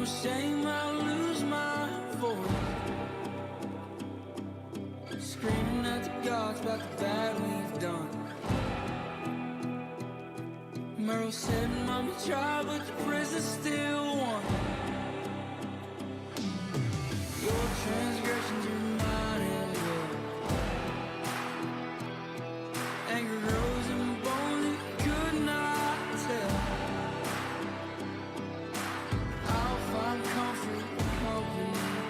no shame, I lose my voice, screaming at the gods about the bad we've done. Merle said, Mama tried, but the prison still won. Your transgressions are mine as well. Anger grows in bones you could not tell. I'll find comfort and hope in you.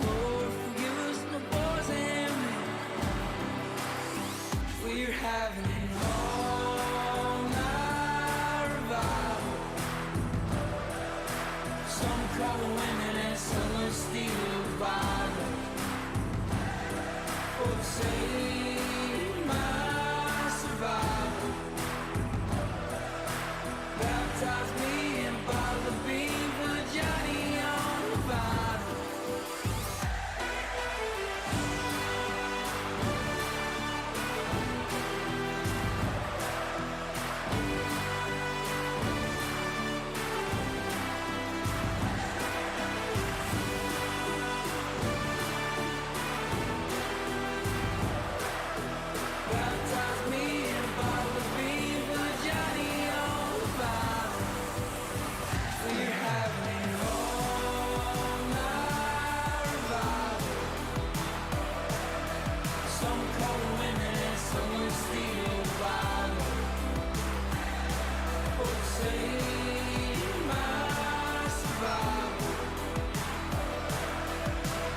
Lord, forgive us, my boys and men. We're having an all-night revival. Some call the women and some will steal the Bible. For the sake of my survival, baptize me in a bottle of beans for Johnny on the Bible. Baptize me in a bottle of beans for Johnny on the Bible. We're having an all-night revival. Some call the women and some will steal the Bible. For the sake of my survival,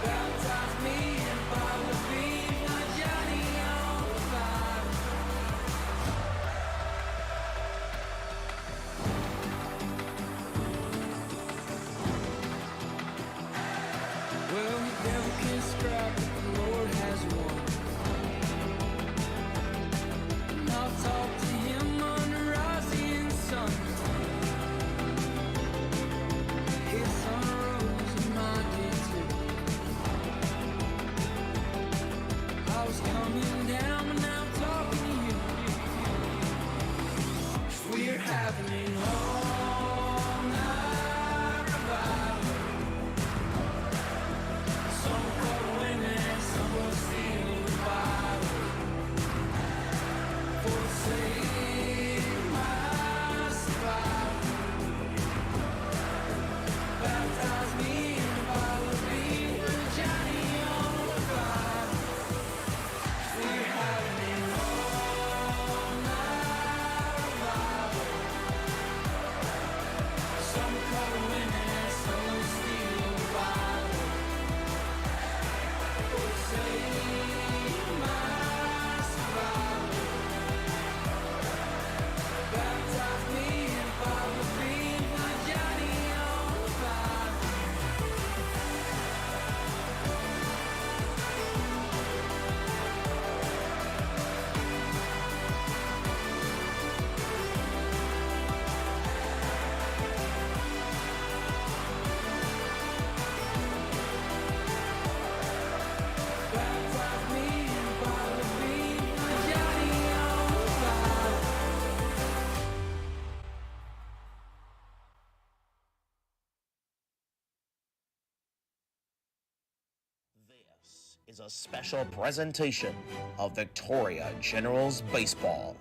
baptize me in a bottle of beans for Johnny on the Bible. Well, the devil can scrap, but the Lord has won. And I'll talk to him under rising sun. His sun rose and mine did too. I was coming down, but now I'm talking to you. We're having an all-night revival. Some call the women and some will steal the Bible. For the sake of my survival, baptize me in a bottle of beans for Johnny on the Bible. We're having an all-night revival. Some call the women and some will steal the Bible. For the sake of my survival, baptize me in a bottle of beans for Johnny on the Bible. Baptize me in a bottle of beans for Johnny on the Bible. This is a special presentation of Victoria Generals Baseball.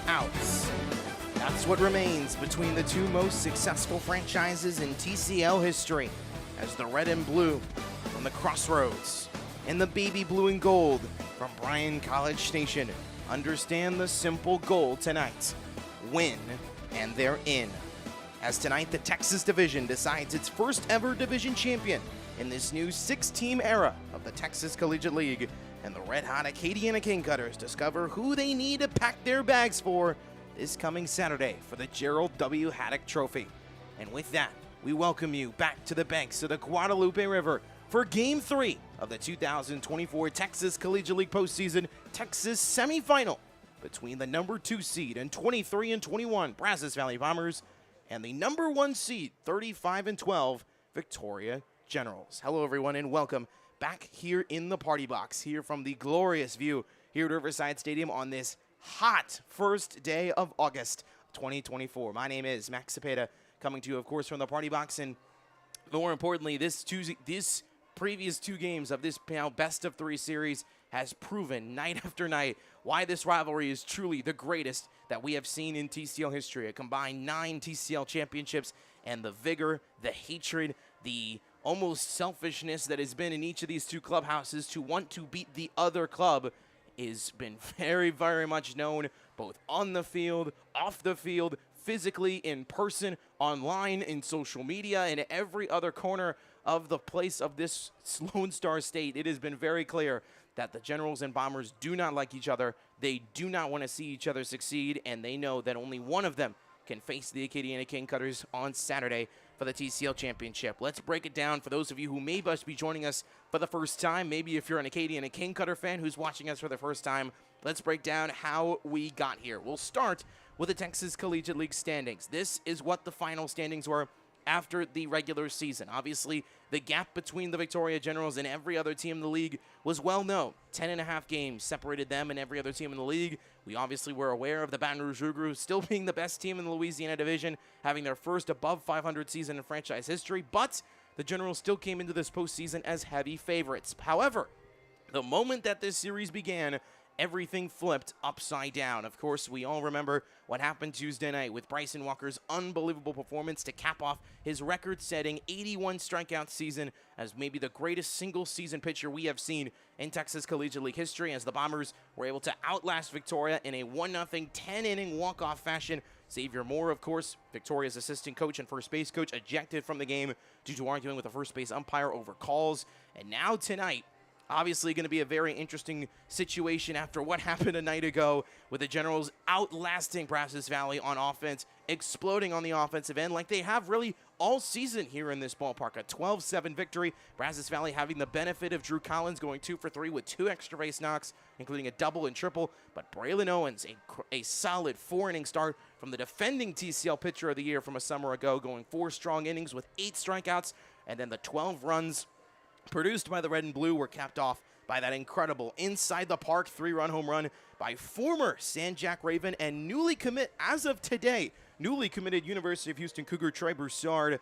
Outs. That's what remains between the two most successful franchises in TCL history, as the red and blue from the Crossroads and the baby blue and gold from Bryan College Station understand the simple goal tonight: win, and they're in. As tonight the Texas Division decides its first ever division champion in this new 6-team era of the Texas Collegiate League, and the red-hot Acadiana King Cutters discover who they need to pack their bags for this coming Saturday for the Gerald W. Haddock Trophy. And with that, we welcome you back to the banks of the Guadalupe River, for Game 3 of the 2024 Texas Collegiate League postseason Texas semifinal between the number 2 seed and 23 and 21 Brazos Valley Bombers and the number 1 seed 35 and 12 Victoria Generals. Hello everyone and welcome back here in the party box, here from the glorious view here at Riverside Stadium on this hot first day of August 2024. My name is Max Cepeda, coming to you of course from the party box, and more importantly, this previous 2 games of this best of 3 series has proven night after night why this rivalry is truly the greatest that we have seen in TCL history. A combined 9 TCL championships, and the vigor, the hatred, the almost selfishness that has been in each of these 2 clubhouses to want to beat the other club has been very, very much known, both on the field, off the field, physically, in person, online, in social media, and every other corner of the place of this Lone Star State. It has been very clear that the Generals and Bombers do not like each other. They do not want to see each other succeed, and they know that only one of them can face the Acadiana King Cutters on Saturday for the TCL Championship. Let's break it down for those of you who may just be joining us for the first time. Maybe if you're an Acadiana King Cutter fan who's watching us for the first time, let's break down how we got here. We'll start with the Texas Collegiate League standings. This is what the final standings were after the regular season. Obviously, the gap between the Victoria Generals and every other team in the league was well known. 10.5 games separated them and every other team in the league. We obviously were aware of the Baton Rouge Rougarous still being the best team in the Louisiana division, having their first above 500 season in franchise history, but the Generals still came into this postseason as heavy favorites. However, the moment that this series began, everything flipped upside down. Of course, we all remember what happened Tuesday night with Bryson Walker's unbelievable performance to cap off his record-setting 81 strikeout season as maybe the greatest single-season pitcher we have seen in Texas Collegiate League history, as the Bombers were able to outlast Victoria in a 1-0 10-inning walk-off fashion. Xavier Moore, of course, Victoria's assistant coach and first base coach, ejected from the game due to arguing with the first base umpire over calls. And now tonight, obviously going to be a very interesting situation after what happened a night ago with the Generals outlasting Brazos Valley on offense, exploding on the offensive end like they have really all season here in this ballpark. A 12-7 victory. Brazos Valley having the benefit of Drew Collins going 2 for 3 with 2 extra base knocks, including a double and triple. But Braylon Owens, a solid 4-inning start from the defending TCL pitcher of the year from a summer ago, going 4 strong innings with 8 strikeouts, and then the 12 runs produced by the Red and Blue were capped off by that incredible inside the park 3-run home run by former San Jack Raven and newly committed University of Houston Cougar Charlie Broussard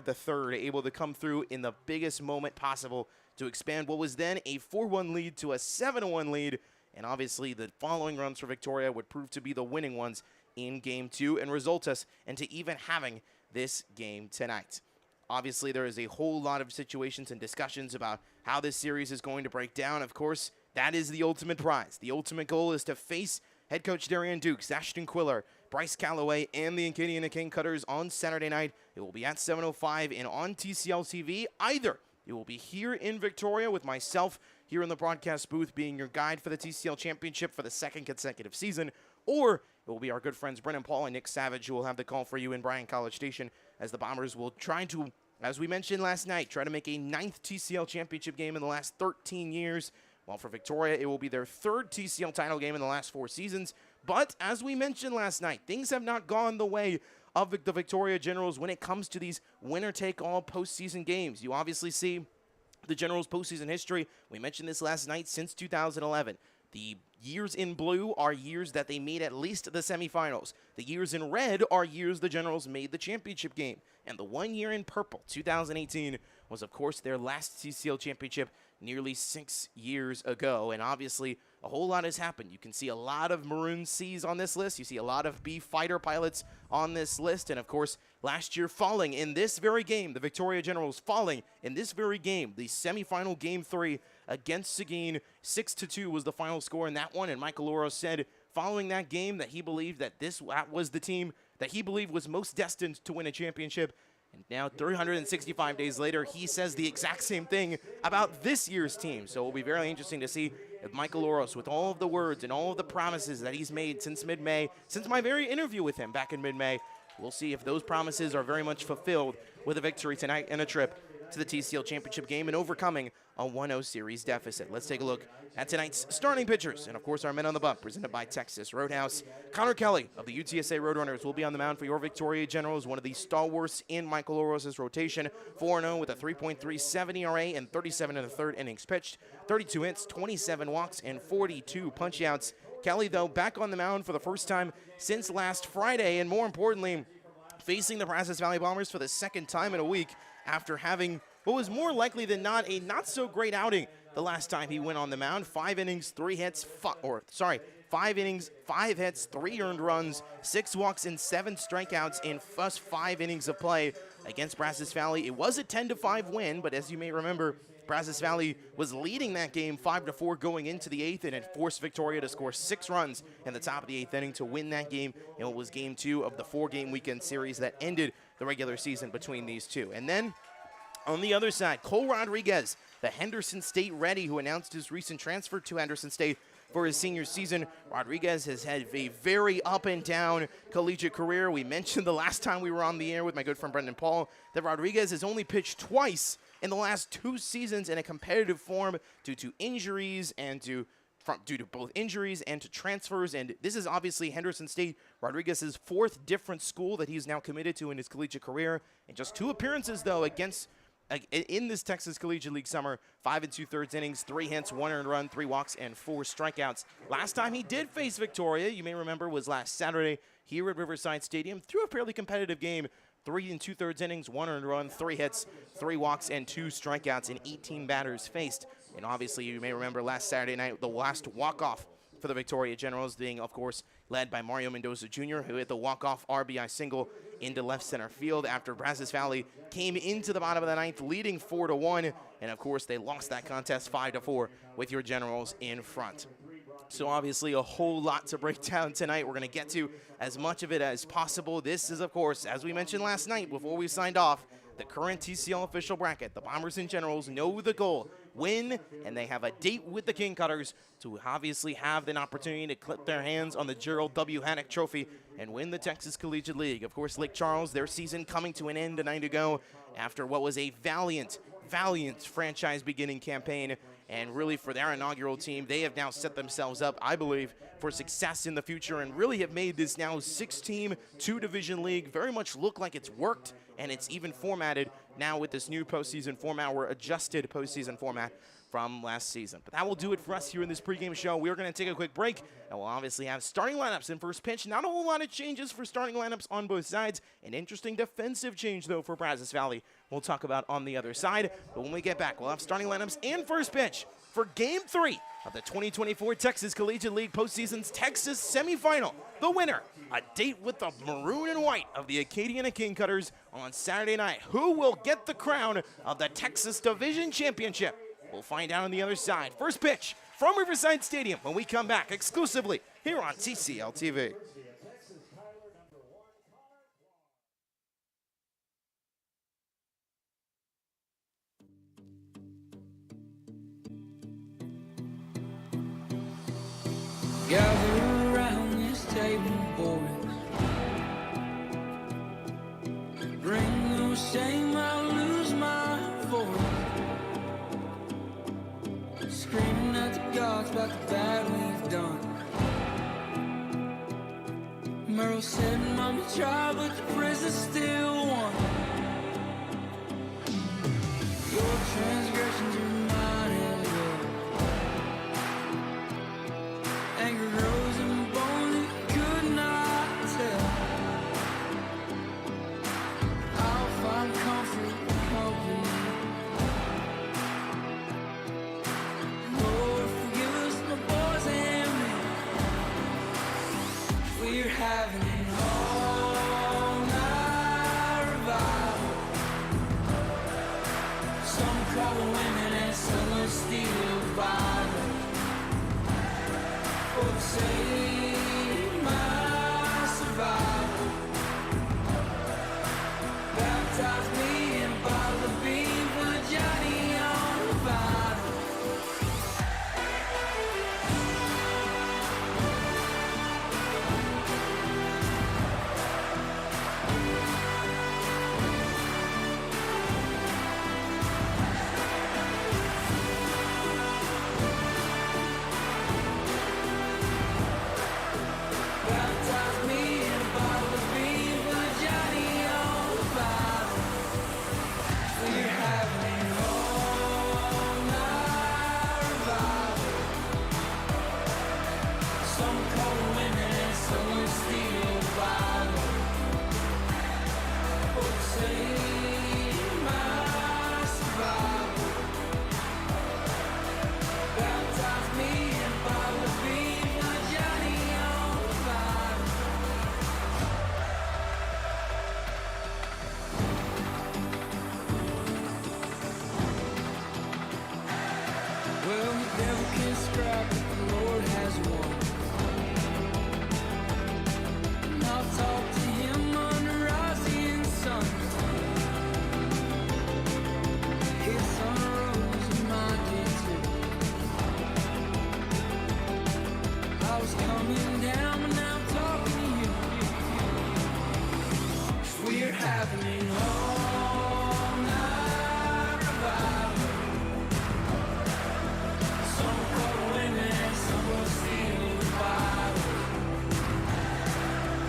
III, able to come through in the biggest moment possible to expand what was then a 4-1 lead to a 7-1 lead. And obviously the following runs for Victoria would prove to be the winning ones in Game 2 and result us into even having this game tonight. Obviously, there is a whole lot of situations and discussions about how this series is going to break down. Of course, that is the ultimate prize. The ultimate goal is to face head coach Darian Dukes, Ashton Quiller, Bryce Calloway, and the Acadiana King Cutters on Saturday night. It will be at 7:05 and on TCL TV. Either it will be here in Victoria with myself here in the broadcast booth being your guide for the TCL Championship for the 2nd consecutive season, or it will be our good friends Brennan Paul and Nick Savage who will have the call for you in Bryan College Station, as the Bombers will try to, as we mentioned last night, try to make a 9th TCL championship game in the last 13 years. While for Victoria, it will be their 3rd TCL title game in the last 4 seasons. But as we mentioned last night, things have not gone the way of the Victoria Generals when it comes to these winner-take-all postseason games. You obviously see the Generals' postseason history. We mentioned this last night, since 2011. The years in blue are years that they made at least the semifinals. The years in red are years the Generals made the championship game. And the 1 year in purple, 2018, was of course their last TCL championship nearly 6 years ago. And obviously a whole lot has happened. You can see a lot of Maroon C's on this list. You see a lot of B fighter pilots on this list. And of course, last year falling in this very game, the Victoria Generals falling in this very game, the semifinal Game 3 against Seguin. 6-2 was the final score in that one. And Michael Oro said following that game that he believed that that was the team that he believed was most destined to win a championship. And now 365 days later, he says the exact same thing about this year's team. So it will be very interesting to see if Michael Oros, with all of the words and all of the promises that he's made since mid-May, since my very interview with him back in mid-May, we'll see if those promises are very much fulfilled with a victory tonight and a trip to the TCL Championship game and overcoming a 1-0 series deficit. Let's take a look at tonight's starting pitchers. And of course, our men on the bump, presented by Texas Roadhouse. Connor Kelly of the UTSA Roadrunners will be on the mound for your Victoria Generals, one of the stalwarts in Michael Oroz's rotation. 4-0 with a 3.37 ERA and 37 1/3 innings pitched, 32 hits, 27 walks, and 42 punch-outs. Kelly, though, back on the mound for the first time since last Friday, and more importantly, facing the Brazos Valley Bombers for the second time in a week after having what was more likely than not a not-so-great outing the last time he went on the mound. 5 innings, 3 hits, 5 innings, 5 hits, 3 earned runs, 6 walks, and 7 strikeouts in first 5 innings of play against Brazos Valley. It was a 10-5 win, but as you may remember, Brazos Valley was leading that game 5-4 going into the 8th, and it forced Victoria to score 6 runs in the top of the 8th inning to win that game. And it was game 2 of the 4-game weekend series that ended the regular season between these two. And then on the other side, Cole Rodriguez, the Henderson State Ready, who announced his recent transfer to Henderson State for his senior season. Rodriguez has had a very up and down collegiate career. We mentioned the last time we were on the air with my good friend Brendan Paul that Rodriguez has only pitched twice in the last 2 seasons in a competitive form due to injuries and due to both injuries and to transfers. And this is obviously Henderson State Rodriguez's 4th different school that he's now committed to in his collegiate career. In just 2 appearances, though, in this Texas Collegiate League summer, 5 2/3 innings, 3 hits, 1 earned run, 3 walks, and 4 strikeouts. Last time he did face Victoria, you may remember, was last Saturday here at Riverside Stadium through a fairly competitive game. 3 2/3 innings, 1 earned run, 3 hits, 3 walks, and 2 strikeouts in 18 batters faced. And obviously, you may remember last Saturday night, the last walk-off for the Victoria Generals being, of course, led by Mario Mendoza Jr., who hit the walk-off RBI single into left center field after Brazos Valley came into the bottom of the 9th, leading 4-1. And, of course, they lost that contest 5-4 with your Generals in front. So, obviously, a whole lot to break down tonight. We're going to get to as much of it as possible. This is, of course, as we mentioned last night before we signed off, the current TCL official bracket. The Bombers and Generals know the goal. Win, and they have a date with the King Cutters to obviously have an opportunity to clip their hands on the Gerald W. Haddock Trophy and win the Texas Collegiate League. Of course, Lake Charles, their season coming to an end a night ago after what was a valiant franchise beginning campaign. And really, for their inaugural team, they have now set themselves up, I believe, for success in the future and really have made this now 6-team, 2-division league very much look like it's worked, and it's even formatted now with this new postseason format or adjusted postseason format from last season. But that will do it for us here in this pregame show. We're going to take a quick break, and we'll obviously have starting lineups in first pitch. Not a whole lot of changes for starting lineups on both sides. An interesting defensive change, though, for Brazos Valley we'll talk about on the other side. But when we get back, we'll have starting lineups and first pitch for Game 3 of the 2024 Texas Collegiate League postseason's Texas Semifinal. The winner, a date with the maroon and white of the Acadiana King Cutters on Saturday night. Who will get the crown of the Texas Division Championship? We'll find out on the other side. First pitch from Riverside Stadium when we come back exclusively here on TCL TV. Gather around this table, boys. Bring no shame, I'll lose my voice. Screaming at the gods about the bad we've done. Merle said, Mama tried, but the prison still won. Your transgressions are mine as well. Anger grows in bones that you could not tell. I'll find comfort and hope in you. Lord, forgive us, my boys and men. We're having an all-night revival. Some call the women and some will steal the Bible. Oh, save my survival. Baptize me in a bottle of bean for Johnny on the vinyl. Devil can scrap, but the Lord has won. And I'll talk to him under rising sun. His sun rose in my day too. I was coming down, but now I'm talking to you. We're having it all night revival. Some call women, some will steal the Bible.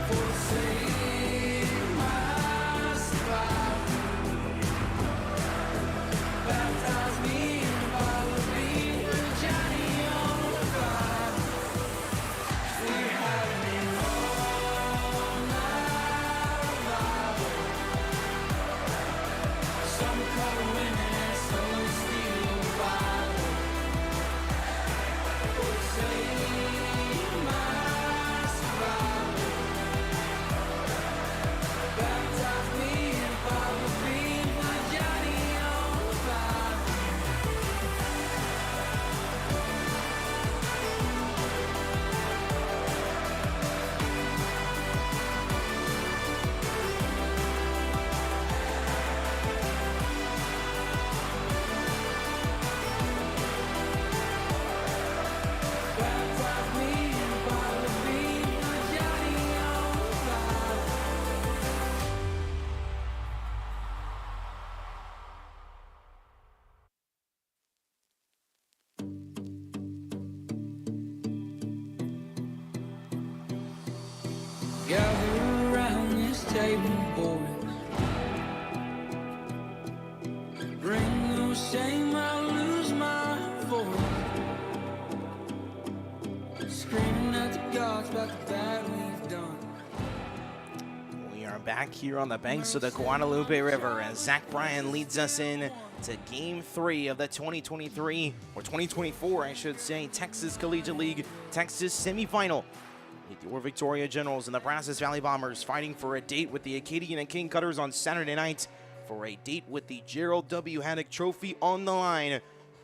For the sake of my survival. Baptize me in the bottle of beer for Johnny on the fire. We're having it all night revival. Some call women, some will steal the Bible. For the sake of my survival. Baptize me in the bottle of beer for Johnny on the fire. Baptize me in the bottle of beer for Johnny on the fire. Gather around this table, boys. Bring no shame, I'll lose my voice. Screaming at the gods about the bad we've done. We are back here on the banks of the Guadalupe River as Zach Bryan leads us in to Game 3 of the 2023, or 2024, I should say, Texas Collegiate League Texas Semifinal. With your Victoria Generals and the Brazos Valley Bombers fighting for a date with the Acadian and King Cutters on Saturday night for a date with the Gerald W. Haddock Trophy on the line,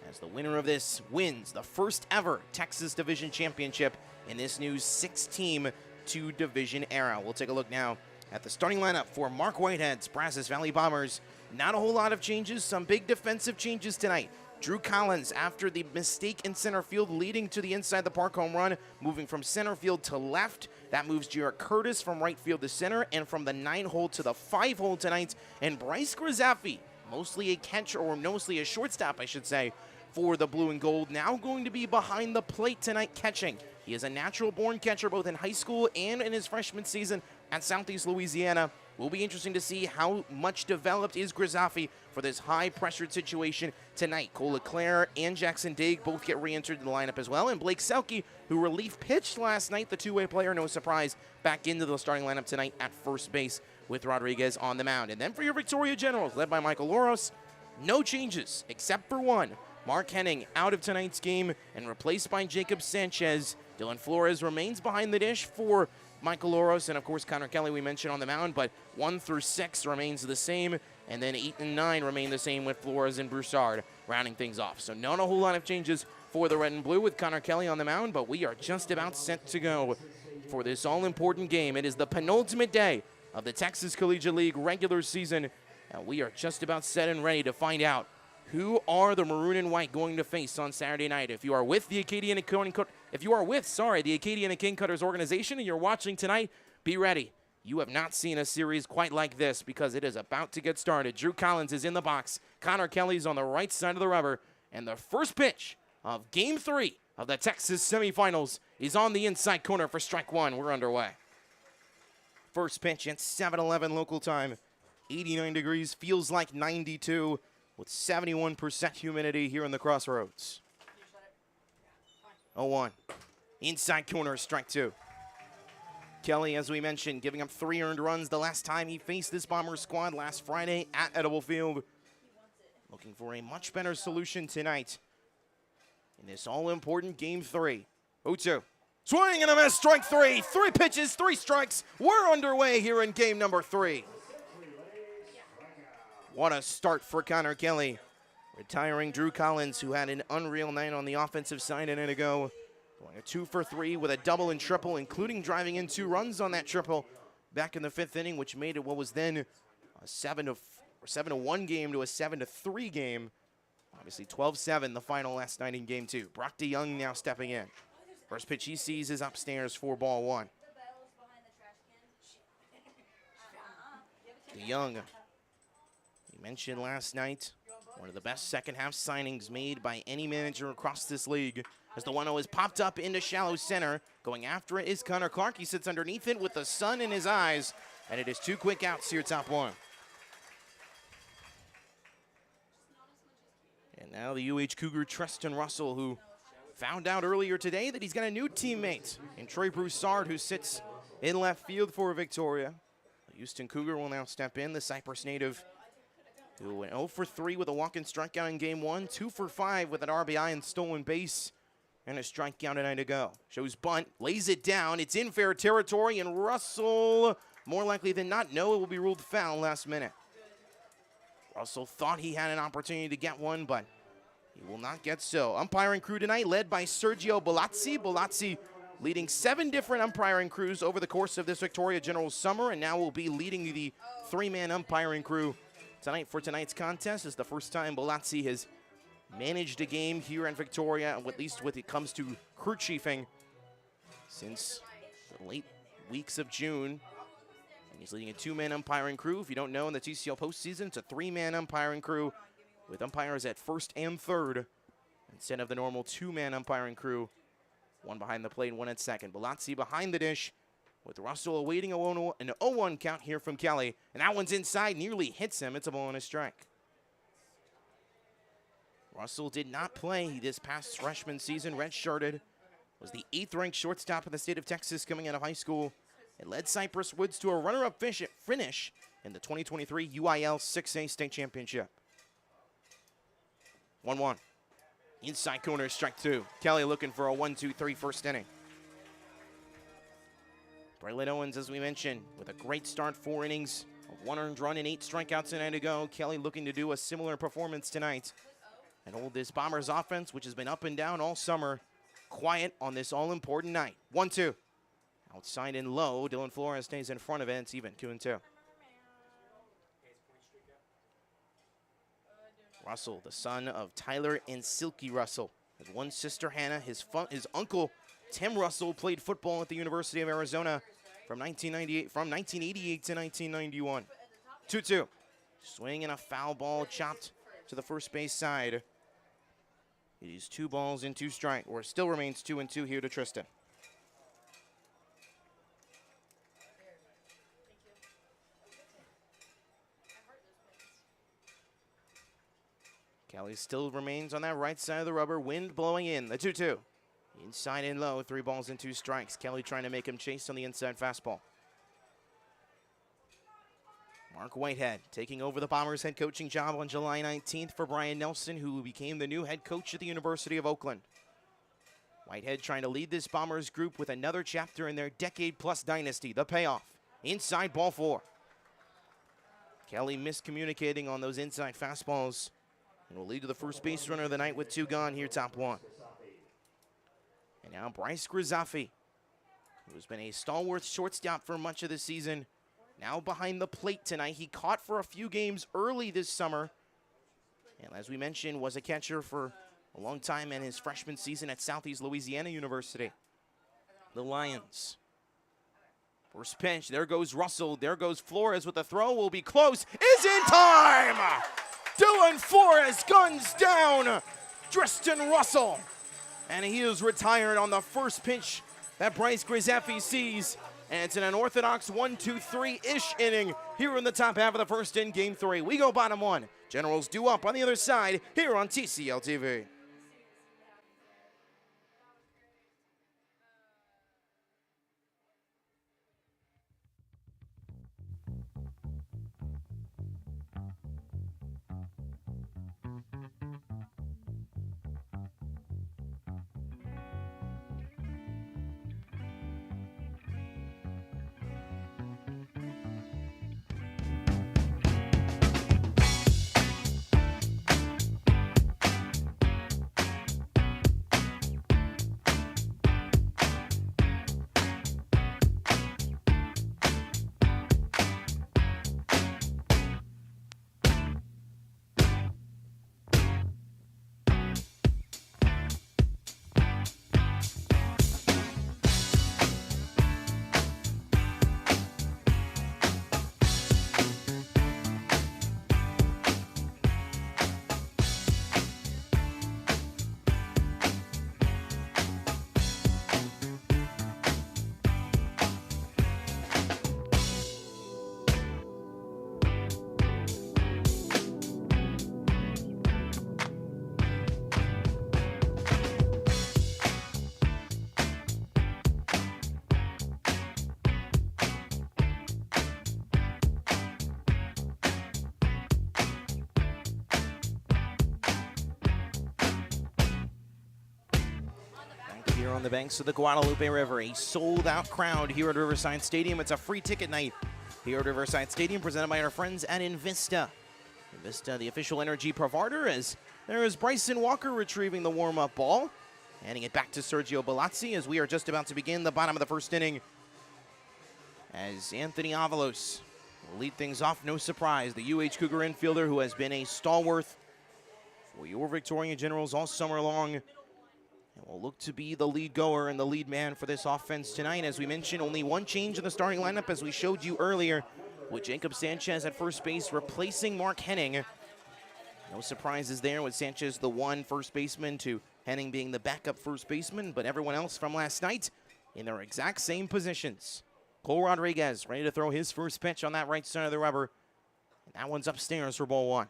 as the winner of this wins the first ever Texas Division Championship in this new 6-team 2-division era. We'll take a look now at the starting lineup for Mark Whitehead's Brazos Valley Bombers. Not a whole lot of changes, some big defensive changes tonight. Drew Collins, after the mistake in center field leading to the inside the park home run, moving from center field to left. That moves Jarrett Curtis from right field to center, and from the 9-hole to the 5-hole tonight. And Bryce Grzaffi, mostly a catcher, or mostly a shortstop, I should say, for the blue and gold, now going to be behind the plate tonight catching. He is a natural-born catcher both in high school and in his freshman season at Southeast Louisiana. Will be interesting to see how much developed is Grzaffi for this high-pressured situation tonight. Cole LeClaire and Jackson Digg both get re-entered in the lineup as well. And Blake Selke, who relief pitched last night, the two-way player, no surprise, back into the starting lineup tonight at first base with Rodriguez on the mound. And then for your Victoria Generals, led by Michael Loros, no changes except for one. Mark Henning out of tonight's game and replaced by Jacob Sanchez. Dylan Flores remains behind the dish for Michael Loros, and of course Connor Kelly we mentioned on the mound, but 1 through 6 remains the same, and then 8 and 9 remain the same with Flores and Broussard rounding things off. So not a whole lot of changes for the red and blue with Connor Kelly on the mound, but we are just about set to go for this all-important game. It is the penultimate day of the Texas Collegiate League regular season, and we are just about set and ready to find out who are the maroon and white going to face on Saturday night. If you are with the Acadian and the Acadian and King Cutters organization and you're watching tonight, be ready. You have not seen a series quite like this because it is about to get started. Drew Collins is in the box. Connor Kelly's on the right side of the rubber. And the first pitch of Game 3 of the Texas semifinals is on the inside corner for strike one. We're underway. First pitch at 7:11 local time. 89 degrees, feels like 92 with 71% humidity here in the Crossroads. 0-1. Inside corner, strike two. Kelly, as we mentioned, giving up 3 earned runs the last time he faced this Bomber squad last Friday at Edible Field. Looking for a much better solution tonight in this all-important Game 3. 0-2. Swing and a miss, strike 3. 3 pitches, 3 strikes. We're underway here in game number 3. What a start for Connor Kelly. Retiring Drew Collins, who had an unreal night on the offensive side a night ago. Going a 2 for 3 with a double and triple, including driving in 2 runs on that triple back in the 5th inning, which made it what was then a 7-1 game to a 7-3 game. Obviously 12-7 the final last night in game 2. Brock DeYoung now stepping in. First pitch he sees is upstairs for ball 1. DeYoung, he mentioned last night, one of the best second half signings made by any manager across this league, as the 1-0 is popped up into shallow center. Going after it is Connor Clark. He sits underneath it with the sun in his eyes, and it is 2 quick outs here, top 1. And now the UH Cougar Tristan Russell, who found out earlier today that he's got a new teammate in Troy Broussard, who sits in left field for Victoria. The Houston Cougar will now step in. The Cyprus native, who went 0 for 3 with a walk-in strikeout in game 1, 2 for 5 with an RBI and stolen base, and a strikeout a night ago. Shows bunt, lays it down. It's in fair territory, and Russell, more likely than not, no, it will be ruled foul last minute. Russell thought he had an opportunity to get one, but he will not get so. Umpiring crew tonight led by Sergio Bolazzi. Bolazzi leading 7 different umpiring crews over the course of this Victoria General summer, and now will be leading the 3-man umpiring crew tonight for tonight's contest. It's the first time Bolazzi has managed a game here in Victoria, at least when it comes to crew chiefing, since the late weeks of June. And he's leading a 2-man umpiring crew. If you don't know, in the TCL postseason, it's a 3-man umpiring crew with umpires at first and third instead of the normal 2-man umpiring crew, 1 behind the plate and 1 at second. Bolazzi behind the dish with Russell awaiting an 0-1 count here from Kelly. And that one's inside, nearly hits him. It's a ball and a strike. Russell did not play this past freshman season, redshirted. Was the 8th-ranked shortstop in the state of Texas coming out of high school. It led Cypress Woods to a runner-up finish in the 2023 UIL 6A state championship. 1-1. Inside corner, strike 2. Kelly looking for a 1-2-3 first inning. Braylon Owens, as we mentioned, with a great start, 4 innings, a 1 earned run and 8 strikeouts a night ago. Kelly looking to do a similar performance tonight and hold this Bombers offense, which has been up and down all summer, quiet on this all-important night. 1-2. Outside and low, Dylan Flores stays in front of it. It's even 2-2. Russell, the son of Tyler and Silky Russell, has one sister, Hannah. His uncle, Tim Russell, played football at the University of Arizona from 1988 to 1991. 2-2. Swing and a foul ball chopped to the first base side. It is 2 balls and 2 strikes, or it still remains 2-2 here to Tristan. Kelly still remains on that right side of the rubber. Wind blowing in. The 2-2. Inside and low. 3 balls and 2 strikes. Kelly trying to make him chase on the inside fastball. Mark Whitehead taking over the Bombers head coaching job on July 19th for Brian Nelson, who became the new head coach at the University of Oakland. Whitehead trying to lead this Bombers group with another chapter in their decade-plus dynasty. The payoff. Inside ball 4. Kelly miscommunicating on those inside fastballs. And will lead to the first base runner of the night with 2 gone here, top 1. And now Bryce Grizzaffi, who's been a stalwart shortstop for much of the season, now behind the plate tonight. He caught for a few games early this summer. And as we mentioned, was a catcher for a long time in his freshman season at Southeast Louisiana University. The Lions. First pitch, there goes Russell, there goes Flores with the throw, will be close, is in time! Dylan Flores guns down Tristan Russell. And he is retired on the first pitch that Bryce Grizzaffi sees. And it's an unorthodox 1-2-3-ish inning here in the top half of the first in game 3. We go bottom 1. Generals due up on the other side here on TCL TV. here on the banks of the Guadalupe River. A sold-out crowd here at Riverside Stadium. It's a free ticket night here at Riverside Stadium, presented by our friends at Invista. Invista, the official energy provider, as there is Bryson Walker retrieving the warm-up ball, handing it back to Sergio Balazzi as we are just about to begin the bottom of the first inning. As Anthony Avalos will lead things off, no surprise, the UH Cougar infielder who has been a stalwart for your Victoria Generals all summer long, and will look to be the lead goer and the lead man for this offense tonight. As we mentioned, only one change in the starting lineup, as we showed you earlier, with Jacob Sanchez at first base replacing Mark Henning. No surprises there, with Sanchez the one first baseman to Henning being the backup first baseman, but everyone else from last night in their exact same positions. Cole Rodriguez ready to throw his first pitch on that right side of the rubber. And that one's upstairs for ball one.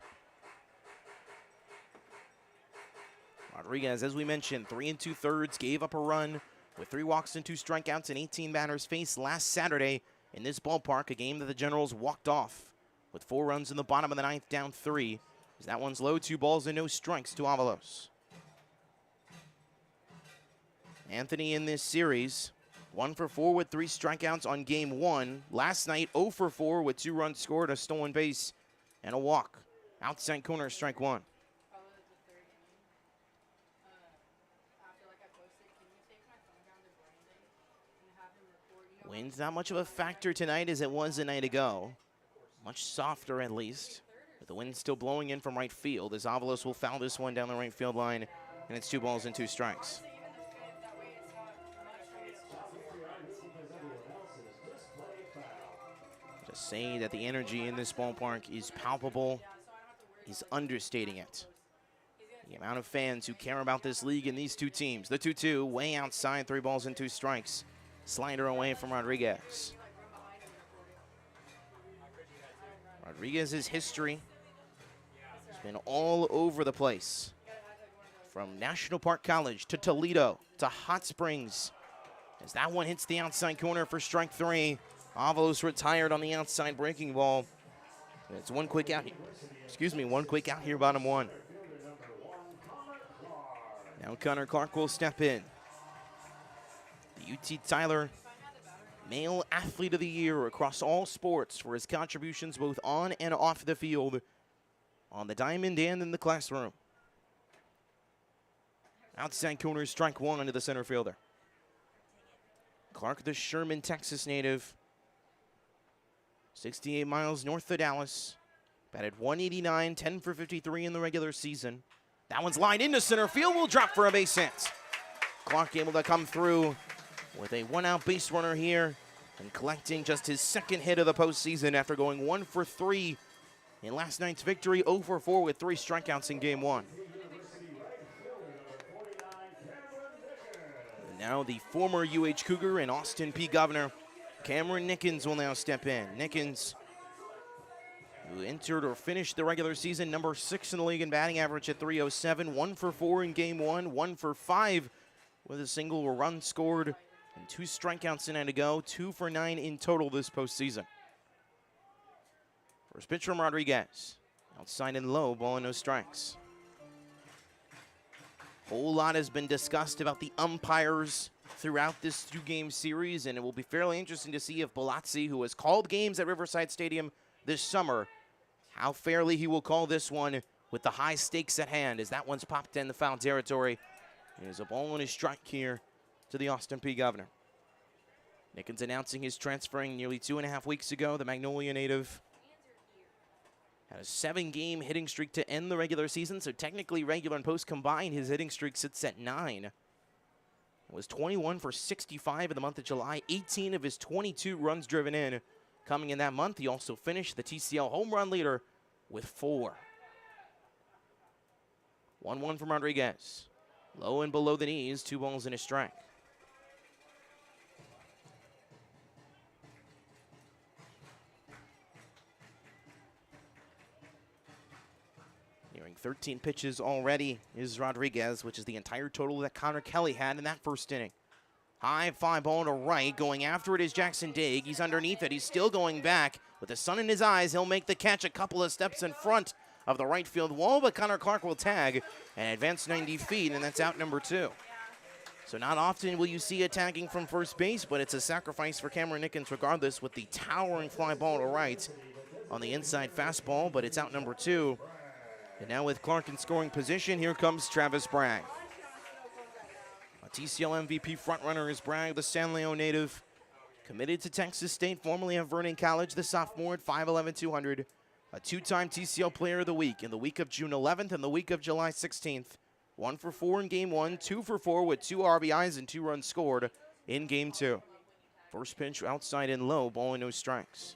Rodriguez, as we mentioned, 3 2/3, gave up a run with 3 walks and 2 strikeouts and 18 batters faced last Saturday in this ballpark, a game that the Generals walked off with 4 runs in the bottom of the 9th, down 3. As that one's low, 2 balls and no strikes to Avalos. Anthony in this series, 1 for 4 with 3 strikeouts on game 1. Last night, 0 for 4 with 2 runs scored, a stolen base, and a walk. Outside corner, strike 1. Wind's not much of a factor tonight as it was a night ago. Much softer, at least. But the wind still blowing in from right field as Avalos will foul this one down the right field line, and it's 2 balls and 2 strikes. Just saying that the energy in this ballpark is palpable is understating it. The amount of fans who care about this league and these two teams. The 2-2 way outside, 3 balls and 2 strikes. Slider away from Rodriguez. Rodriguez's history has been all over the place. From National Park College to Toledo to Hot Springs. As that one hits the outside corner for strike 3. Avalos retired on the outside breaking ball. And it's one quick out here, bottom 1. Now Connor Clark will step in. The UT Tyler Male Athlete of the Year across all sports for his contributions both on and off the field, on the diamond and in the classroom. Outside corner, strike 1 to the center fielder. Clark, the Sherman, Texas native, 68 miles north of Dallas, batted .189, 10 for 53 in the regular season. That one's lined into center field, will drop for a base hit. Clark able to come through with a 1-out base runner here and collecting just his 2nd hit of the postseason after going 1 for 3 in last night's victory, 0 for 4 with 3 strikeouts in game 1. And now the former UH Cougar and Austin Peay Governor, Cameron Nickens, will now step in. Nickens, who entered or finished the regular season number 6 in the league in batting average at .307, 1 for 4 in game 1, 1 for 5 with a single run scored, and 2 strikeouts in and to go, 2 for 9 in total this postseason. First pitch from Rodriguez. Outside and low, ball and no strikes. Whole lot has been discussed about the umpires throughout this 2-game series, and it will be fairly interesting to see if Balazzi, who has called games at Riverside Stadium this summer, how fairly he will call this one with the high stakes at hand, as that one's popped in the foul territory. There's a ball and a strike here to the Austin Peay Governor. Nickens announcing his transferring nearly 2.5 weeks ago. The Magnolia native had a 7-game hitting streak to end the regular season, so technically regular and post combined, his hitting streak sits at 9. It was 21 for 65 in the month of July, 18 of his 22 runs driven in coming in that month. He also finished the TCL home run leader with 4. 1-1 from Rodriguez. Low and below the knees, 2 balls and a strike. Nearing 13 pitches already is Rodriguez, which is the entire total that Connor Kelly had in that first inning. High fly ball to right. Going after it is Jackson Daig. He's underneath it. He's still going back. With the sun in his eyes, he'll make the catch a couple of steps in front of the right field wall, but Connor Clark will tag and advance 90 feet, and that's out number 2. So So not often will you see a tagging from first base, but it's a sacrifice for Cameron Nickens regardless, with the towering fly ball to right on the inside fastball, but it's out number 2. And now with Clark in scoring position, here comes Travis Bragg. A TCL MVP frontrunner is Bragg, the San Leon native, committed to Texas State, formerly of Vernon College, the sophomore at 5'11", 200. A 2-time TCL Player of the Week in the week of June 11th and the week of July 16th. 1 for 4 in Game 1, 2 for 4 with 2 RBIs and 2 runs scored in Game 2. First pitch outside and low, ball and no strikes.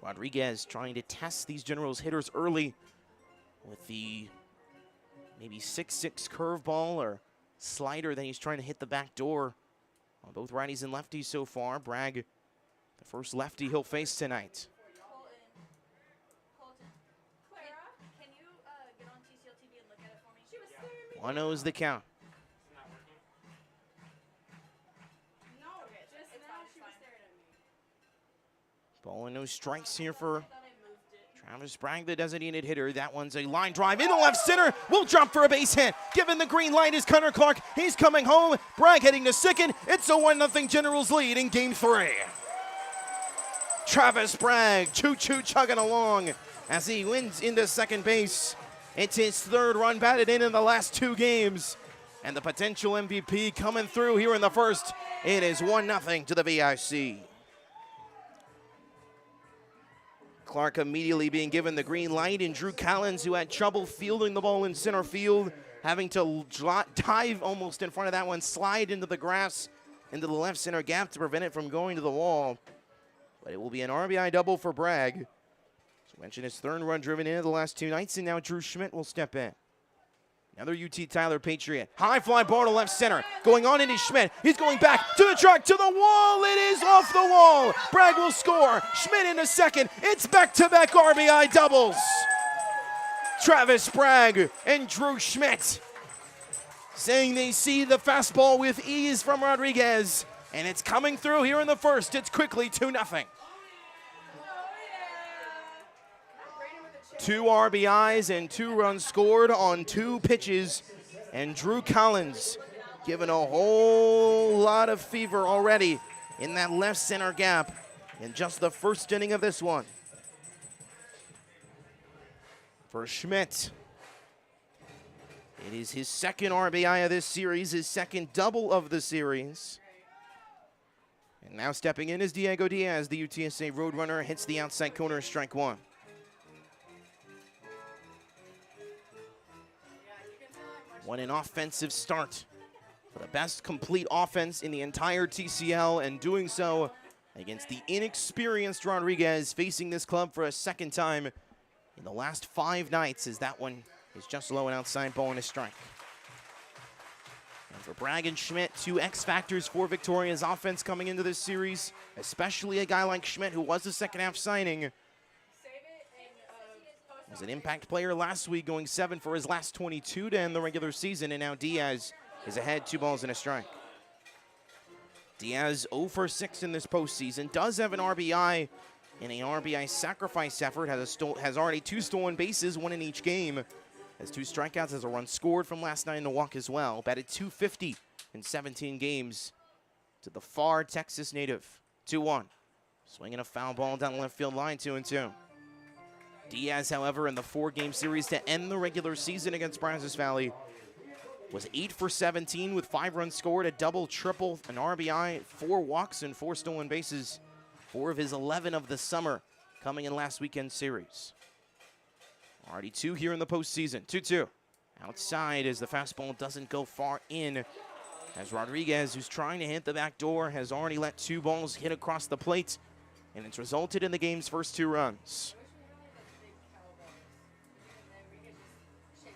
Rodriguez trying to test these Generals hitters early with the maybe 6'6" curveball or slider that he's trying to hit the back door on both righties and lefties so far. Bragg, the first lefty he'll face tonight. 1-0 is the count. Ball and no strikes here for Travis Bragg, the designated hitter. That one's a line drive into left center. Will drop for a base hit. Given the green light is Connor Clark. He's coming home. Bragg heading to second. It's a 1-0 Generals lead in Game 3. Travis Bragg choo-choo chugging along as he wins into second base. It's his 3rd run batted in the last 2 games. And the potential MVP coming through here in the first. It is 1-0 to the VIC. Clark immediately being given the green light, and Drew Collins, who had trouble fielding the ball in center field, having to dive almost in front of that one, slide into the grass, into the left center gap to prevent it from going to the wall. But it will be an RBI double for Bragg. So mentioned his 3rd run driven in the last 2 nights, and now Drew Schmidt will step in. Another UT Tyler Patriot. High fly ball to left center. Going on into Schmidt. He's going back to the track, to the wall. It is off the wall. Bragg will score. Schmidt into second. It's back-to-back RBI doubles. Travis Bragg and Drew Schmidt saying they see the fastball with ease from Rodriguez. And it's coming through here in the first. It's quickly 2-0. 2 RBIs and 2 runs scored on 2 pitches. And Drew Collins given a whole lot of fever already in that left center gap in just the first inning of this one. For Schmidt, it is his 2nd RBI of this series, his 2nd double of the series. And now stepping in is Diego Diaz, the UTSA Roadrunner, hits the outside corner, strike 1. What an offensive start for the best complete offense in the entire TCL, and doing so against the inexperienced Rodriguez, facing this club for a 2nd time in the last 5 nights, as that one is just low and outside, ball and a strike. And for Bragg and Schmidt, 2 X factors for Victoria's offense coming into this series, especially a guy like Schmidt, who was a second-half signing. Was an impact player last week, going 7 for his last 22 to end the regular season, and now Diaz is ahead, 2 balls and a strike. Diaz 0 for 6 in this postseason, does have an RBI in an RBI sacrifice effort, has already 2 stolen bases, 1 in each game, has 2 strikeouts, has a run scored from last night in a walk as well. Batted .250 in 17 games to the far Texas native. 2-1. Swinging a foul ball down the left field line, 2-2. Diaz, however, in the 4-game series to end the regular season against Brazos Valley, was 8 for 17 with 5 runs scored, a double, triple, an RBI, 4 walks, and 4 stolen bases. 4 of his 11 of the summer coming in last weekend's series. Already 2 here in the postseason. 2-2. Outside as the fastball doesn't go far in, as Rodriguez, who's trying to hit the back door, has already let 2 balls hit across the plate, and it's resulted in the game's first 2 runs.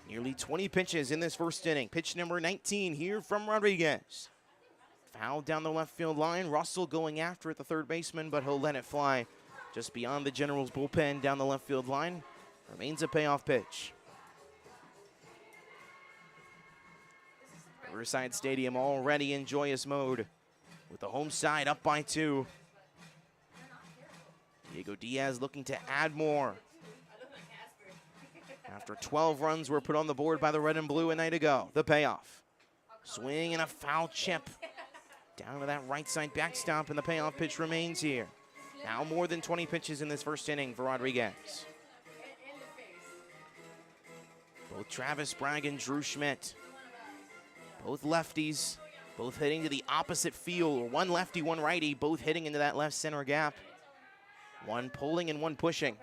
Nearly 20 pitches in this first inning. Pitch number 19 here from Rodriguez. Foul down the left field line. Russell going after it, the 3rd baseman, but he'll let it fly just beyond the Generals bullpen down the left field line. Remains a payoff pitch. Riverside Stadium already in joyous mode with the home side up by 2. Diego Diaz looking to add more. After 12 runs were put on the board by the red and blue a night ago, the payoff. Swing and a foul chip. Down to that right side backstop, and the payoff pitch remains here. Now more than 20 pitches in this first inning for Rodriguez. Both Travis Bragg and Drew Schmidt, both lefties, both hitting to the opposite field. One lefty, one righty, both hitting into that left center gap. One pulling and one pushing.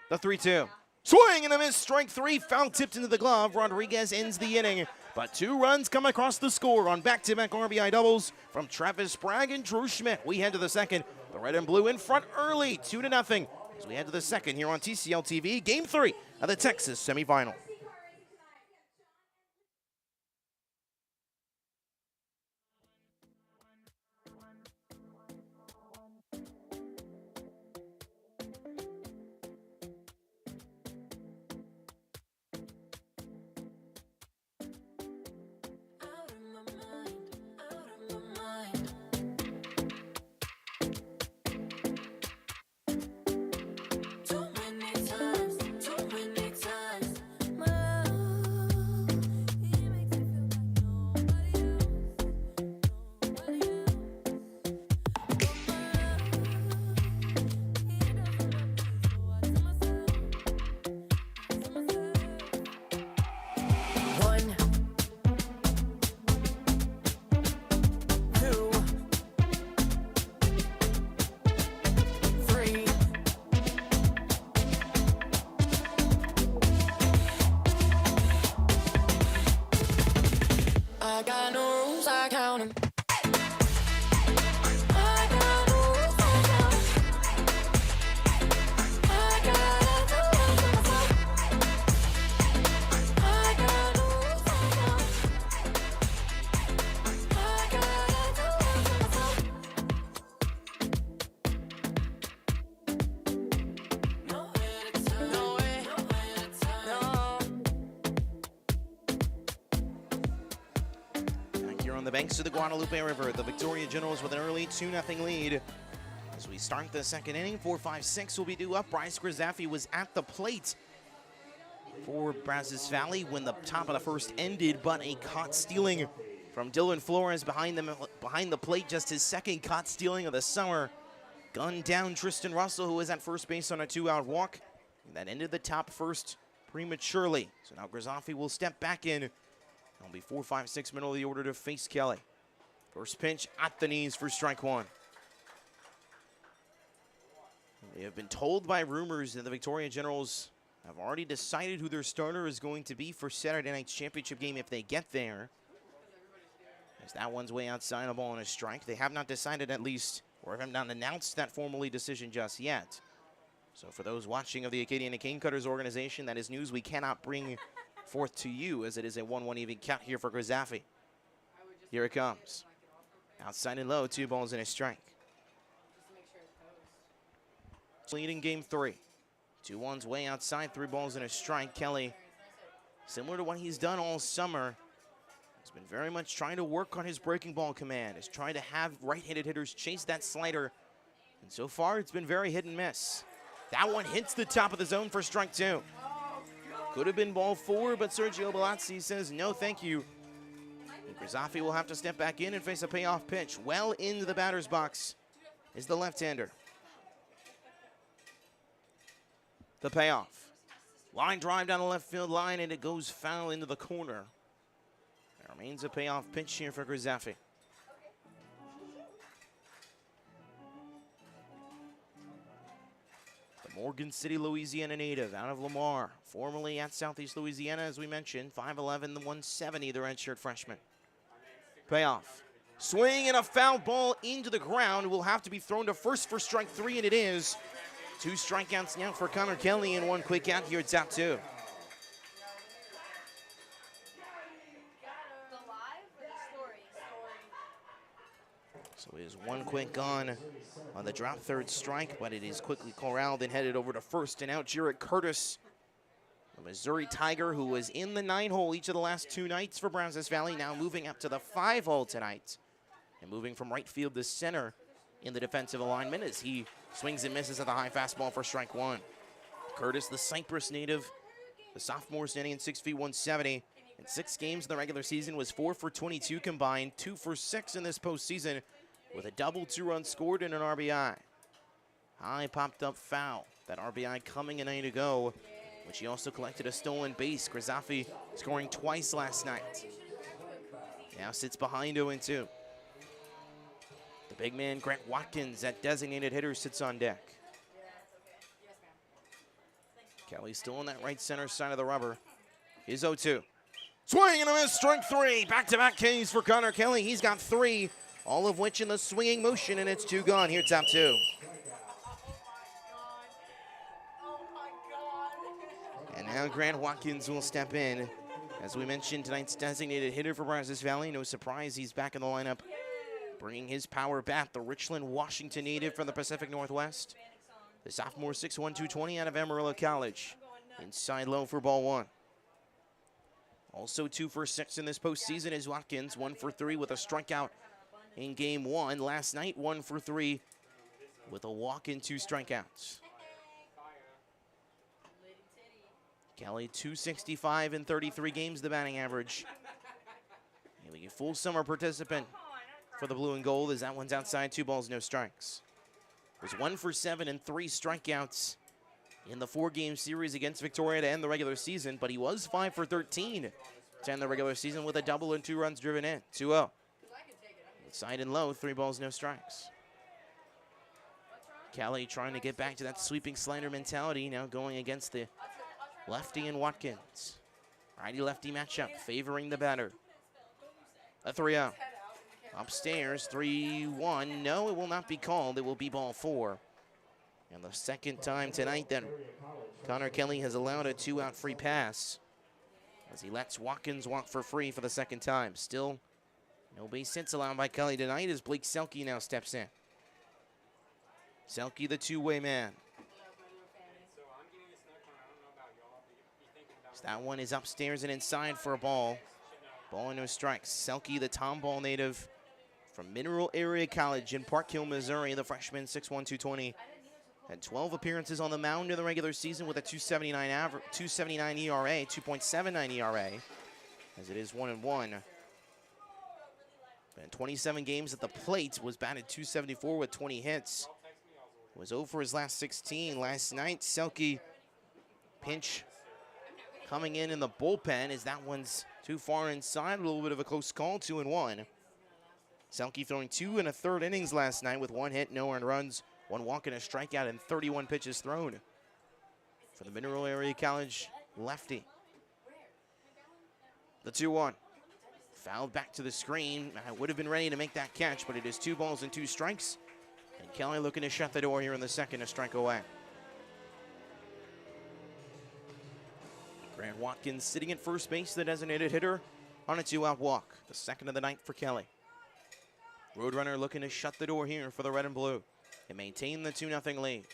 The 3-2. Swing and a miss, strike three, foul tipped into the glove. Rodriguez ends the inning, but 2 runs come across the score on back-to-back RBI doubles from Travis Bragg and Drew Schmidt. We head to the second. The red and blue in front early, 2-0. As we head to the second here on TCL TV, Game 3 of the Texas semifinal. I got no rules, I count 'em. On the banks of the Guadalupe River, the Victoria Generals with an early 2-0 lead. As we start the second inning, 4-5-6 will be due up. Bryce Grizzaffi was at the plate for Brazos Valley when the top of the first ended, but a caught stealing from Dylan Flores behind the plate, just his second caught stealing of the summer. Gunned down Tristan Russell, who was at first base on a 2-out walk. And that ended the top first prematurely. So now Grizzaffi will step back in. It'll be 4-5-6 middle of the order to face Kelly. First pitch at the knees for strike one. They have been told by rumors that the Victoria Generals have already decided who their starter is going to be for Saturday night's championship game if they get there. As that one's way outside, a ball and a strike. They have not decided, at least, or have not announced that formally decision just yet. So for those watching of the Acadiana Canecutters organization, that is news we cannot bring forth to you, as it is a 1-1 even count here for Grizzaffi. Here it comes. Outside and low, 2 balls and a strike. Leading game 3. 2-1's way outside, 3 balls and a strike. Kelly, similar to what he's done all summer, has been very much trying to work on his breaking ball command. Is trying to have right-handed hitters chase that slider. And so far, it's been very hit and miss. That one hits the top of the zone for strike 2. Could have been ball 4, but Sergio Belazzi says no thank you. And Grizzaffi will have to step back in and face a payoff pitch. Well into the batter's box is the left-hander. The payoff. Line drive down the left field line, and it goes foul into the corner. There remains a payoff pitch here for Grizzaffi. Morgan City, Louisiana native, out of Lamar, formerly at Southeast Louisiana, as we mentioned, 5'11", the 170, the redshirt freshman. Payoff. Swing and a foul ball into the ground. Will have to be thrown to first for strike 3, and it is. 2 strikeouts now for Connor Kelly, and 1 quick out here at tap 2. So it is 1 quick gone on the drop third strike, but it is quickly corralled and headed over to first. And out Jarrett Curtis, the Missouri Tiger, who was in the 9-hole each of the last 2 nights for Brazos Valley, now moving up to the 5-hole tonight. And moving from right field to center in the defensive alignment as he swings and misses at the high fastball for strike 1. Curtis, the Cypress native, the sophomore, standing at 6 feet 170, In 6 games in the regular season, was 4 for 22 combined, 2 for 6 in this postseason, with a double, 2 runs scored, and an RBI. High popped up foul. That RBI coming a night ago, which he also collected a stolen base. Grisafi scoring twice last night. Now sits behind 0-2. The big man, Grant Watkins, at designated hitter, sits on deck. Kelly still on that right center side of the rubber. Here's 0-2. Swing and a miss, strike 3. Back-to-back Ks for Connor Kelly. He's got 3, all of which in the swinging motion, and it's 2 gone. Here, top 2. And now Grant Watkins will step in. As we mentioned, tonight's designated hitter for Brazos Valley. No surprise, he's back in the lineup, bringing his power bat, the Richland, Washington native from the Pacific Northwest. The sophomore 6'1", 220 out of Amarillo College. Inside low for ball 1. Also 2 for 6 in this postseason is Watkins, 1 for 3 with a strikeout in game 1. Last night, 1 for 3 with a walk and 2 strikeouts. Kelly, 265 in 33 games, the batting average. A full summer participant for the blue and gold as that one's outside, 2 balls, no strikes. Was 1 for 7 and 3 strikeouts in the 4-game series against Victoria to end the regular season, but he was 5 for 13 to end the regular season with a double and 2 runs driven in. 2-0. Inside and low, 3 balls, no strikes. Kelly trying to get back to that sweeping slider mentality, now going against the lefty and Watkins. Righty-lefty matchup, favoring the batter. A 3-0. Upstairs, 3-1. No, it will not be called. It will be ball 4. And the second time tonight that Connor Kelly has allowed a 2-out free pass as he lets Watkins walk for free for the second time. Still no base hits allowed by Kelly tonight as Blake Selke now steps in. Selke, the two-way man. So that one is upstairs and inside for a ball. Ball and no strikes. Selke, the Tomball native from Mineral Area College in Park Hill, Missouri, the freshman, 6'1", 220. Had 12 appearances on the mound in the regular season with a 2.79 average, 2.79 ERA, 2.79 ERA, as it is 1-1. In 27 games at the plate, was batted 274 with 20 hits. Was 0 for his last 16 last night. Selke pinch coming in the bullpen as that one's too far inside. A little bit of a close call, 2-1. Selke throwing 2 1/3 innings last night with 1 hit, no earned runs, 1 walk and a strikeout, and 31 pitches thrown for the Mineral Area College lefty. The 2-1. Fouled back to the screen. I would have been ready to make that catch, but it is 2 balls and 2 strikes. And Kelly looking to shut the door here in the second, a strike away. Grant Watkins sitting at first base, the designated hitter, on a 2-out walk. The second of the night for Kelly. Roadrunner looking to shut the door here for the red and blue and maintain the 2-0 lead.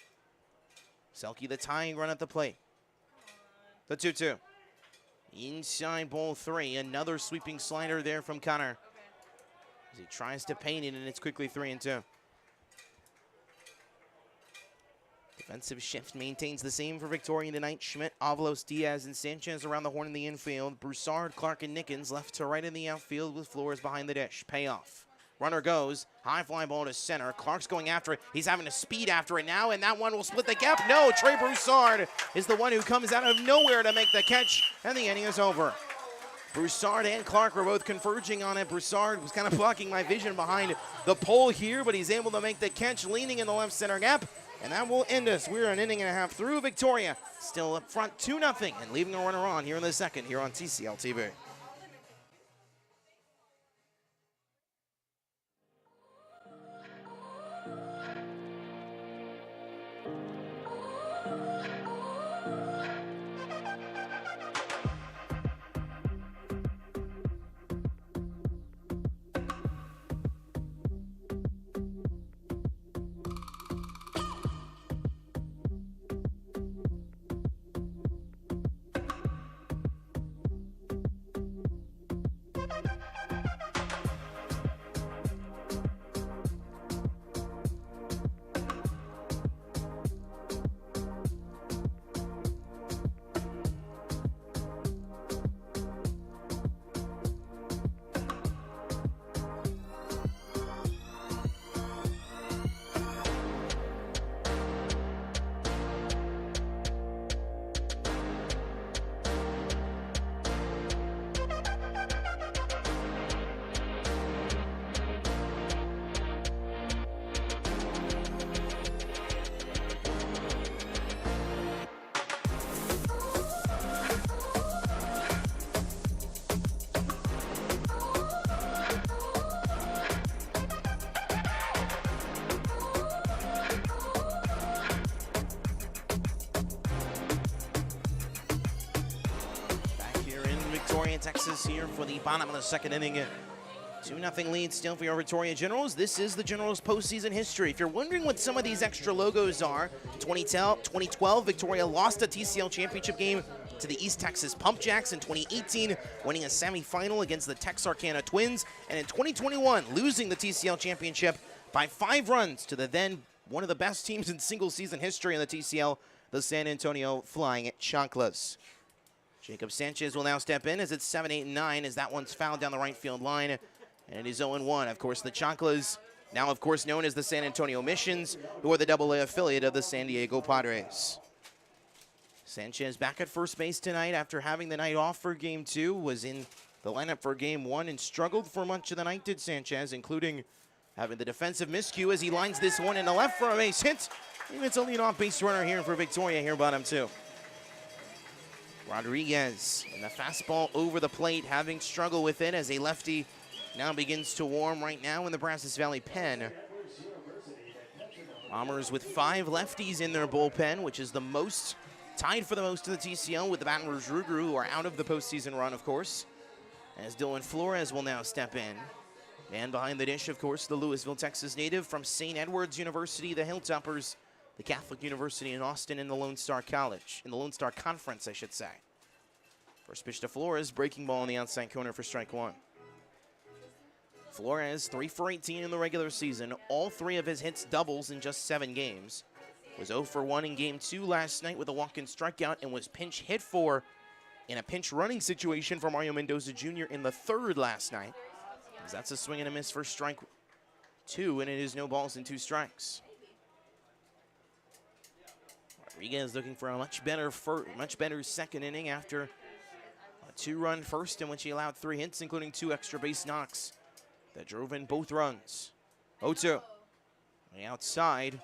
Selke, the tying run at the plate. The 2-2. Inside ball 3. Another sweeping slider there from Connor as he tries to paint it, and it's quickly 3-2. Defensive shift maintains the same for Victoria tonight. Schmidt, Avalos, Diaz, and Sanchez around the horn in the infield. Broussard, Clark, and Nickens left to right in the outfield with Flores behind the dish. Payoff. Runner goes. High fly ball to center. Clark's going after it. He's having to speed after it now, and that one will split the gap. No, Trey Broussard is the one who comes out of nowhere to make the catch, and the inning is over. Broussard and Clark were both converging on it. Broussard was kind of blocking my vision behind the pole here, but he's able to make the catch leaning in the left center gap. And that will end us. We're an inning and a half through. Victoria still up front 2-0 and leaving a runner on here in the second here on TCL TV. Texas here for the bottom of the second inning. 2-0 lead still for your Victoria Generals. This is the Generals postseason history. If you're wondering what some of these extra logos are, 2012 Victoria lost a TCL championship game to the East Texas Pump Jacks. In 2018, winning a semifinal against the Texarkana Twins. And in 2021, losing the TCL championship by 5 runs to the then one of the best teams in single season history in the TCL, the San Antonio Flying Chanclas. Jacob Sanchez will now step in as it's 7, 8, and 9 as that one's fouled down the right field line. And it is 0-1. Of course, the Chanclas, now of course known as the San Antonio Missions, who are the AA affiliate of the San Diego Padres. Sanchez back at first base tonight after having the night off for Game 2, was in the lineup for Game 1 and struggled for much of the night, did Sanchez, including having the defensive miscue as he lines this one in the left for a base hit. And it's a leadoff base runner here for Victoria here, bottom 2. Rodriguez and the fastball over the plate, having struggled with it as a lefty now begins to warm right now in the Brazos Valley pen. Bombers with 5 lefties in their bullpen, which is the most, tied for the most in the TCL with the Baton Rouge Rougarou, who are out of the postseason run, of course. As Dylan Flores will now step in. And behind the dish, of course, the Lewisville, Texas native from St. Edward's University, the Hilltoppers, the Catholic University in Austin, and the Lone Star College, in the Lone Star Conference, I should say. First pitch to Flores, breaking ball on the outside corner for strike 1. Flores, 3 for 18 in the regular season. All 3 of his hits doubles in just 7 games. Was 0 for 1 in Game 2 last night with a walk-in strikeout and was pinch hit for in a pinch running situation for Mario Mendoza Jr. in the 3rd last night. As that's a swing and a miss for strike 2, and it is no balls and 2 strikes. Rodriguez looking for a much better second inning after a 2-run first in which he allowed 3 hits, including 2 extra base knocks that drove in both runs. 0-2. On the outside,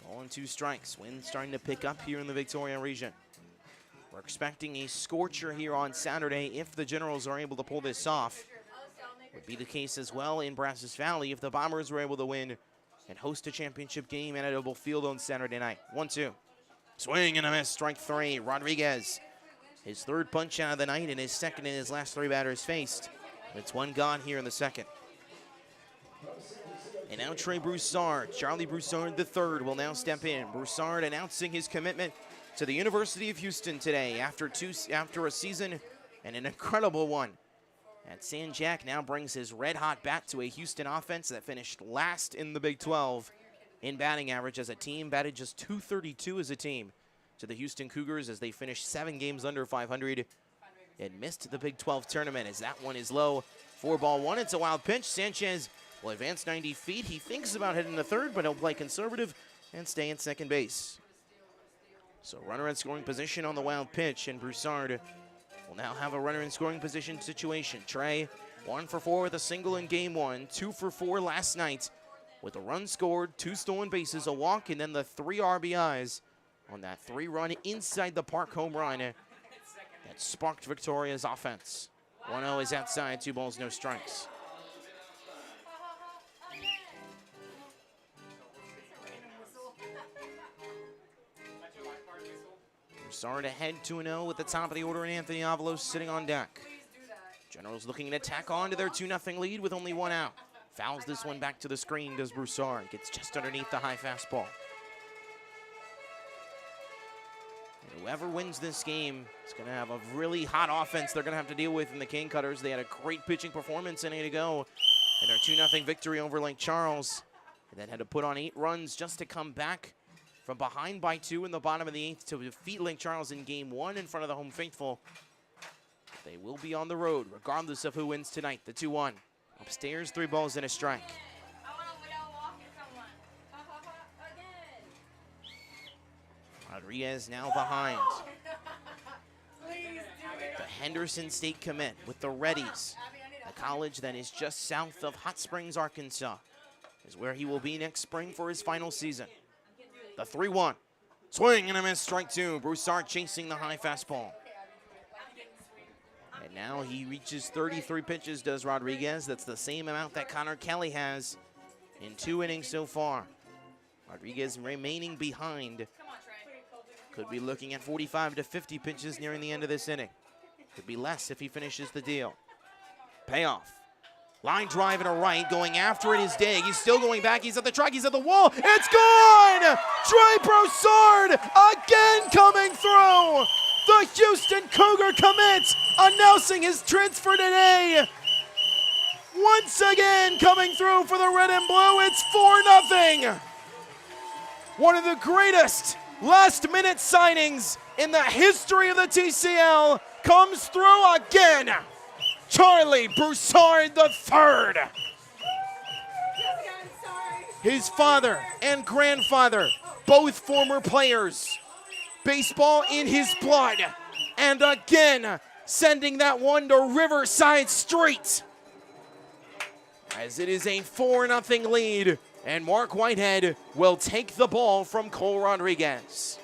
ball and 2 strikes. Wind starting to pick up here in the Victoria region. We're expecting a scorcher here on Saturday if the Generals are able to pull this off. Would be the case as well in Brazos Valley if the Bombers were able to win and host a championship game at Edible Field on Saturday night. 1-2. Swing and a miss, strike 3. Rodriguez, his 3rd punch out of the night and his 2nd in his last 3 batters faced. It's 1 gone here in the 2nd. And now Trey Broussard, Charlie Broussard III will now step in. Broussard announcing his commitment to the University of Houston today after a season and an incredible one. At San Jack now brings his red-hot bat to a Houston offense that finished last in the Big 12 in batting average as a team, batted just .232 as a team to the Houston Cougars as they finished 7 games under 500 and missed the Big 12 tournament as that one is low. 4-1, it's a wild pitch. Sanchez will advance 90 feet. He thinks about hitting the 3rd, but he'll play conservative and stay in second base. So runner in scoring position on the wild pitch, and Broussard will now have a runner in scoring position situation. Trey, 1 for 4 with a single in Game 1, 2 for 4 last night with a run scored, 2 stolen bases, a walk, and then the 3 RBIs on that 3-run inside the park home run that sparked Victoria's offense. 1-0 is outside, 2 balls, no strikes. Broussard ahead 2-0 with the top of the order and Anthony Avalos sitting on deck. Generals looking to tack on to their 2-0 lead with only 1 out. Fouls this one back to the screen, does Broussard. Gets just underneath the high fastball. And whoever wins this game is going to have a really hot offense they're going to have to deal with in the Cane Cutters. They had a great pitching performance a night ago in their 2-0 victory over Lake Charles. And then had to put on 8 runs just to come back from behind by 2 in the bottom of the 8th to defeat Lake Charles in Game 1 in front of the home faithful. They will be on the road regardless of who wins tonight. The 2-1. Upstairs, 3 balls and a strike. Rodriguez now behind. The Henderson State commit with the Reddies, a college that is just south of Hot Springs, Arkansas, is where he will be next spring for his final season. The 3-1. Swing and a miss, strike 2. Broussard chasing the high fastball. And now he reaches 33 pitches, does Rodriguez. That's the same amount that Connor Kelly has in 2 innings so far. Rodriguez remaining behind. Could be looking at 45 to 50 pitches nearing the end of this inning. Could be less if he finishes the deal. Payoff. Line drive and a right, going after it is Dig. He's still going back, he's at the track, he's at the wall. It's gone! Trey Broussard again coming through! The Houston Cougar commit announcing his transfer today. Once again coming through for the red and blue, it's 4-0. One of the greatest last-minute signings in the history of the TCL comes through again. Charlie Broussard III. His father and grandfather, both former players. Baseball in his blood. And again, sending that one to Riverside Street. As it is a 4-0 lead, and Mark Whitehead will take the ball from Cole Rodriguez.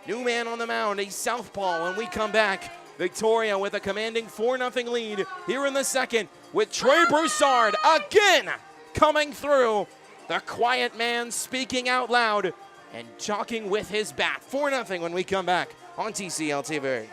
New man on the mound, a southpaw. When we come back, Victoria with a commanding 4-0 lead here in the second with Trey Broussard again coming through. The quiet man speaking out loud and talking with his bat. 4-0 when we come back on TCL TV.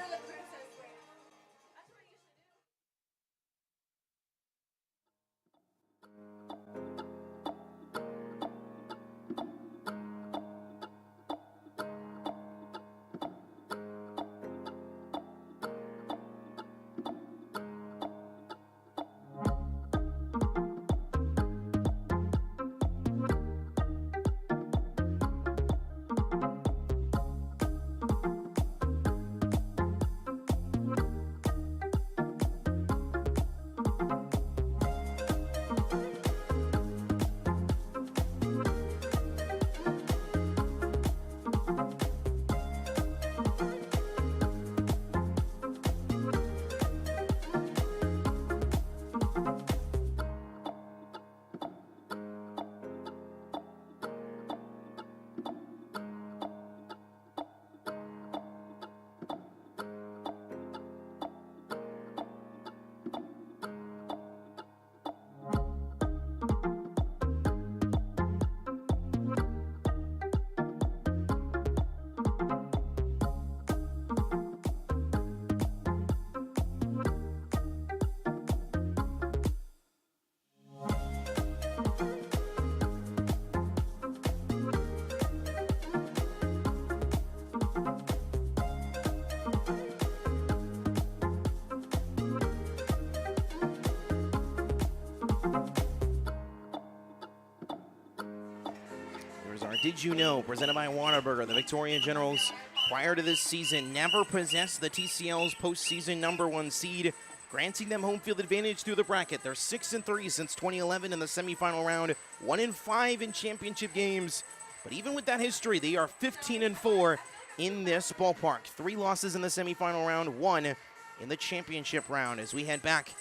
Did you know, presented by Whataburger, the Victoria Generals, prior to this season, never possessed the TCL's postseason #1 seed, granting them home field advantage through the bracket. They're 6-3 since 2011 in the semifinal round, 1-5 in championship games. But even with that history, they are 15-4 in this ballpark. 3 losses in the semifinal round, 1 in the championship round. As we head back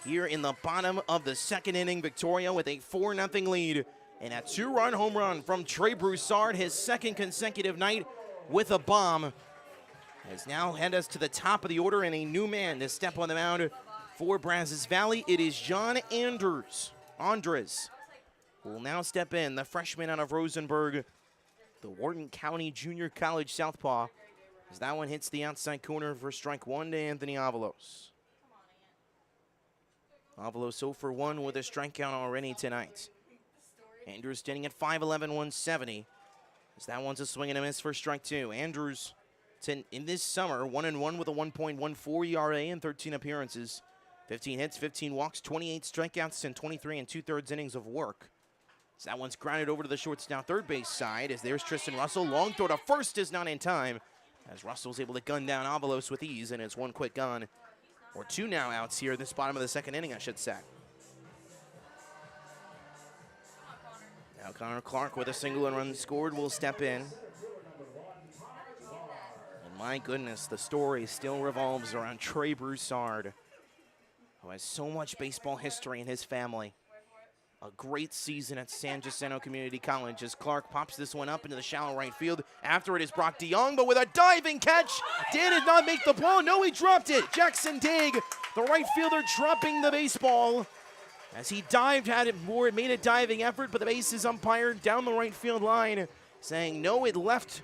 here in the bottom of the second inning, Victoria with a 4-0 lead. And a 2-run home run from Trey Broussard, his second consecutive night with a bomb, has now head us to the top of the order and a new man to step on the mound for Brazos Valley. It is John Andres, who will now step in, the freshman out of Rosenberg, the Wharton County Junior College southpaw, as that one hits the outside corner for strike 1 to Anthony Avalos. Avalos 0 for 1 with a strikeout already tonight. Andrews standing at 5'11", 170. As that one's a swing and a miss for strike 2. Andrews, in this summer, 1-1 with a 1.14 ERA and 13 appearances. 15 hits, 15 walks, 28 strikeouts, and 23 2/3 innings of work. As that one's grounded over to the shortstop third base side. As there's Tristan Russell. Long throw to first is not in time. As Russell's able to gun down Avalos with ease, and it's one quick gun. Or 2 now outs here at this bottom of the second inning, I should say. Now Connor Clark with a single and run scored will step in. And my goodness, the story still revolves around Trey Broussard, who has so much baseball history in his family. A great season at San Jacinto Community College as Clark pops this one up into the shallow right field. After it is Brock DeYoung, but with a diving catch. Dan did not make the ball. No, he dropped it. Jackson Digg, the right fielder, dropping the baseball. As he dived, had it more, made a diving effort, but the bases umpire down the right field line saying no, it left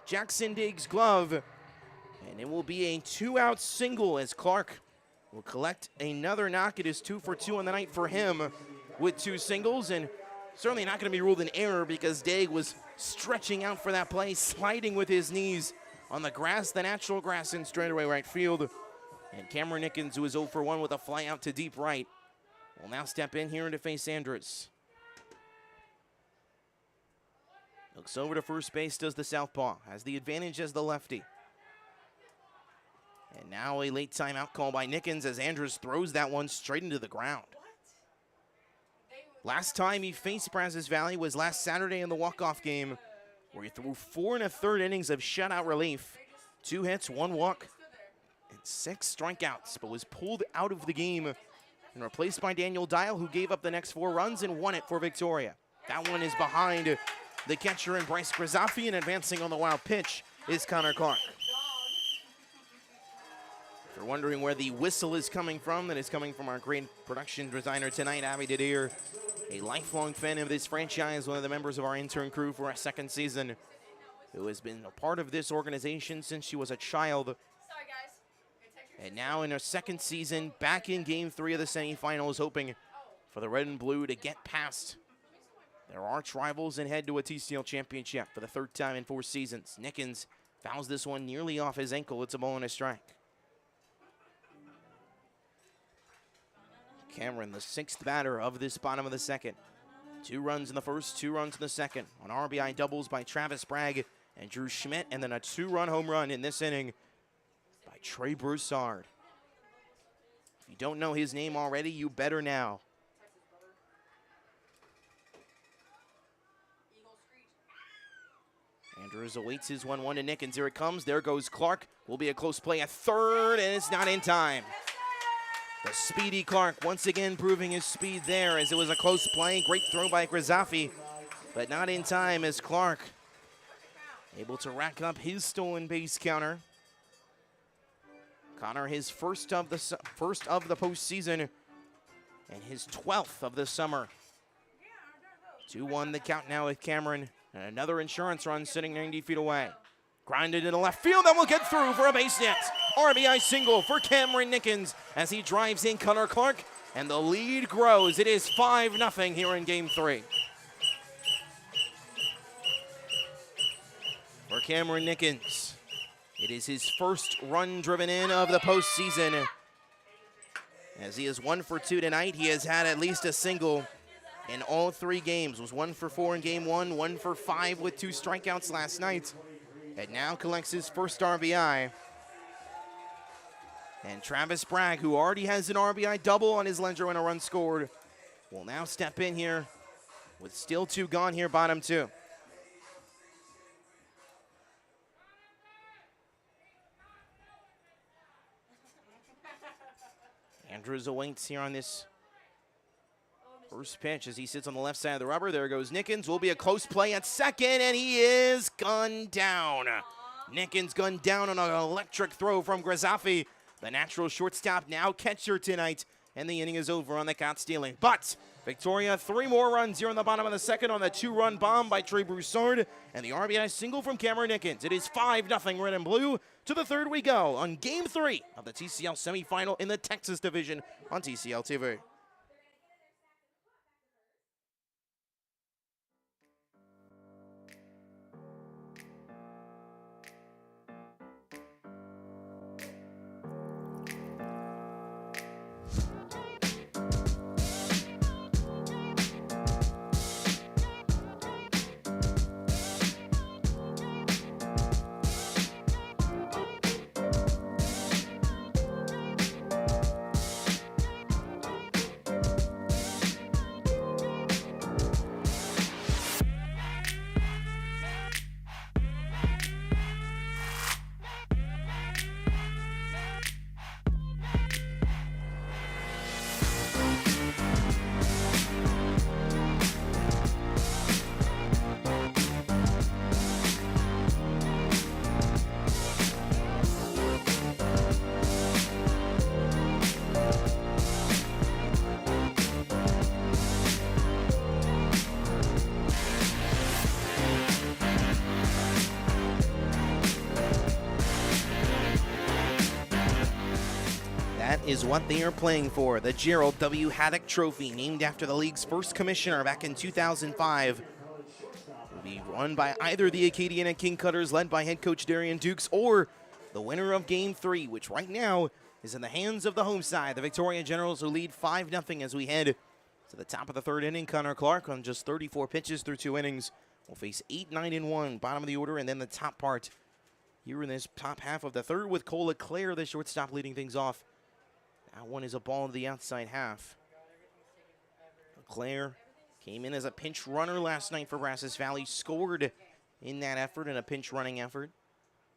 Jackson Digg's glove. And it will be a 2-out single as Clark will collect another knock. It is 2 for 2 on the night for him with 2 singles, and certainly not going to be ruled an error because Daig was stretching out for that play, sliding with his knees on the grass, the natural grass in straightaway right field. And Cameron Nickens, who is 0 for 1 with a fly out to deep right, will now step in here to face Andrews. Looks over to first base, does the southpaw, has the advantage as the lefty. And now a late timeout call by Nickens as Andrews throws that one straight into the ground. Last time he faced Brazos Valley was last Saturday in the walk-off game, where he threw 4 1/3 innings of shutout relief, 2 hits, 1 walk, and 6 strikeouts, but was pulled out of the game and replaced by Daniel Dial, who gave up the next 4 runs and won it for Victoria. That one is behind the catcher and Bryce Grazafi, and advancing on the wild pitch is Connor Clark. If you're wondering where the whistle is coming from, that is coming from our great production designer tonight, Abby Didier, a lifelong fan of this franchise, one of the members of our intern crew for our 2nd season, who has been a part of this organization since she was a child. And now in her 2nd season, back in Game 3 of the semifinals, hoping for the red and blue to get past their arch rivals and head to a TCL championship for the 3rd time in 4 seasons. Nickens fouls this one nearly off his ankle. It's a ball and a strike. Cameron, the 6th batter of this bottom of the 2nd. 2 runs in the 1st, 2 runs in the 2nd. On RBI doubles by Travis Bragg and Drew Schmidt, and then a 2-run home run in this inning by Trey Broussard. If you don't know his name already, you better now. Andrews awaits his 1-1 to Nickens. Here it comes. There goes Clark. Will be a close play at 3rd, and it's not in time. The speedy Clark once again proving his speed there as it was a close play. Great throw by Grazafi, but not in time as Clark able to rack up his stolen base counter. Connor, his first of the postseason and his 12th of the summer. 2-1 the count now with Cameron, and another insurance run sitting 90 feet away. Grounded into left field, that will get through for a base hit. RBI single for Cameron Nickens as he drives in Connor Clark, and the lead grows. It is 5-0 here in Game 3. For Cameron Nickens, it is his first run driven in of the postseason. As he is 1 for 2 tonight, he has had at least a single in all 3 games. Was 1 for 4 in Game 1, 1 for 5 with 2 strikeouts last night, and now collects his first RBI. And Travis Bragg, who already has an RBI double on his ledger when a run scored, will now step in here with still 2 gone here, bottom 2. Andrews awaits here on this first pitch as he sits on the left side of the rubber. There goes Nickens. Will be a close play at 2nd, and he is gunned down. Nickens gunned down on an electric throw from Grazafi, the natural shortstop, now catcher tonight, and the inning is over on the caught stealing. But Victoria, 3 more runs here in the bottom of the 2nd on the 2-run bomb by Trey Broussard, and the RBI single from Cameron Nickens. It is 5-0 red and blue. To the 3rd we go on Game 3 of the TCL semifinal in the Texas division on TCL TV. is what they are playing for. The Gerald W. Haddock Trophy, named after the league's first commissioner back in 2005. Will be run by either the Acadiana King Cutters, led by head coach Darian Dukes, or the winner of Game 3, which right now is in the hands of the home side. The Victoria Generals will lead 5-0 as we head to the top of the third inning. Connor Clark, on just 34 pitches through 2 innings, will face 8, 9, and 1, bottom of the order, and then the top part here in this top half of the third with Cole LeClaire, the shortstop, leading things off. That one is a ball to the outside half. LeClaire came in as a pinch runner last night for Brazos Valley, scored in that effort, in a pinch running effort.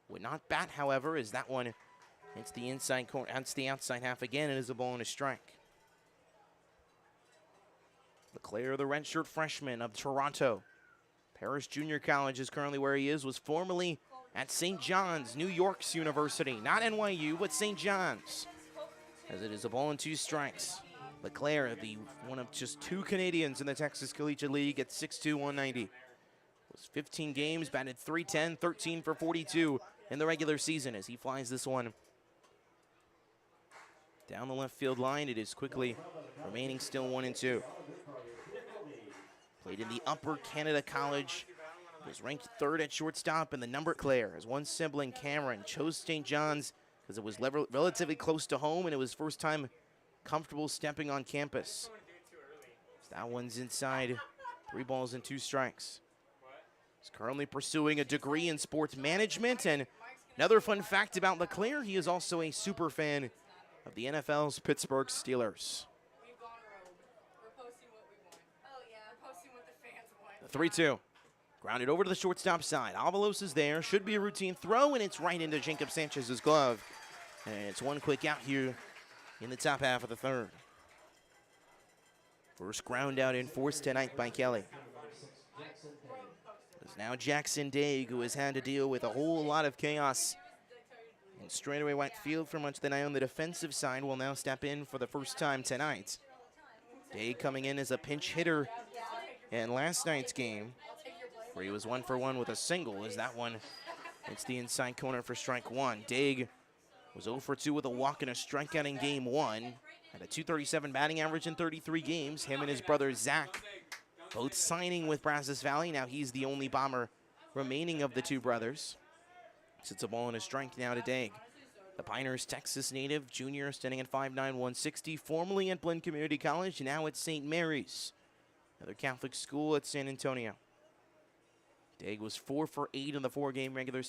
Would not bat, however, as that one hits the inside corner, hits the outside half again, and is a ball and a strike. LeClaire, the redshirt freshman of Toronto. Paris Junior College is currently where he is, was formerly at St. John's, New York's University. Not NYU, but St. John's. As it is a ball and 2 strikes. LeClaire, the one of just 2 Canadians in the Texas Collegiate League at 6'2", 190. Was 15 games, batted .310, 13 for 42 in the regular season as he flies this one down the left field line. It is quickly remaining still 1-2. Played in the Upper Canada College. Was ranked 3rd at shortstop, and the number Claire, as one sibling, Cameron, chose St. John's because it was relatively close to home, and it was first time comfortable stepping on campus. So that one's inside, 3 balls and 2 strikes. He's currently pursuing a degree in sports management, and another fun fact about LeClaire, he is also a super fan of the NFL's Pittsburgh Steelers. The 3-2. Grounded over to the shortstop side. Avalos is there. Should be a routine throw, and it's right into Jacob Sanchez's glove. And it's one quick out here in the top half of the third. First ground out enforced tonight by Kelly. It's now Jackson Daig, who has had to deal with a whole lot of chaos in straightaway right field for much of the night on the defensive side, will now step in for the first time tonight. Daig coming in as a pinch hitter in last night's game, where he was 1 for 1 with a single, as that one hits the inside corner for strike 1. Daig was 0 for 2 with a walk and a strikeout in game 1. Had a .237 batting average in 33 games. Him and his brother Zach both signing with Brazos Valley. Now he's the only bomber remaining of the 2 brothers. It's a ball and a strike now to Daig. The Pinehurst, Texas native, junior, standing at 5'9", 160, formerly at Blinn Community College, now at St. Mary's, another Catholic school at San Antonio. Daig was 4 for 8 in the 4-game regular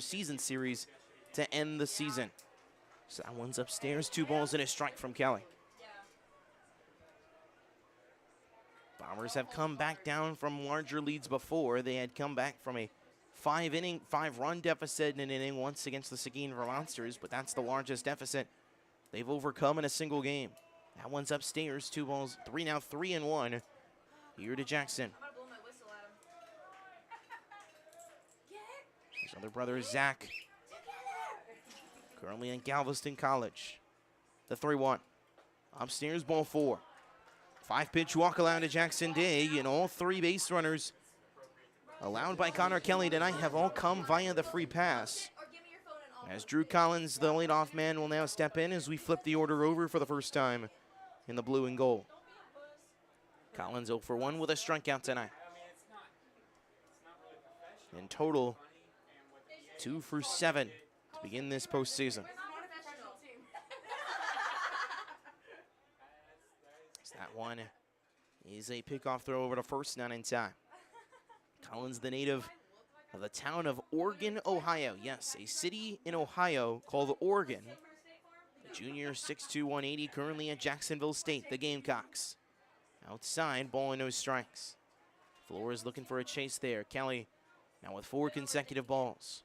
season series to end the season. So that one's upstairs, 2 balls and a strike from Kelly. Bombers have come back down from larger leads before. They had come back from a 5-run deficit in an inning once against the Seguin Monsters, but that's the largest deficit they've overcome in a single game. That one's upstairs, 2 balls, 3-1 here to Jackson. His other brother, Zach, currently in Galveston College. The 3-1. Upstairs, ball 4. 5-pitch walk allowed to Jackson Daig, and all 3 base runners allowed by Connor Kelly tonight have all come via the free pass. As Drew Collins, the leadoff man, will now step in as we flip the order over for the first time in the blue and gold. Collins 0 for 1 with a strikeout tonight. In total, 2 for 7 to begin this postseason. So that one is a pickoff throw over to first, not in time. Collins, the native of the town of Oregon, Ohio. Yes, a city in Ohio called Oregon. The junior, 6'2", 180, currently at Jacksonville State, the Gamecocks. Outside, ball and no strikes. Flores looking for a chase there. Kelly now with 4 consecutive balls.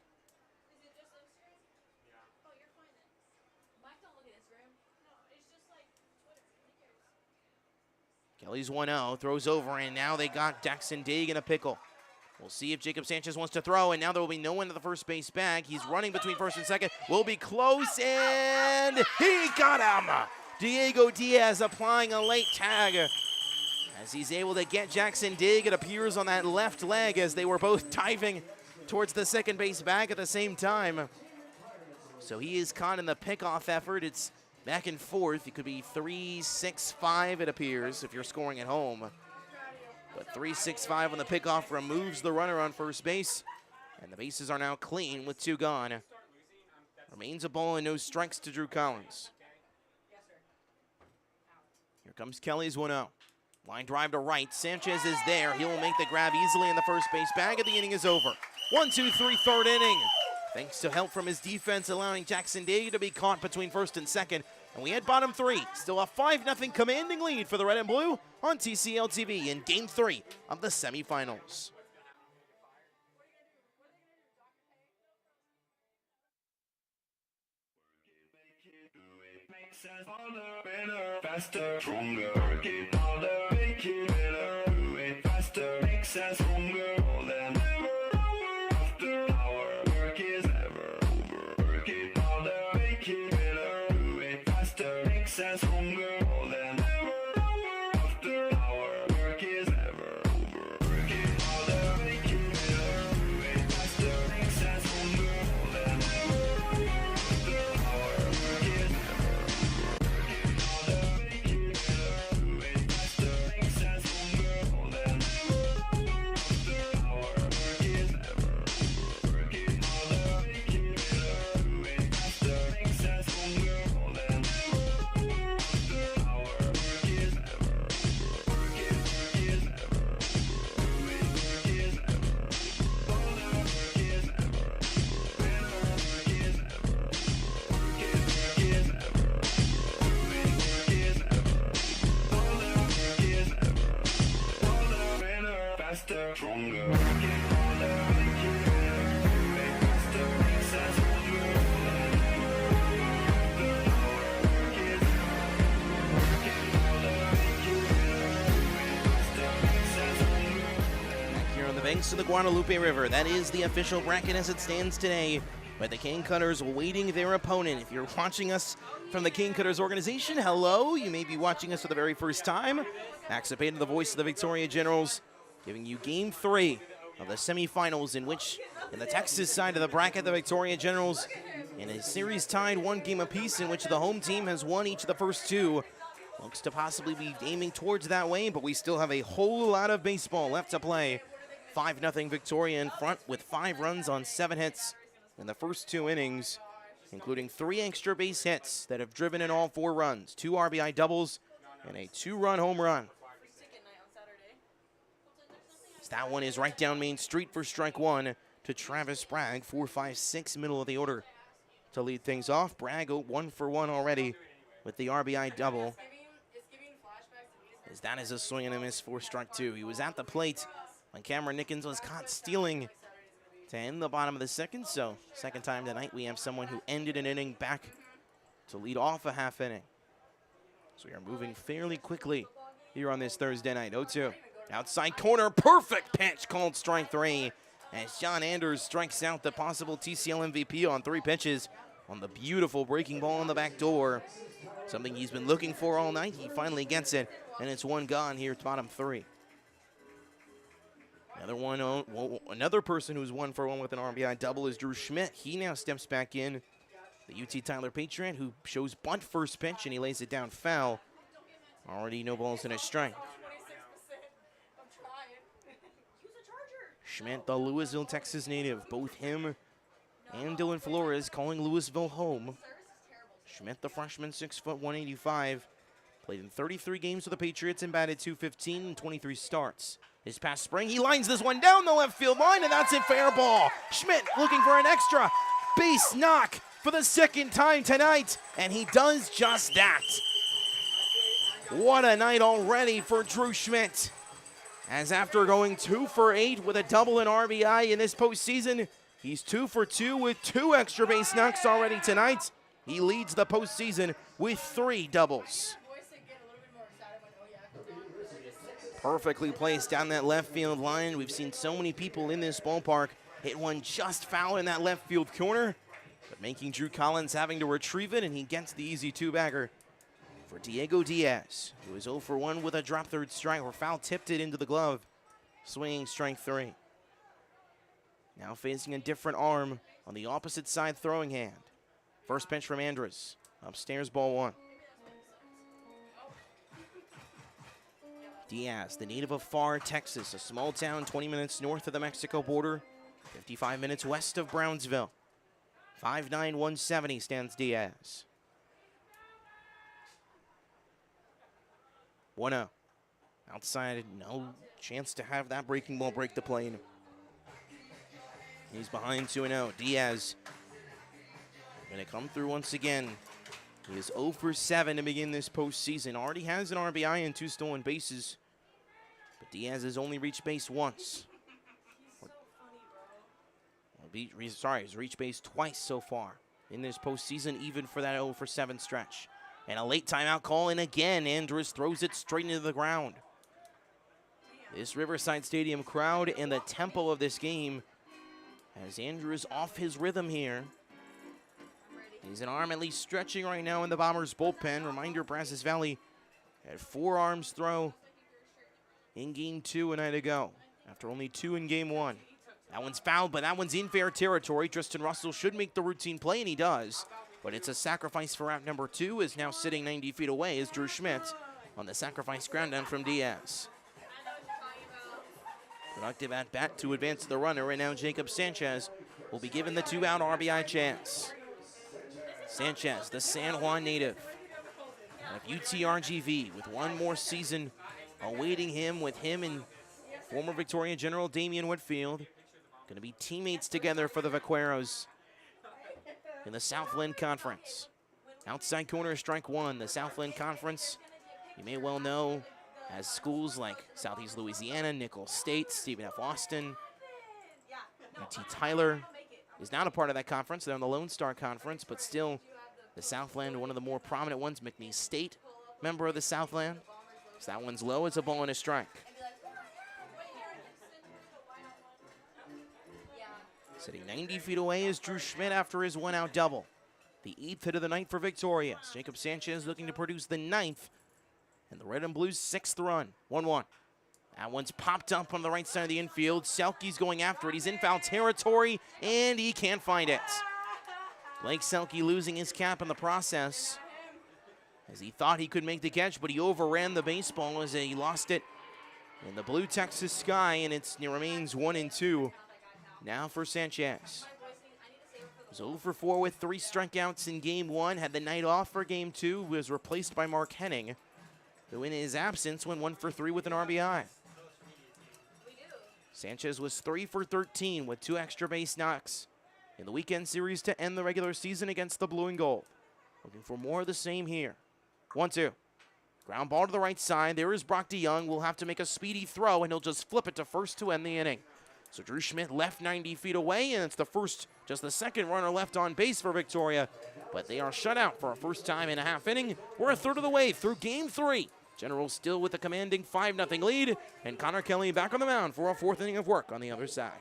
Kelly's 1-0, throws over, and now they got Jackson Daig in a pickle. We'll see if Jacob Sanchez wants to throw, and now there will be no one to the first base bag. He's running between first and second. Will be close, and he got him. Diego Diaz applying a late tag as he's able to get Jackson Daig. It appears on that left leg as they were both diving towards the second base bag at the same time. So he is caught in the pickoff effort. It's back and forth. It could be 3-6-5, it appears, if you're scoring at home. But 3-6-5 on the pickoff removes the runner on first base. And the bases are now clean with 2 gone. Remains a ball and no strikes to Drew Collins. Here comes Kelly's 1-0. Line drive to right. Sanchez is there. He will make the grab easily in the first base bag, and the inning is over. 1-2-3, third inning. Thanks to help from his defense, allowing Jackson Day to be caught between first and second. And we had bottom 3. Still a 5-0 commanding lead for the Red and Blue on TCL TV in Game 3 of the semifinals. Faster, stronger, work it harder, make it better, do it faster, makes us stronger, more than ever, hour after hour, work is never over, work it harder, make it better, do it faster, makes us stronger, more than ever, hour after hour, work is never over, work it harder, make it better, do it faster, makes us stronger, more than ever, hour after hour, work is never stronger, work it harder, make it better, do it faster, makes us stronger, more than ever, work is never, work it harder, make it better, do it faster, makes us stronger. Back here on the banks of the Guadalupe River, that is the official bracket as it stands today. But the Cane Cutters awaiting their opponent. If you're watching us from the Cane Cutters organization, hello. You may be watching us for the very first time. Max Cepeda, the voice of the Victoria Generals, giving you Game 3 of the semifinals, in which, in the Texas side of the bracket, the Victoria Generals, in a series tied 1 game apiece, in which the home team has won each of the first 2. Looks to possibly be aiming towards that way, but we still have a whole lot of baseball left to play. 5-0 Victoria in front with 5 runs on 7 hits in the first 2 innings, including 3 extra base hits that have driven in all 4 runs, 2 RBI doubles, and a 2-run home run. That one is right down Main Street for strike 1 to Travis Bragg. 4-5-6, middle of the order to lead things off. Bragg 1 for 1 already with the RBI double. As that is a swing and a miss for strike 2. He was at the plate when Cameron Nickens was caught stealing to end the bottom of the second. So second time tonight we have someone who ended an inning back to lead off a half inning. So we are moving fairly quickly here on this Thursday night. 0-2. Outside corner, perfect pitch called strike 3. As John Anders strikes out the possible TCL MVP on 3 pitches on the beautiful breaking ball in the back door. Something he's been looking for all night. He finally gets it, and it's 1 gone here at bottom 3. Another person who's 1 for 1 with an RBI double is Drew Schmidt. He now steps back in. The UT Tyler Patriot, who shows bunt first pitch, and he lays it down foul. Already no balls and a strike. Schmidt, the Louisville, Texas native. Both him and Dylan Flores calling Louisville home. Schmidt, the freshman, 6 foot 185. Played in 33 games with the Patriots and batted .215 in 23 starts. This past spring, he lines this one down the left field line, and that's a fair ball. Schmidt looking for an extra base knock for the second time tonight, and he does just that. What a night already for Drew Schmidt. As after going 2 for 8 with a double and RBI in this postseason, he's 2 for 2 with 2 extra base knocks already tonight. He leads the postseason with 3 doubles. Perfectly placed down that left field line. We've seen so many people in this ballpark hit one just foul in that left field corner, but making Drew Collins having to retrieve it, and he gets the easy 2-bagger for Diego Diaz, who is 0 for 1 with a drop third strike, or foul tipped it into the glove, swinging strike 3. Now facing a different arm on the opposite side throwing hand. First pitch from Andrus. Upstairs, ball one. Diaz, the native of Pharr, Texas, a small town 20 minutes north of the Mexico border, 55 minutes west of Brownsville. 5'9", 170 stands Diaz. 1-0. Outside, no chance to have that breaking ball break the plane. He's behind 2-0. Diaz going to come through once again. He is 0 for 7 to begin this postseason. Already has an RBI and 2 stolen bases. But Diaz has only reached base once. He's reached base twice so far in this postseason, even for that 0 for 7 stretch. And a late timeout call, and again, Andrus throws it straight into the ground. This Riverside Stadium crowd and the tempo of this game has Andrus off his rhythm here. He's an arm at least stretching right now in the Bombers' bullpen. Reminder, Brazos Valley had 4 arms throw in Game 2 a night ago, after only 2 in Game 1. That one's fouled, but that one's in fair territory. Tristan Russell should make the routine play, and he does. But it's a sacrifice for out number 2, is now sitting 90 feet away is Drew Schmidt on the sacrifice ground down from Diaz. Productive at bat to advance the runner, and now Jacob Sanchez will be given the 2-out RBI chance. Sanchez, the San Juan native of UTRGV, with one more season awaiting him, with him and former Victoria General Damian Whitfield going to be teammates together for the Vaqueros in the Southland Conference. Outside corner, strike one. The Southland Conference, you may well know, has schools like Southeast Louisiana, Nicholls State, Stephen F. Austin. UT Tyler is not a part of that conference. They're in the Lone Star Conference, but still the Southland, one of the more prominent ones. McNeese State, member of the Southland. So that one's low. It's a ball and a strike. Sitting 90 feet away is Drew Schmidt after his 1-out double. The 8th hit of the night for Victoria. Jacob Sanchez looking to produce the 9th. And the Red and Blues' 6th run. 1-1. That one's popped up on the right side of the infield. Selke's going after it. He's in foul territory, and he can't find it. Blake Selke losing his cap in the process, as he thought he could make the catch, but he overran the baseball as he lost it in the blue Texas sky, and it remains 1-2 now for Sanchez. He was 0 for 4 with 3 strikeouts in Game 1, had the night off for Game 2, was replaced by Mark Henning, who in his absence went 1 for 3 with an RBI. Sanchez was 3 for 13 with 2 extra base knocks in the weekend series to end the regular season against the Blue and Gold. Looking for more of the same here. 1-2. Ground ball to the right side. There is Brock DeYoung. Will have to make a speedy throw, and he'll just flip it to first to end the inning. So Drew Schmidt left 90 feet away, and it's just the second runner left on base for Victoria. But they are shut out for a first time in a half inning. We're a third of the way through Game 3. Generals still with a commanding 5-0 lead, and Connor Kelly back on the mound for a 4th inning of work on the other side.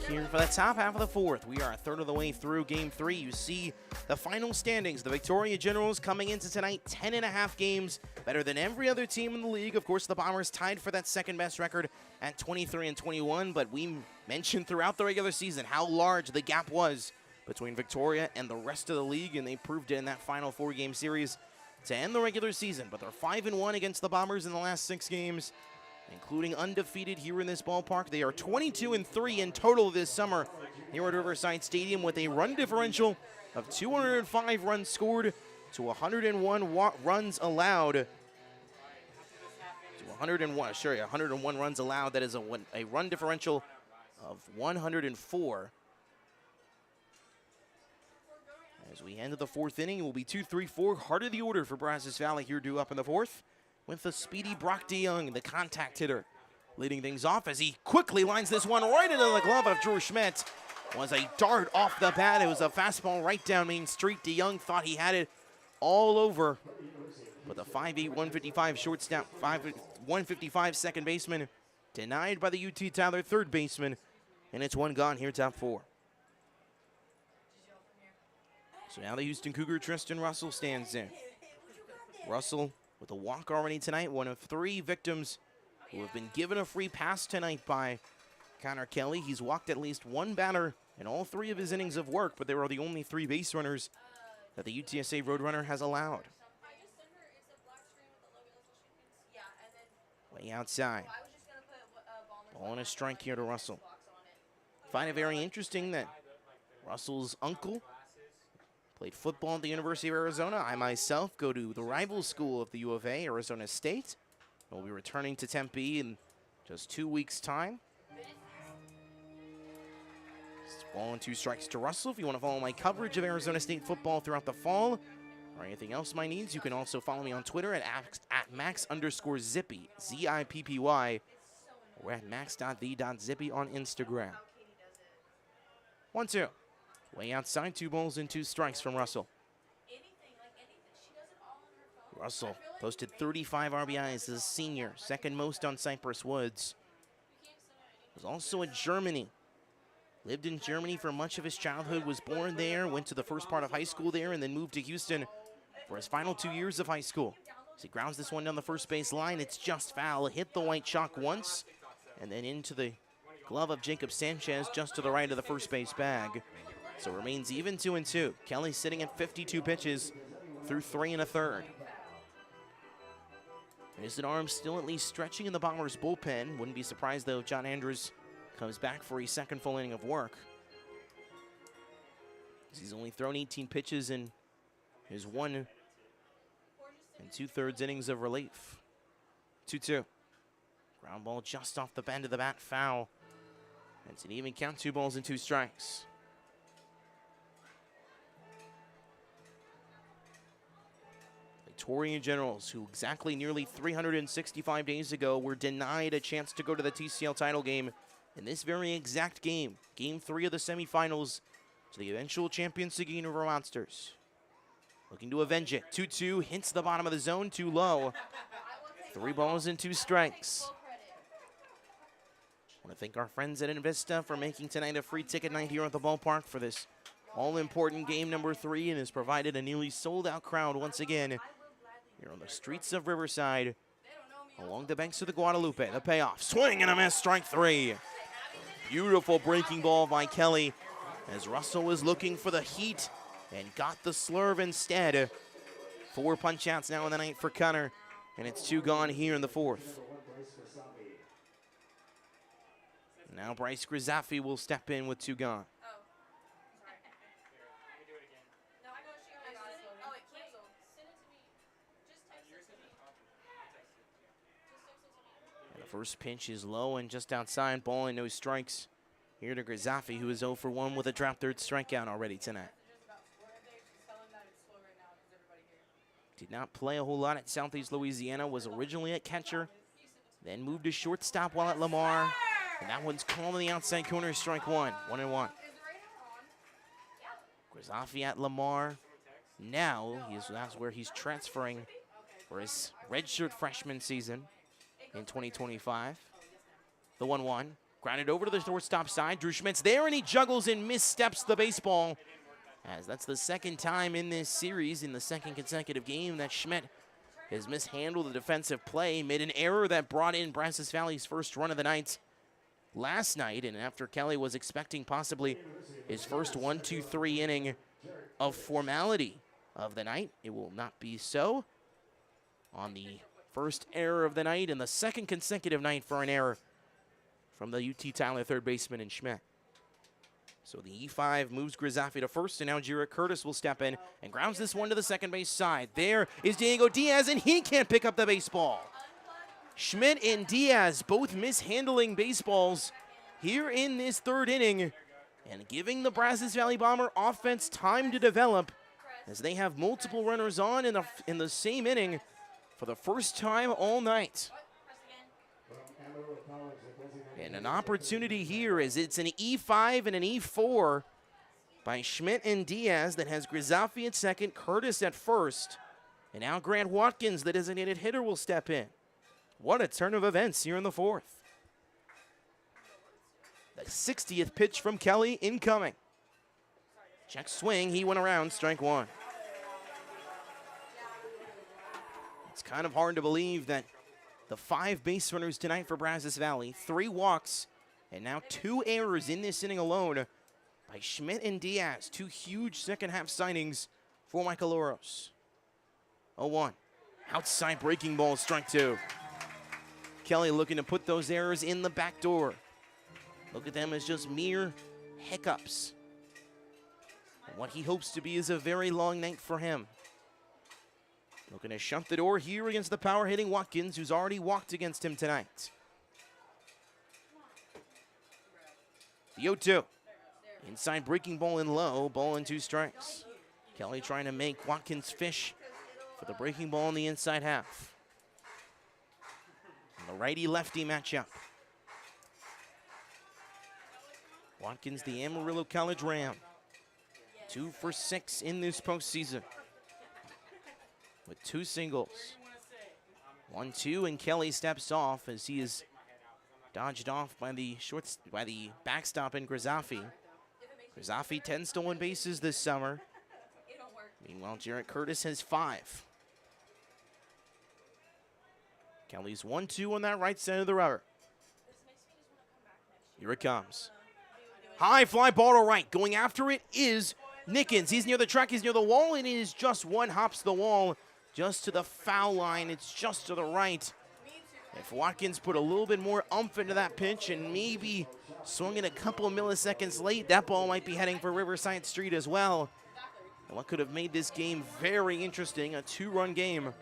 here for the top half of the fourth. We are a third of the way through game 3. You see the final standings. The Victoria Generals coming into tonight 10.5 games better than every other team in the league. Of course, the Bombers tied for that second best record at 23-21, but we mentioned throughout the regular season how large the gap was between Victoria and the rest of the league, and they proved it in that final 4-game series to end the regular season. But they're 5-1 against the Bombers in the last 6 games, including undefeated here in this ballpark. They are 22-3 in total this summer here at Riverside Stadium, with a run differential of 205 runs scored to 101 runs allowed. To 101 runs allowed. That is a run differential of 104. As we enter the 4th inning, it will be 2-3-4. Heart of the order for Brazos Valley here due up in the 4th, with the speedy Brock DeYoung, the contact hitter, leading things off as he quickly lines this one right into the glove of Drew Schmidt. Was a dart off the bat. It was a fastball right down Main Street. DeYoung thought he had it all over, but the 5'8", 155 shortstop, 155 second baseman denied by the UT Tyler third baseman, and it's one gone here, top 4. So now the Houston Cougar Tristan Russell stands in. Russell with a walk already tonight, one of 3 victims who have been given a free pass tonight by Connor Kelly. He's walked at least 1 batter in all 3 of his innings of work, but they were the only 3 base runners that the UTSA Roadrunner has allowed. Way outside. Ball and a strike here to Russell. Find it very interesting that Russell's uncle played football at the University of Arizona. I myself go to the rival school of the U of A, Arizona State. We'll be returning to Tempe in just 2 weeks' time. Ball and 2 strikes to Russell. If you want to follow my coverage of Arizona State football throughout the fall, or anything else my needs, you can also follow me on Twitter at max_zippy, Z-I-P-P-Y, or at max.the.zippy on Instagram. 1-2. Way outside, 2 balls and 2 strikes from Russell. Russell posted 35 RBIs as a senior, second most on Cypress Woods. Was also at Germany. Lived in Germany for much of his childhood, was born there, went to the first part of high school there, and then moved to Houston for his final 2 years of high school. As he grounds this one down the first base line, it's just foul. Hit the white chalk once, and then into the glove of Jacob Sanchez just to the right of the first base bag. So it remains even 2-2. Kelly sitting at 52 pitches through 3 1/3. Innocent Arms still at least stretching in the Bombers' bullpen. Wouldn't be surprised, though, if John Andrews comes back for a second full inning of work. He's only thrown 18 pitches in his 1 2/3 innings of relief. 2-2. Ground ball just off the bend of the bat, foul. And it's an even count, 2 balls and 2 strikes. Victoria Generals, who exactly nearly 365 days ago were denied a chance to go to the TCL title game in this very exact game, game 3 of the semifinals, to the eventual champions Seguin River Monsters. Looking to avenge it. 2-2, hints the bottom of the zone, too low. 3 balls and 2 strikes. I want to thank our friends at Invista for making tonight a free ticket night here at the ballpark for this all-important game number 3, and has provided a nearly sold-out crowd once again here on the streets of Riverside, along the banks of the Guadalupe. The payoff, swing and a miss, strike 3. Beautiful breaking ball by Kelly, as Russell was looking for the heat and got the slurve instead. 4 punch-outs now in the night for Connor, and it's 2 gone here in the 4th. Now Bryce Grizzaffi will step in with 2 gone. And the first pitch is low and just outside, ball and no strikes here to Grizzaffi, who is 0 for 1 with a drop third strikeout already tonight. Did not play a whole lot at Southeast Louisiana, was originally at catcher, then moved to shortstop while at Lamar. And that one's called on the outside corner, strike 1, 1-1. Grizzaffi at Lamar. Now, that's where he's transferring for his redshirt freshman season in 2025. The 1-1. Grounded over to the shortstop side. Drew Schmidt's there, and he juggles and missteps the baseball. As that's the second time in this series, in the second consecutive game, that Schmidt has mishandled the defensive play, made an error that brought in Brazos Valley's first run of the night last night, and after Kelly was expecting possibly his first 1-2-3 inning of formality of the night, it will not be so. On the first error of the night and the second consecutive night for an error from the UT Tyler third baseman and Schmidt. So the E5 moves Grizafi to first, and now Jarrett Curtis will step in and grounds this one to the second base side. There is Diego Diaz, and he can't pick up the baseball. Schmidt and Diaz both mishandling baseballs here in this third inning and giving the Brazos Valley Bomber offense time to develop as they have multiple runners on in the same inning for the first time all night. And an opportunity here as it's an E5 and an E4 by Schmidt and Diaz that has Grizafi at second, Curtis at first, and now Grant Watkins, the designated hitter, will step in. What a turn of events here in the fourth. The 60th pitch from Kelly incoming. Check swing, he went around, strike one. It's kind of hard to believe that the 5 base runners tonight for Brazos Valley, 3 walks, and now 2 errors in this inning alone by Schmidt and Diaz. 2 huge second-half signings for Michael Oros. 0-1. Outside breaking ball, strike 2. Kelly looking to put those errors in the back door. Look at them as just mere hiccups. And what he hopes to be is a very long night for him. Looking to shut the door here against the power-hitting Watkins, who's already walked against him tonight. The 0-2. Inside breaking ball in low, ball and 2 strikes. Kelly trying to make Watkins fish for the breaking ball in the inside half. And the righty-lefty matchup. Watkins, the Amarillo College Ram. 2 for 6 in this postseason, with 2 singles. 1-2, and Kelly steps off as he is dodged off by the backstop in Grizafi. Grizafi 10 stolen bases this summer. Meanwhile, Jarrett Curtis has 5. Kelly's 1-2 on that right side of the rubber. Here it comes. High fly ball to right. Going after it is Nickens. He's near the track, he's near the wall, and it is just one hops the wall just to the foul line. It's just to the right. If Watkins put a little bit more oomph into that pitch and maybe swung it a couple of milliseconds late, that ball might be heading for Riverside Street as well. And what could have made this game very interesting, a 2-run game.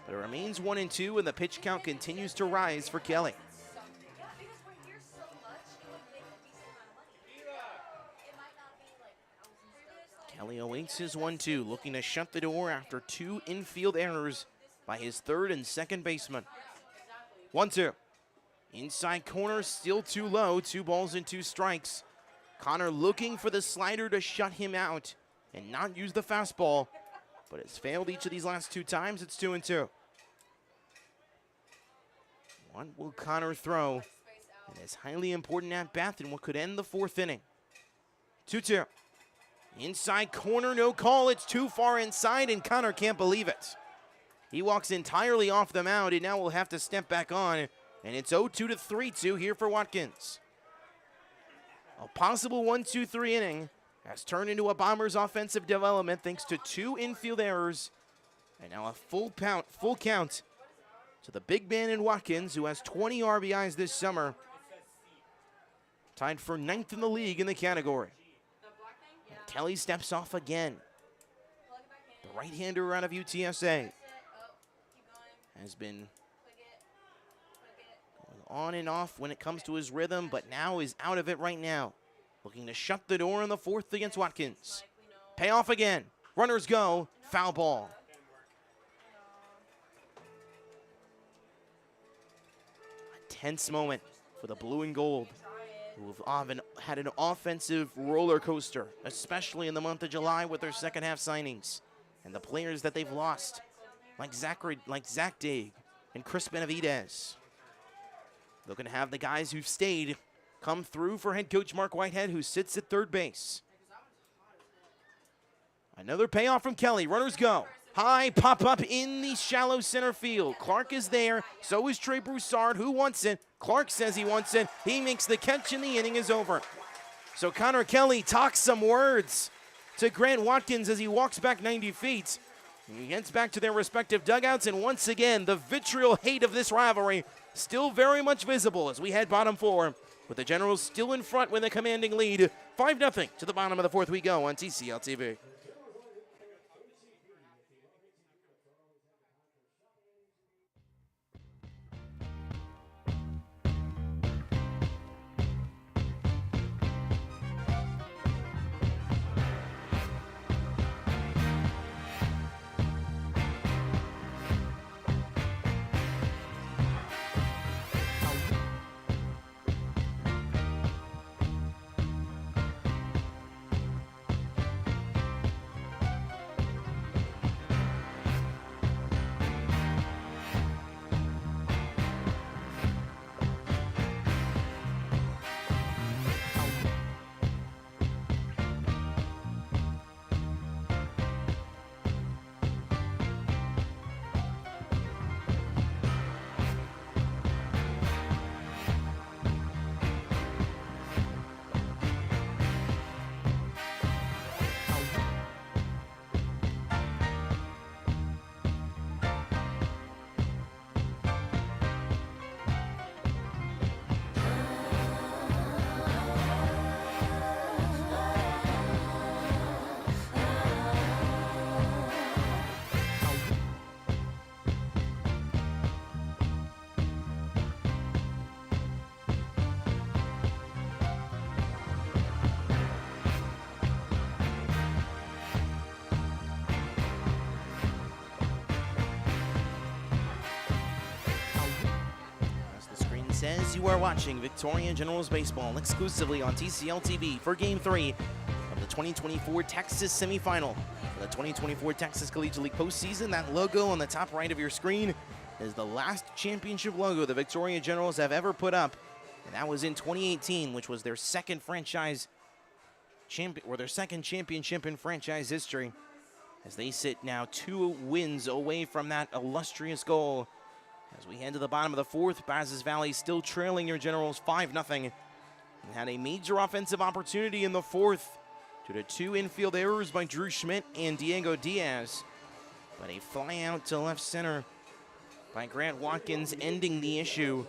But it remains 1-2, and the pitch count continues to rise for Kelly. Kelly awaits his 1-2, looking to shut the door after 2 infield errors by his third and second baseman. 1-2. Inside corner, still too low. 2 balls and 2 strikes. Connor looking for the slider to shut him out and not use the fastball, but it's failed each of these last 2 times. It's 2-2. What will Connor throw in this highly important at-bat in what could end the 4th inning? 2-2. Inside corner, no call. It's too far inside, and Connor can't believe it. He walks entirely off the mound, and now will have to step back on, and it's 0-2 to 3-2 here for Watkins. A possible 1-2-3 inning has turned into a Bombers offensive development thanks to 2 infield errors, and now a full count to the big man in Watkins, who has 20 RBIs this summer, tied for 9th in the league in the category. Kelly steps off again. The right-hander out of UTSA has been going on and off when it comes to his rhythm, but now is out of it right now. Looking to shut the door in the 4th against Watkins. Payoff again. Runners go. Foul ball. A tense moment for the blue and gold, who have often had an offensive roller coaster, especially in the month of July with their second-half signings. And the players that they've lost, like Zach Daig and Chris Benavidez. Looking to have the guys who've stayed come through for head coach Mark Whitehead, who sits at third base. Another payoff from Kelly. Runners go. High pop up in the shallow center field. Clark is there. So is Trey Broussard. Who wants it? Clark says he wants it. He makes the catch and the inning is over. So Connor Kelly talks some words to Grant Watkins as he walks back 90 feet. He gets back to their respective dugouts, and once again, the vitriol hate of this rivalry still very much visible as we head bottom four, with the Generals still in front with a commanding lead. 5-0 to the bottom of the fourth we go on TCL TV. Says you are watching Victoria Generals Baseball exclusively on TCL TV for Game 3 of the 2024 Texas Semifinal. For the 2024 Texas Collegiate League postseason, that logo on the top right of your screen is the last championship logo the Victoria Generals have ever put up, and that was in 2018, which was their second championship in franchise history, as they sit now 2 wins away from that illustrious goal. As we head to the bottom of the fourth, Brazos Valley still trailing your Generals 5-0. And had a major offensive opportunity in the fourth due to 2 infield errors by Drew Schmidt and Diego Diaz. But a fly out to left center by Grant Watkins ending the issue,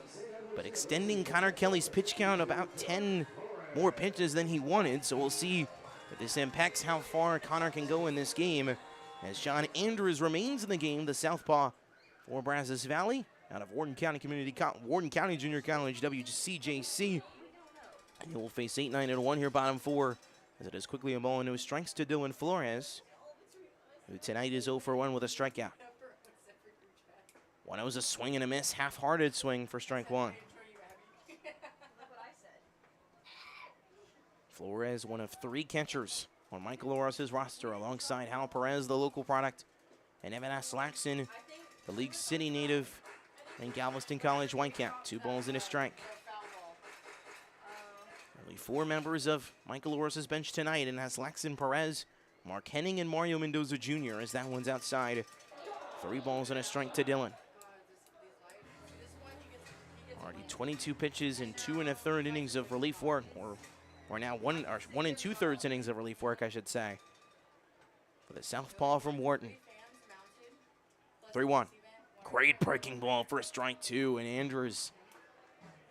but extending Connor Kelly's pitch count about 10 more pitches than he wanted. So we'll see if this impacts how far Connor can go in this game, as John Andrews remains in the game, the southpaw for Brazos Valley, out of Wharton County Junior College, WCJC. And he will face 8-9-1 here, bottom four, as it is quickly a ball into his strikes to Dylan Flores, who tonight is 0-for-1 with a strikeout. One was a swing and a miss, half-hearted swing for strike one. Flores, one of 3 catchers on Michael Oros's roster, alongside Hal Perez, the local product, and Evan Aslaxon, the League City native, and Galveston College Whitecap. 2 balls and a strike. Only 4 members of Michael Oros's bench tonight, and Aslaxon, Perez, Mark Henning, and Mario Mendoza Jr. as that one's outside. 3 balls and a strike to Dylan. Already 22 pitches and 2 1/3 innings of relief work, or now 1 2/3 innings of relief work, I should say, for the southpaw from Wharton. 3-1. Great breaking ball for strike 2, and Andrews,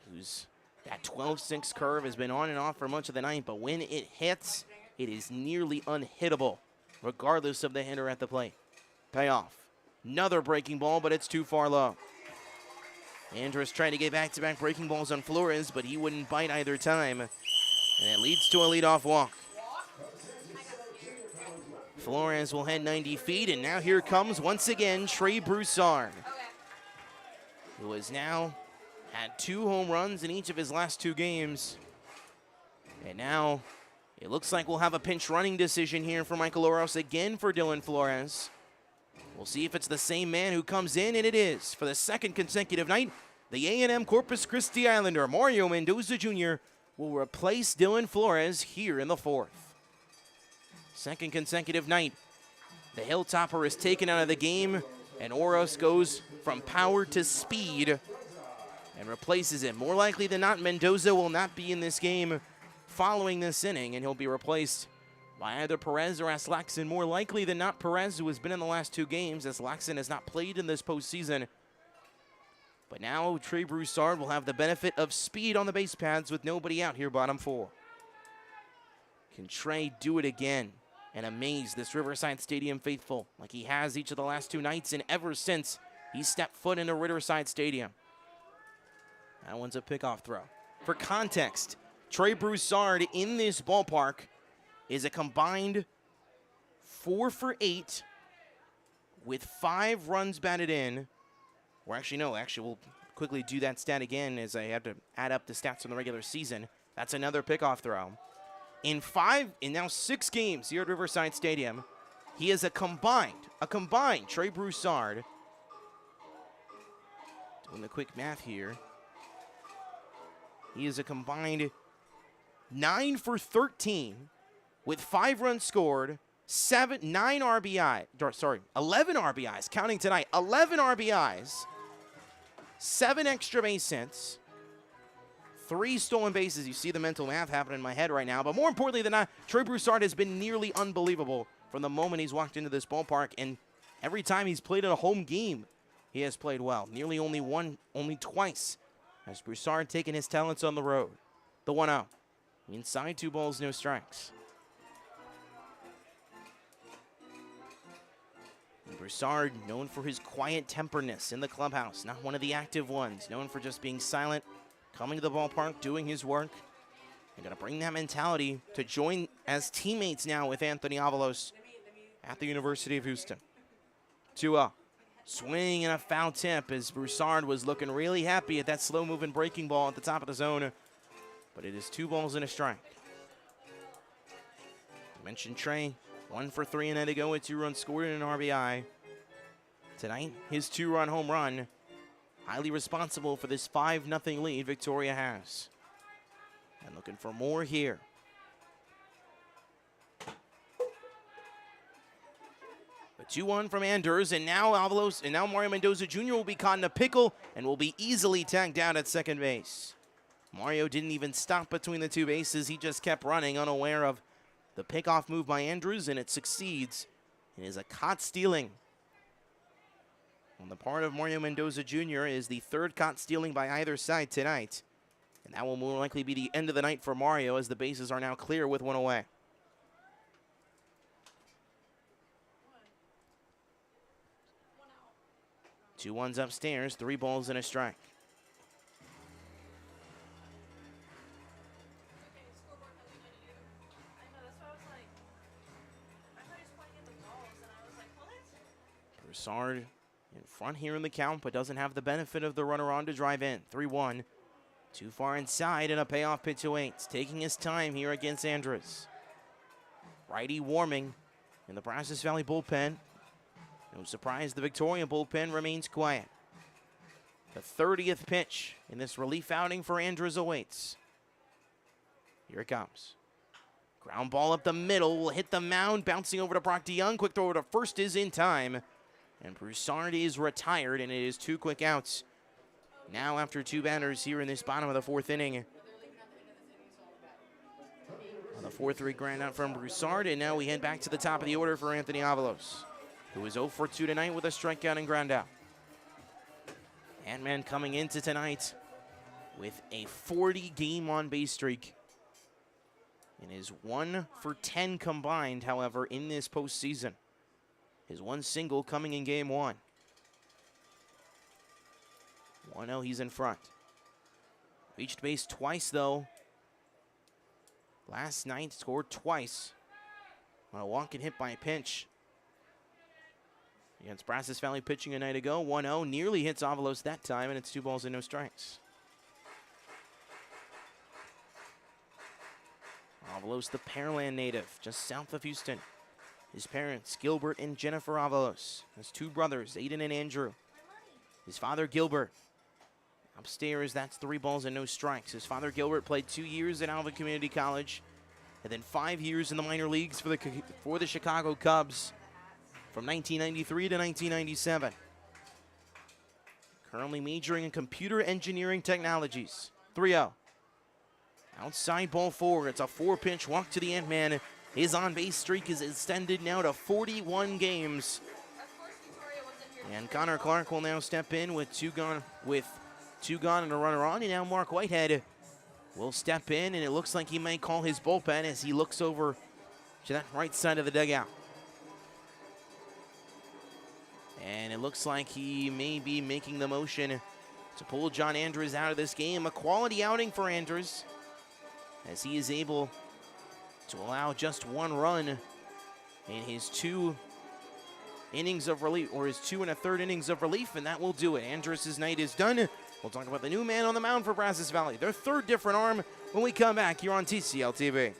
who's that 12-6 curve has been on and off for much of the night, but when it hits, it is nearly unhittable, regardless of the hitter at the plate. Payoff. Another breaking ball, but it's too far low. Andrews trying to get back-to-back breaking balls on Flores, but he wouldn't bite either time, and it leads to a leadoff walk. Flores will head 90 feet, and now here comes, once again, Trey Broussard, who has now had 2 home runs in each of his last 2 games. And now it looks like we'll have a pinch running decision here for Michael Oros again for Dylan Flores. We'll see if it's the same man who comes in, and it is. For the 2nd consecutive night, the A&M Corpus Christi Islander, Mario Mendoza Jr., will replace Dylan Flores here in the fourth. Second consecutive night, the Hilltopper is taken out of the game, and Oros goes from power to speed and replaces it. More likely than not, Mendoza will not be in this game following this inning, and he'll be replaced by either Perez or Aslaxon. More likely than not, Perez, who has been in the last 2 games. Aslaxon has not played in this postseason. But now Trey Broussard will have the benefit of speed on the base paths with nobody out here, bottom 4. Can Trey do it again and amaze this Riverside Stadium faithful like he has each of the last 2 nights and ever since he stepped foot into Riverside Stadium? That one's a pickoff throw. For context, Trey Broussard in this ballpark is a combined 4 for 8 with 5 runs batted in. Or actually, no, we'll quickly do that stat again as I have to add up the stats from the regular season. That's another pickoff throw. In now 6 games here at Riverside Stadium, he is a combined Trey Broussard. Doing the quick math here. He is a combined 9 for 13 with 5 runs scored, 11 RBIs, counting tonight, 11 RBIs, 7 extra base hits, 3 stolen bases. You see the mental math happening in my head right now, but more importantly than that, Trey Broussard has been nearly unbelievable from the moment he's walked into this ballpark, and every time he's played in a home game, he has played well. Only twice has Broussard taken his talents on the road. The 1-0. Inside, 2 balls, no strikes. And Broussard, known for his quiet temperness in the clubhouse, not one of the active ones, known for just being silent, coming to the ballpark, doing his work. And going to bring that mentality to join as teammates now with Anthony Avalos at the University of Houston. 2-0. Swing and a foul tip as Broussard was looking really happy at that slow-moving breaking ball at the top of the zone. But it is 2 balls and a strike. I mentioned Trey, 1 for 3 a night ago with 2 runs scored and an RBI. Tonight, his 2-run home run, highly responsible for this 5-0 lead Victoria has. And looking for more here. A 2-1 from Anders, and now Avalos, and now Mario Mendoza Jr. will be caught in a pickle and will be easily tagged out at second base. Mario didn't even stop between the 2 bases. He just kept running, unaware of the pickoff move by Andrews, and it succeeds. It is a caught stealing on the part of Mario Mendoza Jr. is the 3rd caught stealing by either side tonight. And that will more likely be the end of the night for Mario as the bases are now clear with 1 away. 2-1s upstairs, 3 balls and a strike. Broussard in front here in the count, but doesn't have the benefit of the runner on to drive in. 3-1. Too far inside and a payoff pitch awaits. Taking his time here against Andres. Righty warming in the Brazos Valley bullpen. No surprise, the Victoria bullpen remains quiet. The 30th pitch in this relief outing for Andres awaits. Here it comes. Ground ball up the middle will hit the mound, bouncing over to Brock DeYoung. Quick throw to first is in time. And Broussard is retired, and it is 2 quick outs. Now after 2 batters here in this bottom of the 4th inning. On the 4-3 ground out from Broussard, and now we head back to the top of the order for Anthony Avalos, who is 0 for 2 tonight with a strikeout and ground out. Ant-Man coming into tonight with a 40-game on-base streak. And is 1 for 10 combined, however, in this postseason. His 1 single coming in game 1. 1-0, he's in front. Reached base twice, though. Last night, scored twice on a walk and hit by a pinch. Against Brazos Valley pitching a night ago, 1-0. Nearly hits Avalos that time, and it's 2 balls and no strikes. Avalos, the Pearland native, just south of Houston. His parents, Gilbert and Jennifer Avalos. His 2 brothers, Aiden and Andrew. His father, Gilbert, Upstairs, that's 3 balls and no strikes. His father, Gilbert, played 2 years at Alvin Community College and then 5 years in the minor leagues for the Chicago Cubs from 1993 to 1997. Currently majoring in computer engineering technologies. 3-0. Outside ball 4. It's a 4-pitch walk to the Ant-Man. His on-base streak is extended now to 41 games. And Connor Clark will now step in with two gone and a runner on. And now Mark Whitehead will step in, and it looks like he might call his bullpen as he looks over to that right side of the dugout. And it looks like he may be making the motion to pull John Andrews out of this game. A quality outing for Andrews as he is able to allow just 1 run in his 2 innings of relief, or his 2 1/3 innings of relief, and that will do it. Andrews' night is done. We'll talk about the new man on the mound for Brazos Valley, their 3rd different arm, when we come back here on TCL TV.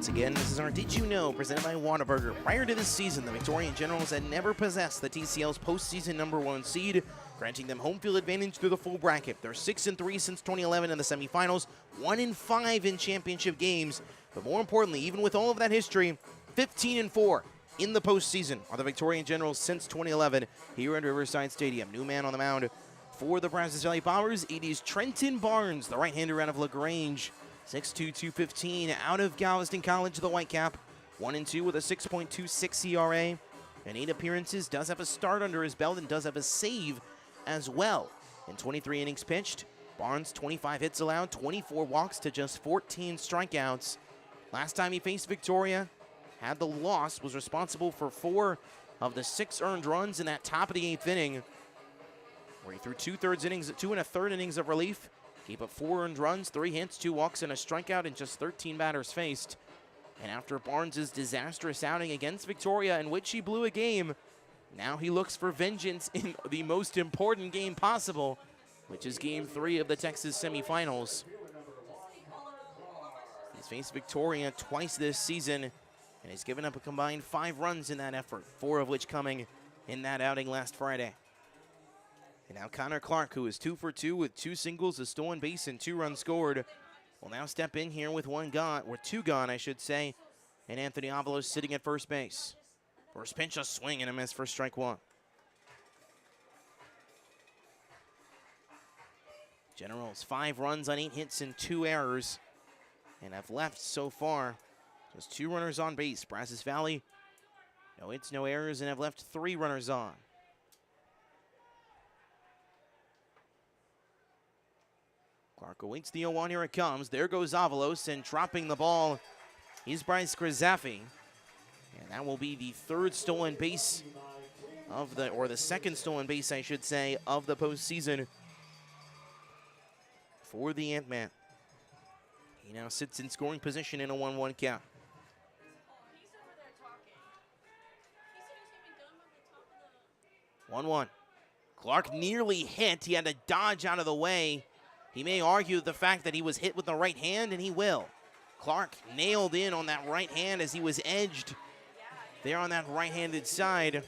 Again, this is our Did You Know, presented by Whataburger. Prior to this season, the Victorian Generals had never possessed the TCL's postseason #1 seed, granting them home field advantage through the full bracket. They're 6-3 since 2011 in the semifinals, 1-5 in championship games, but more importantly, even with all of that history, 15-4 in the postseason are the Victorian Generals since 2011 here at Riverside Stadium. New man on the mound for the Brazos Valley Powers, it is Trenton Barnes, the right-hander out of LaGrange. 6'2", 215 out of Galveston College, the Whitecap. 1-2 with a 6.26 ERA. And 8 appearances, does have a start under his belt and does have a save as well. In 23 innings pitched, Barnes 25 hits allowed, 24 walks to just 14 strikeouts. Last time he faced Victoria, had the loss, was responsible for 4 of the 6 earned runs in that top of the 8th inning, where he threw 2 1/3 innings of relief. Gave up 4 earned runs, 3 hits, 2 walks, and a strikeout in just 13 batters faced. And after Barnes' disastrous outing against Victoria, in which he blew a game, now he looks for vengeance in the most important game possible, which is Game 3 of the Texas semifinals. He's faced Victoria twice this season, and he's given up a combined 5 runs in that effort, 4 of which coming in that outing last Friday. And now Connor Clark, who is 2 for 2 with 2 singles, a stolen base, and 2 runs scored, will now step in here with 2 gone, I should say. And Anthony Avalos sitting at first base. First pitch, a swing and a miss for strike 1. Generals 5 runs on 8 hits and 2 errors, and have left so far just 2 runners on base. Brazos Valley, no hits, no errors, and have left 3 runners on. Clark awaits the 0-1, here it comes. There goes Avalos, and dropping the ball is Bryce Grzaffi. And that will be the 3rd stolen base of the, or the 2nd stolen base, I should say, of the postseason for the Ant-Man. He now sits in scoring position in a 1-1 count. He's over there talking. He said he was going to be done by the top of the 1-1. Clark nearly hit. He had to dodge out of the way. He may argue the fact that he was hit with the right hand, and he will. Clark nailed in on that right hand as he was edged there on that right-handed side.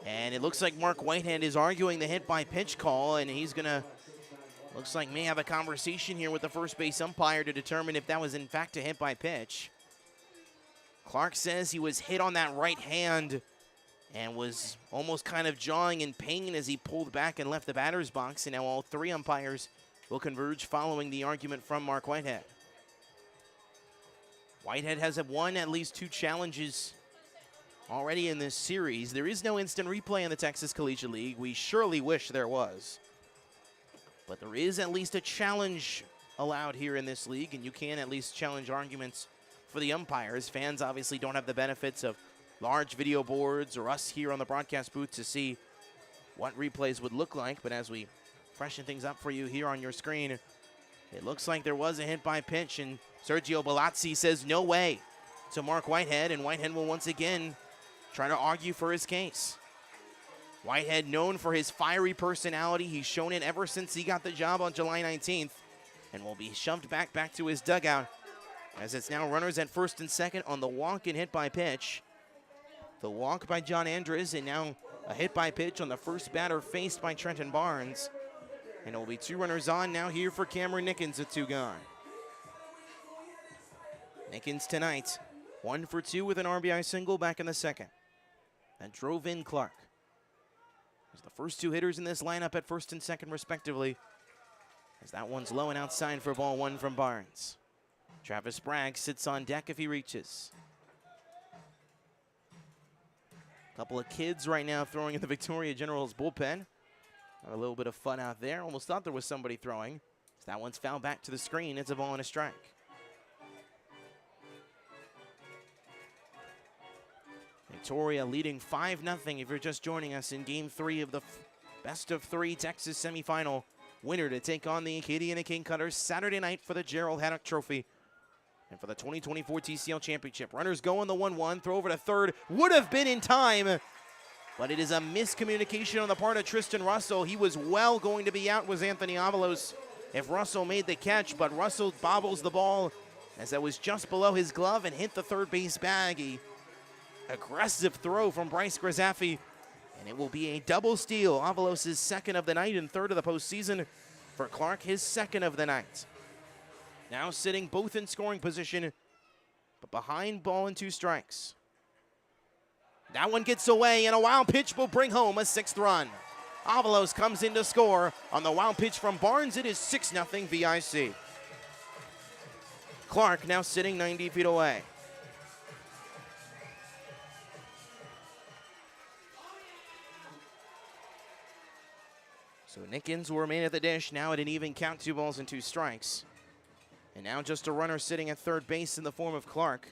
And it looks like Mark Whitehead is arguing the hit by pitch call, and he's gonna, looks like may have a conversation here with the first base umpire to determine if that was in fact a hit by pitch. Clark says he was hit on that right hand and was almost kind of jawing in pain as he pulled back and left the batter's box, and now all three umpires will converge following the argument from Mark Whitehead. Whitehead has won at least 2 challenges already in this series. There is no instant replay in the Texas Collegiate League. We surely wish there was. But there is at least a challenge allowed here in this league, and you can at least challenge arguments for the umpires. Fans obviously don't have the benefits of large video boards or us here on the broadcast booth to see what replays would look like. But as we freshen things up for you here on your screen, it looks like there was a hit by pitch, and Sergio Balazzi says no way to Mark Whitehead, and Whitehead will once again try to argue for his case. Whitehead, known for his fiery personality, he's shown it ever since he got the job on July 19th, and will be shoved back to his dugout as it's now runners at first and second on the walk and hit by pitch. The walk by John Andres, and now a hit by pitch on the first batter faced by Trenton Barnes. And it will be 2 runners on now here for Cameron Nickens with 2 gone. Nickens tonight, 1 for 2 with an RBI single back in the second. That drove in Clark. As the first 2 hitters in this lineup at first and second respectively, as that one's low and outside for ball 1 from Barnes. Travis Bragg sits on deck if he reaches. A couple of kids right now throwing in the Victoria Generals bullpen. A little bit of fun out there. Almost thought there was somebody throwing. So that one's fouled back to the screen. It's a ball and a strike. Victoria leading 5-0 if you're just joining us in Game 3 of the best of 3 Texas semifinal. Winner to take on the Acadiana King Cutters Saturday night for the Gerald Haddock Trophy and for the 2024 TCL Championship. Runners go on the 1-1, throw over to third. Would have been in time, but it is a miscommunication on the part of Tristan Russell. He was well going to be out, was Anthony Avalos, if Russell made the catch, but Russell bobbles the ball as that was just below his glove and hit the third base bag. Aggressive throw from Bryce Grazaffi, and it will be a double steal. Avalos' second of the night and third of the postseason. For Clark, his second of the night. Now sitting both in scoring position, but behind ball and 2 strikes. That one gets away, and a wild pitch will bring home a 6th run. Avalos comes in to score on the wild pitch from Barnes. It is 6-0 VIC. Clark now sitting 90 feet away. So Nickens will remain at the dish now at an even count, 2 balls and 2 strikes. And now just a runner sitting at third base in the form of Clark,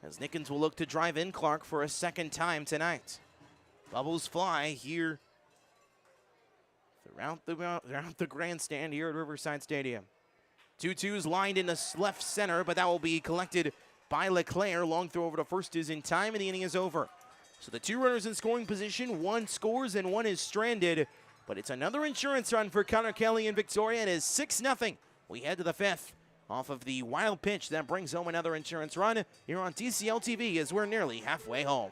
as Nickens will look to drive in Clark for a second time tonight. Bubbles fly here throughout the grandstand here at Riverside Stadium. 2-2's lined in the left center, but that will be collected by LeClaire. Long throw over to first is in time, and the inning is over. So the 2 runners in scoring position, 1 scores and 1 is stranded. But it's another insurance run for Connor Kelly in Victoria. It is 6-0. We head to the 5th off of the wild pitch that brings home another insurance run here on TCL TV as we're nearly halfway home.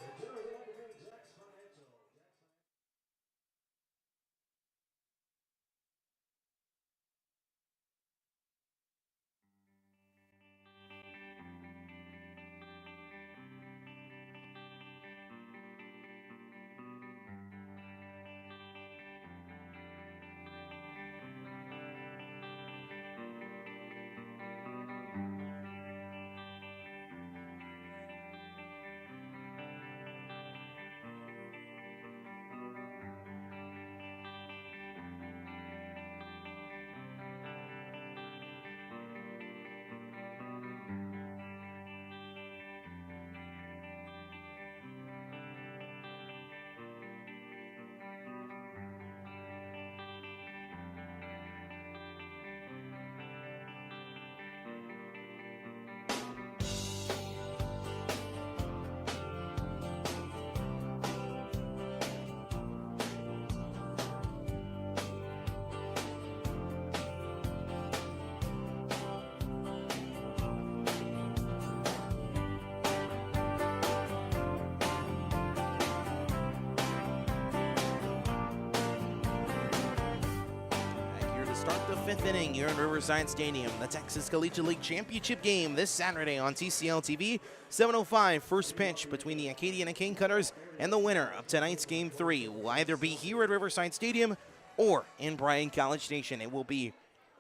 fifth inning here in Riverside Stadium. The Texas Collegiate League Championship game this Saturday on TCL TV. 7:05 first pitch between the Acadian and Cane Cutters, and the winner of tonight's Game 3 will either be here at Riverside Stadium or in Bryan College Station. It will be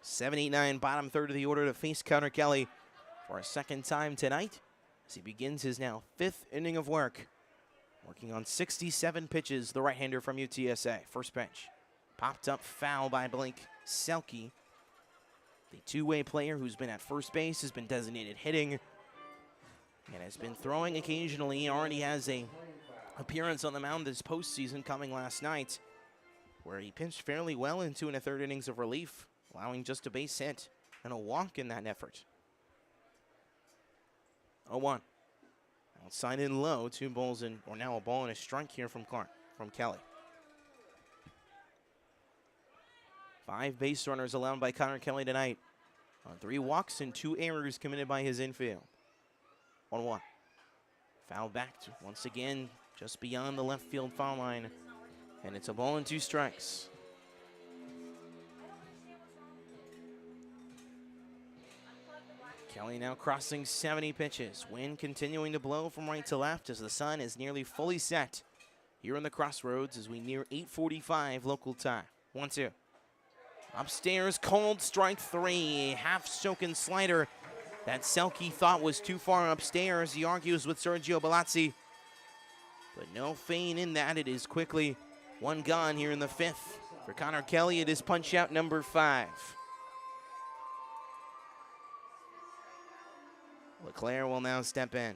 7-8-9 bottom third of the order to face Connor Kelly for a second time tonight as he begins his now fifth inning of work. Working on 67 pitches, the right-hander from UTSA. First pitch. Popped up foul by Blake Selke. The two-way player who's been at first base, has been designated hitting, and has been throwing occasionally. He already has a appearance on the mound this postseason coming last night, where he pitched fairly well in 2 1/3 innings of relief, allowing just a base hit and a walk in that effort. 0-1. Outside in low, 2 balls in, or now a ball and a strike here from Kelly. 5 base runners allowed by Connor Kelly tonight on 3 walks and 2 errors committed by his infield. 1-1. Foul back to, once again, just beyond the left field foul line, and it's a ball and 2 strikes. Kelly now crossing 70 pitches. Wind continuing to blow from right to left as the sun is nearly fully set here in the Crossroads as we near 8:45 local time. 1-2. Upstairs, called strike 3. Half-soaking slider that Selke thought was too far upstairs. He argues with Sergio Balazzi, but no feign in that. It is quickly 1 gone here in the 5th. For Connor Kelly, it is punch out number 5. LeClaire will now step in.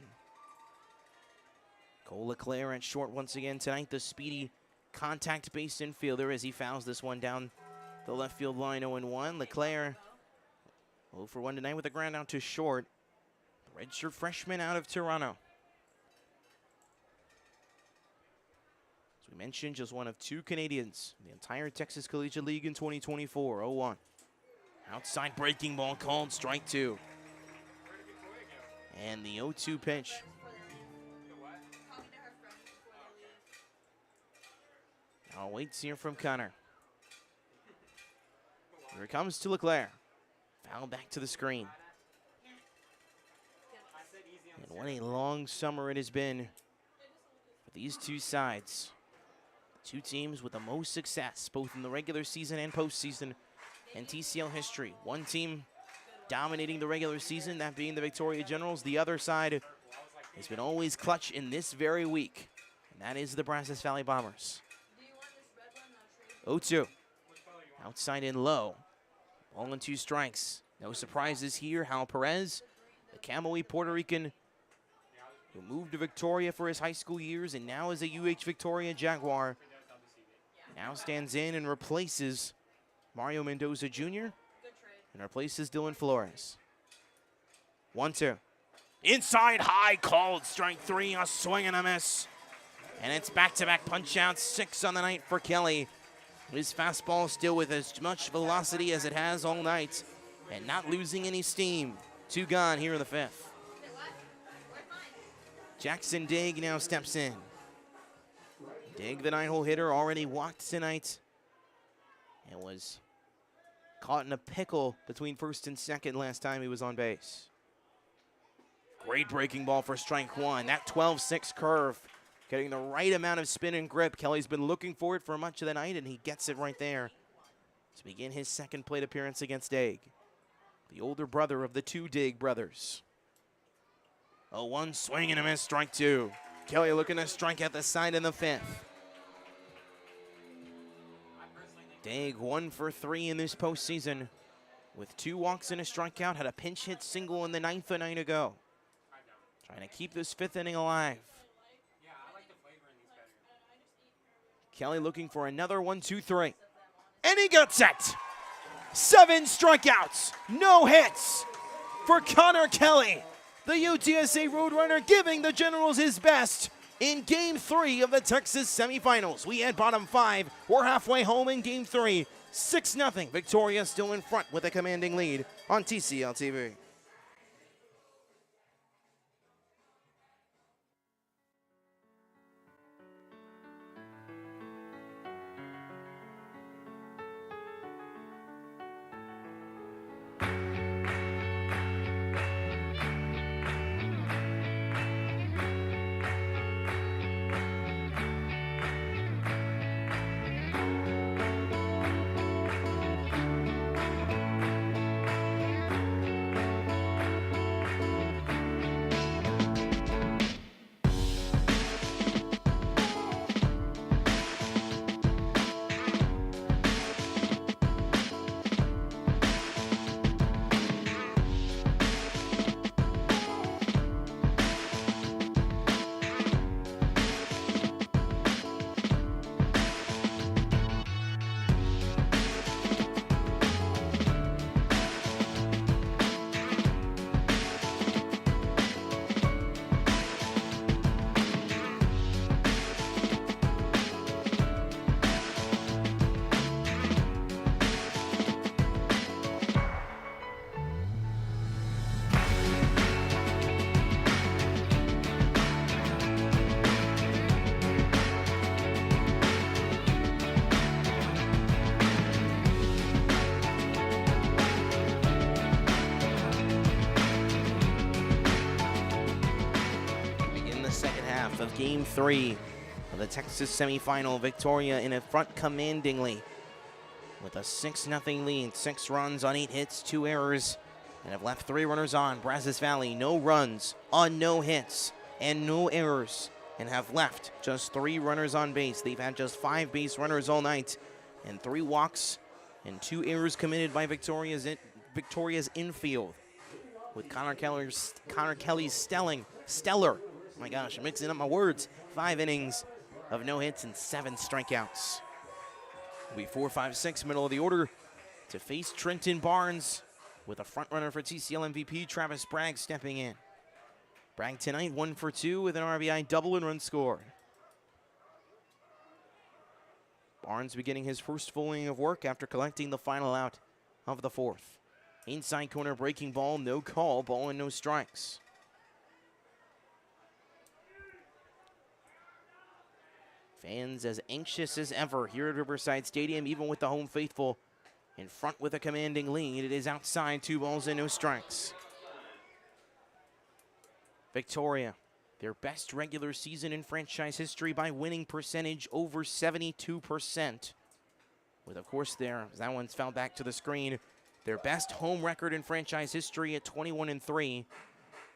Cole LeClaire at short once again tonight, the speedy contact-based infielder as he fouls this one down the left field line. 0-1. LeClaire 0 for 1 tonight with a ground out to short. The redshirt freshman out of Toronto. As we mentioned, just one of 2 Canadians in the entire Texas Collegiate League in 2024. 0-1. Outside breaking ball called strike 2. And the 0-2 pitch. Now waits here from Connor. Here it comes to LeClaire. Foul back to the screen. And what a long summer it has been for these 2 sides. 2 teams with the most success, both in the regular season and postseason in TCL history. One team dominating the regular season, that being the Victoria Generals. The other side has been always clutch in this very week, and that is the Brazos Valley Bombers. 0-2. Outside in low. Ball and 2 strikes. No surprises here. Hal Perez, the Camoi Puerto Rican who moved to Victoria for his high school years and now is a UH Victoria Jaguar, now stands in and replaces Mario Mendoza Jr. and replaces Dylan Flores. 1-2. Inside high, called strike 3, a swing and a miss. And it's back-to-back punch-outs, 6 on the night for Kelly. His fastball still with as much velocity as it has all night and not losing any steam. 2 gone here in the 5th. Jackson Digg now steps in. Digg, the 9-hole hitter, already walked tonight and was caught in a pickle between first and second last time he was on base. Great breaking ball for strike 1. That 12-6 curve, getting the right amount of spin and grip. Kelly's been looking for it for much of the night, and he gets it right there to begin his second plate appearance against Digg, the older brother of the 2 Digg brothers. 0-1, swing and a miss, strike 2. Kelly looking to strike at the side in the 5th. Digg 1 for 3 in this postseason with 2 walks and a strikeout. Had a pinch hit single in the 9th a night ago. Trying to keep this 5th inning alive. Kelly looking for another 1-2-3. And he got set. 7 strikeouts, no hits for Connor Kelly. The UTSA Roadrunner giving the Generals his best in Game 3 of the Texas semifinals. We had bottom 5. We're halfway home in Game 3. 6-0. Victoria still in front with a commanding lead on TCL TV. of Game 3 of the Texas semifinal. Victoria in a front commandingly with a 6-0 lead, 6 runs on 8 hits, 2 errors, and have left 3 runners on. Brazos Valley, no runs on no hits and no errors, and have left just 3 runners on base. They've had just 5 base runners all night, and 3 walks and 2 errors committed by Victoria's infield. With Connor Kelly's stellar, oh my gosh, I'm mixing up my words, 5 innings of no hits and 7 strikeouts. It'll be 4-5-6, middle of the order, to face Trenton Barnes, with a front runner for TCL MVP Travis Bragg stepping in. Bragg tonight 1 for 2 with an RBI double and run scored. Barnes beginning his first full inning of work after collecting the final out of the 4th. Inside corner breaking ball, no call, ball and no strikes. Fans as anxious as ever here at Riverside Stadium, even with the home faithful in front with a commanding lead. It is outside, 2 balls and no strikes. Victoria, their best regular season in franchise history by winning percentage, over 72%. With, of course, that one's fouled back to the screen. Their best home record in franchise history at 21-3.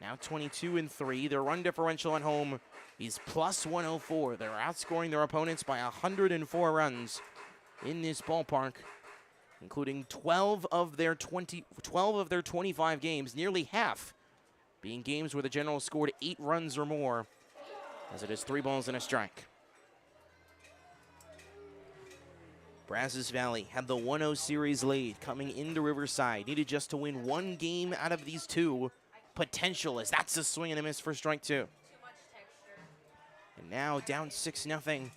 Now 22-3. Their run differential at home is plus 104. They're outscoring their opponents by 104 runs in this ballpark, including 12 of their 25 games, nearly half being games where the Generals scored 8 runs or more, as it is 3 balls and a strike. Brazos Valley had the 1-0 series lead coming into Riverside. Needed just to win 1 game out of these 2. Potential, as that's a swing and a miss for strike 2. And now down 6-0.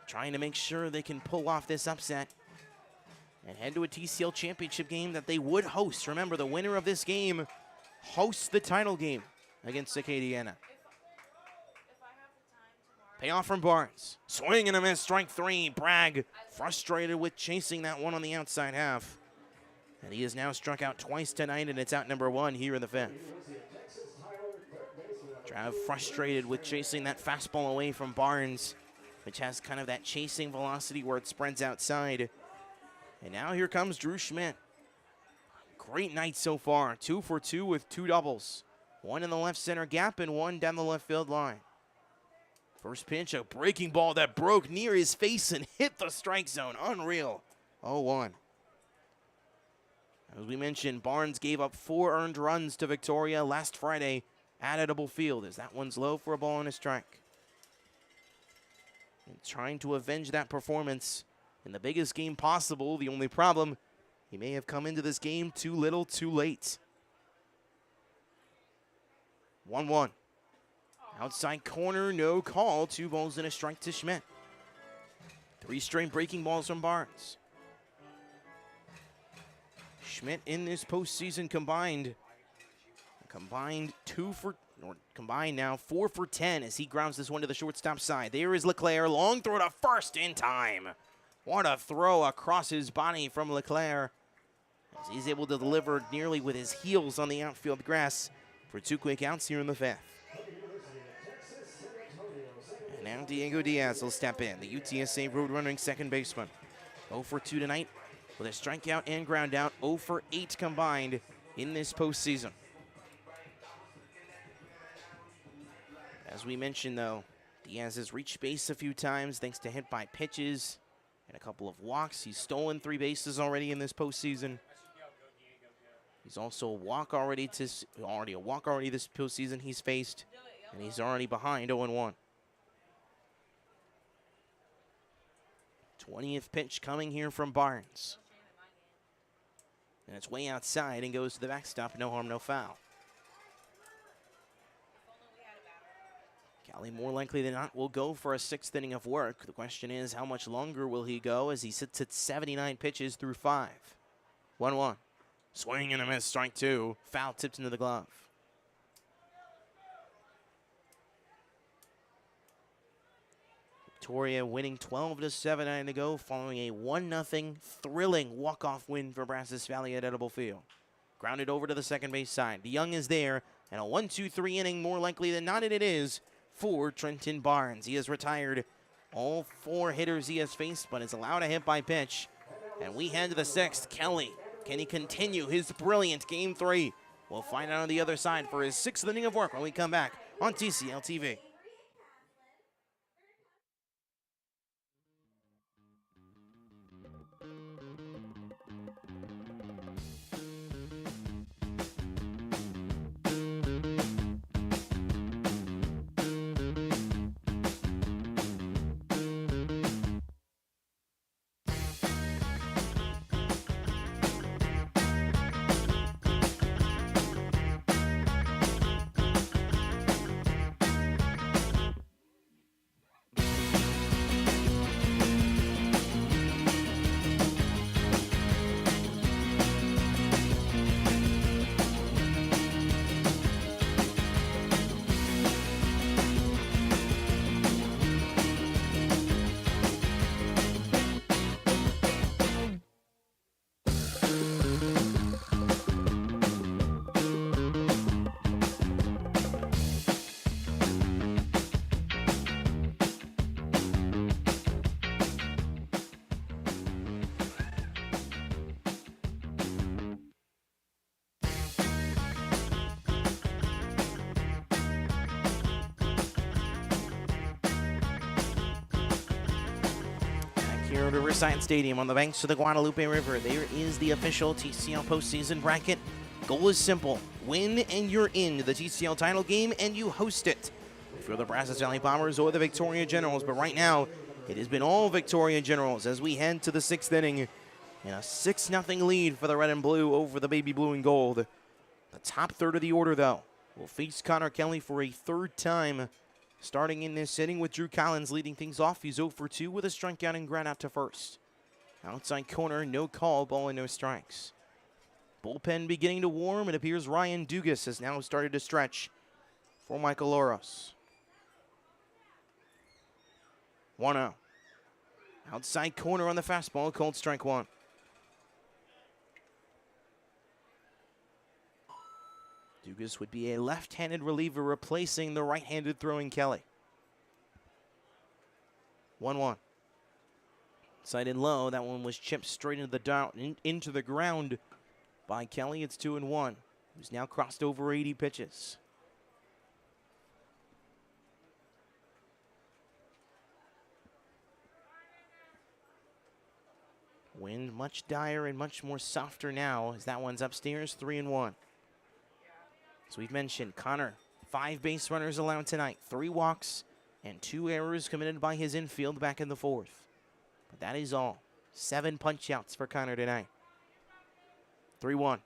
Trying to make sure they can pull off this upset and head to a TCL championship game that they would host. Remember, the winner of this game hosts the title game against Acadiana. Payoff from Barnes. Swing and a miss, strike 3. Bragg frustrated with chasing that one on the outside half. And he has now struck out twice tonight, and it's out number 1 here in the 5th. Trav frustrated with chasing that fastball away from Barnes, which has kind of that chasing velocity where it spreads outside. And now here comes Drew Schmidt. Great night so far. 2 for 2 with 2 doubles. 1 in the left center gap and 1 down the left field line. First pitch, a breaking ball that broke near his face and hit the strike zone. Unreal. 0-1. As we mentioned, Barnes gave up 4 earned runs to Victoria last Friday at Edible Field, as that one's low for a ball and a strike. And trying to avenge that performance in the biggest game possible. The only problem, he may have come into this game too little, too late. 1-1. Outside corner, no call. 2 balls and a strike to Schmidt. 3 straight breaking balls from Barnes. Schmidt in this postseason combined now 4 for 10 as he grounds this one to the shortstop side. There is Leclerc, long throw to first in time. What a throw across his body from Leclerc, as he's able to deliver nearly with his heels on the outfield grass for 2 quick outs here in the 5th. And now Diego Diaz will step in, the UTSA road-running second baseman. 0 for 2 tonight with a strikeout and ground out, 0 for 8 combined in this postseason. As we mentioned, though, Diaz has reached base a few times thanks to hit by pitches and a couple of walks. He's stolen 3 bases already in this postseason. He's also a walk already this postseason he's faced, and he's already behind 0-1. 20th pitch coming here from Barnes. And it's way outside and goes to the backstop, no harm, no foul. Cali, more likely than not, will go for a 6th inning of work. The question is, how much longer will he go as he sits at 79 pitches through 5. 1-1. Swing and a miss, strike 2. Foul tipped into the glove. Victoria winning 12-7 to go following a 1-0 thrilling walk-off win for Brazos Valley at Edible Field. Grounded over to the second base side. DeYoung is there, and a 1-2-3 inning, more likely than not, and it is, for Trenton Barnes. He has retired all 4 hitters he has faced, but is allowed a hit by pitch. And we head to the 6th. Kelly, can he continue his brilliant Game 3? We'll find out on the other side for his 6th inning of work when we come back on TCL TV. Here at Riverside Stadium on the banks of the Guadalupe River, there is the official TCL postseason bracket. Goal is simple: win and you're in the TCL title game, and you host it. If you're the Brazos Valley Bombers or the Victoria Generals, but right now it has been all Victoria Generals as we head to the 6th inning in a 6-0 lead for the red and blue over the baby blue and gold. The top third of the order, though, will face Connor Kelly for a 3rd time. Starting in this inning with Drew Collins leading things off. He's 0 for 2 with a strikeout and ground out to first. Outside corner, no call, ball and no strikes. Bullpen beginning to warm. It appears Ryan Dugas has now started to stretch for Michael Oros. 1-0. Outside corner on the fastball, cold strike 1. Dugas would be a left-handed reliever replacing the right-handed throwing Kelly. 1-1. Side and low, that one was chipped straight into the ground by Kelly. It's 2-1. Who's now crossed over 80 pitches. Wind much dire and much more softer now as that one's upstairs, 3-1. As we've mentioned, Connor, 5 base runners allowed tonight, 3 walks, and 2 errors committed by his infield back in the 4th. But that is all. 7 punch-outs for Connor tonight. 3-1.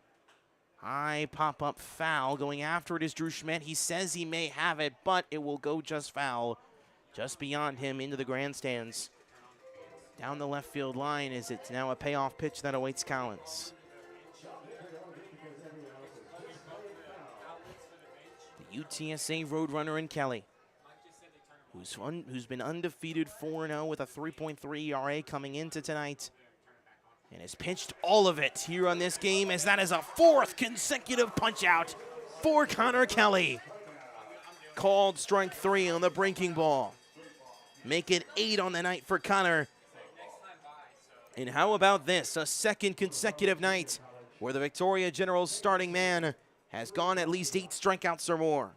High pop-up foul. Going after it is Drew Schmidt. He says he may have it, but it will go just foul. Just beyond him into the grandstands. Down the left field line as it's now a payoff pitch that awaits Collins. UTSA Roadrunner and Kelly, who's been undefeated 4-0 with a 3.3 ERA coming into tonight, and has pitched all of it here on this game, as that is a 4th consecutive punch-out for Connor Kelly. Called strike 3 on the breaking ball. Make it 8 on the night for Connor. And how about this, a 2nd consecutive night where the Victoria Generals starting man has gone at least 8 strikeouts or more.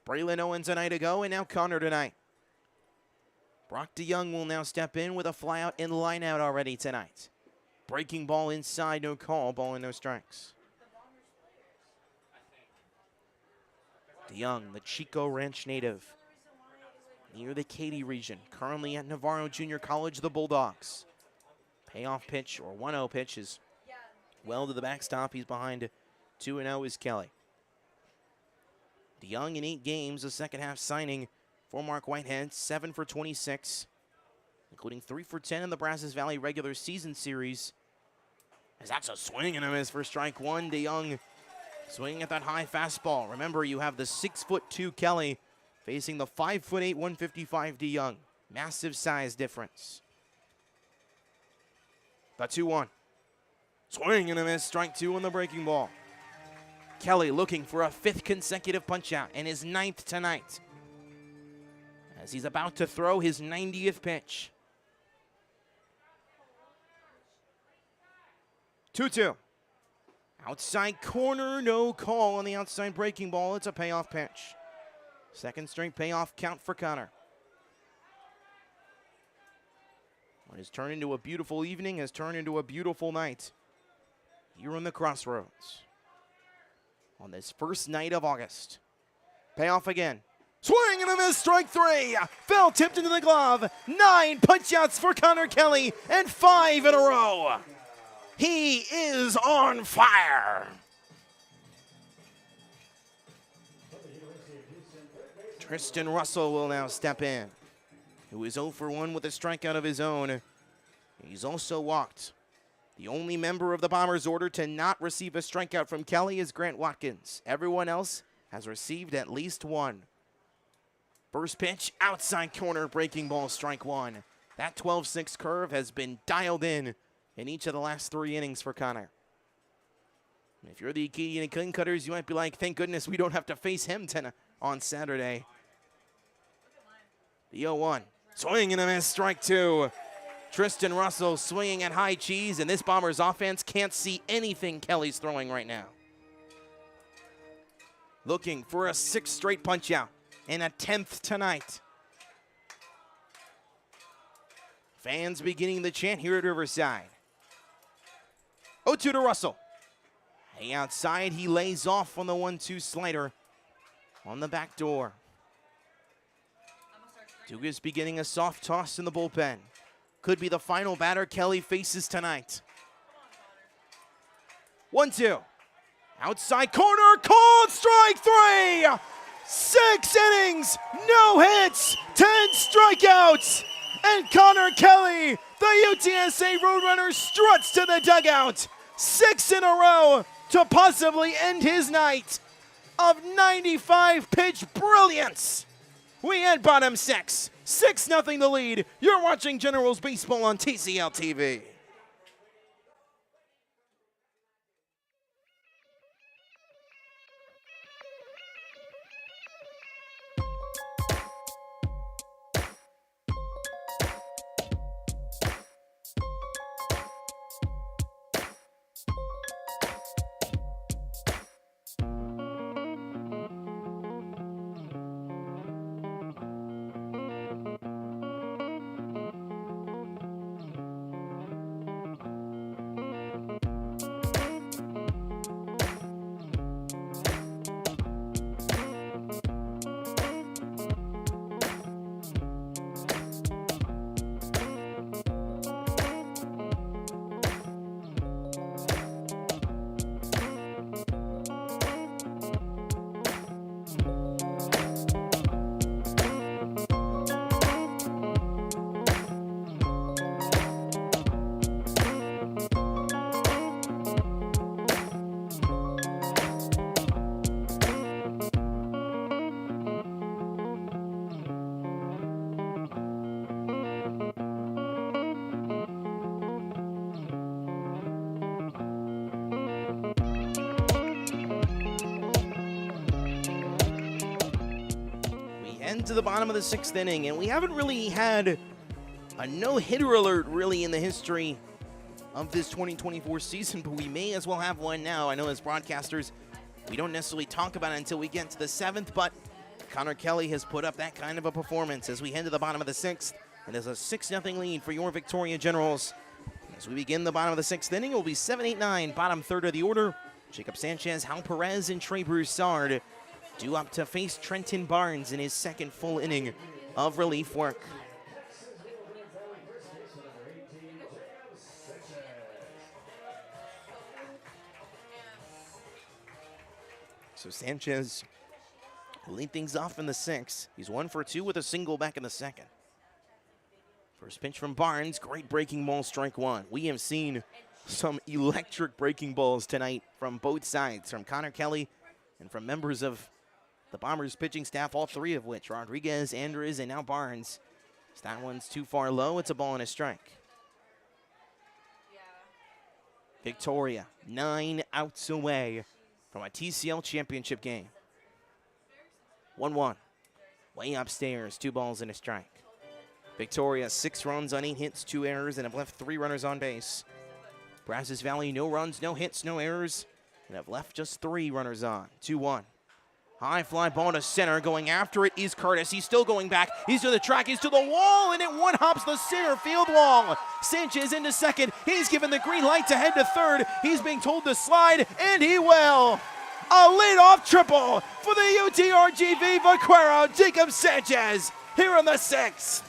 Braylon Owens a night ago, and now Connor tonight. Brock DeYoung will now step in with a flyout and lineout already tonight. Breaking ball inside, no call, ball and no strikes. DeYoung, the Chico Ranch native, near the Katy region, currently at Navarro Junior College, the Bulldogs. Payoff pitch, or 1-0 pitch, is well to the backstop. He's behind 2-0 is Kelly. DeYoung in 8 games, a second half signing for Mark Whitehead, 7 for 26, including 3 for 10 in the Brazos Valley regular season series. As that's a swing and a miss for strike 1. DeYoung swinging at that high fastball. Remember, you have the 6'2" Kelly facing the 5'8", 155 DeYoung. Massive size difference. The 2-1. Swing and a miss, strike 2 on the breaking ball. Kelly looking for a 5th consecutive punch-out and his 9th tonight. as he's about to throw his 90th pitch. 2-2. Outside corner, no call on the outside breaking ball. It's a payoff pitch. Second straight payoff count for Connor. What has turned into a beautiful evening has turned into a beautiful night here in the Crossroads on this first night of August. Payoff again. Swing and a miss, strike three. Foul tipped into the glove. 9 punch-outs for Connor Kelly and 5 in a row. He is on fire. Tristan Russell will now step in, who is 0 for 1 with a strikeout of his own. He's also walked. The only member of the Bombers' order to not receive a strikeout from Kelly is Grant Watkins. Everyone else has received at least one. First pitch, outside corner, breaking ball, strike one. That 12-6 curve has been dialed in each of the last 3 innings for Connor. If you're the Clean Cutters, you might be like, thank goodness we don't have to face him on Saturday. The 0-1. Swing and a miss, strike two. Tristan Russell swinging at high cheese, and this Bombers offense can't see anything Kelly's throwing right now. Looking for a 6th straight punch-out and a 10th tonight. Fans beginning the chant here at Riverside. 0-2 to Russell. Hey, outside, he lays off on the 1-2 slider on the back door. Dugas beginning a soft toss in the bullpen. Could be the final batter Kelly faces tonight. 1-2. Outside corner, called strike three. 6 innings, no hits, 10 strikeouts. And Connor Kelly, the UTSA Roadrunner, struts to the dugout. 6 in a row to possibly end his night of 95-pitch brilliance. We had bottom 6. 6-0 the lead. You're watching Generals Baseball on TCL TV. To the bottom of the 6th inning, and we haven't really had a no-hitter alert really in the history of this 2024 season, but we may as well have one now. I know as broadcasters, we don't necessarily talk about it until we get to the 7th, but Connor Kelly has put up that kind of a performance as we head to the bottom of the 6th, and there's a 6-0 lead for your Victoria Generals. As we begin the bottom of the 6th inning, it will be 7-8-9, bottom third of the order. Jacob Sanchez, Hal Perez, and Trey Broussard due up to face Trenton Barnes in his 2nd full inning of relief work. So Sanchez will lead things off in the 6th. He's 1 for 2 with a single back in the 2nd. First pitch from Barnes, great breaking ball, strike one. We have seen some electric breaking balls tonight from both sides, from Connor Kelly and from members of the Bombers pitching staff, all 3 of which, Rodriguez, Andres, and now Barnes. That one's too far low. It's a ball and a strike. Victoria, 9 outs away from a TCL championship game. 1-1. way upstairs, 2 balls and a strike. Victoria, 6 runs on 8 hits, 2 errors, and have left 3 runners on base. Brazos Valley, no runs, no hits, no errors, and have left just 3 runners on. 2-1. High fly ball to center. Going after it is Curtis. He's still going back. He's to the track. He's to the wall, and it one-hops the center field wall. Sanchez into second. He's given the green light to head to third. He's being told to slide, and he will. A leadoff triple for the UTRGV Vaquero, Jacob Sanchez, here in the 6th.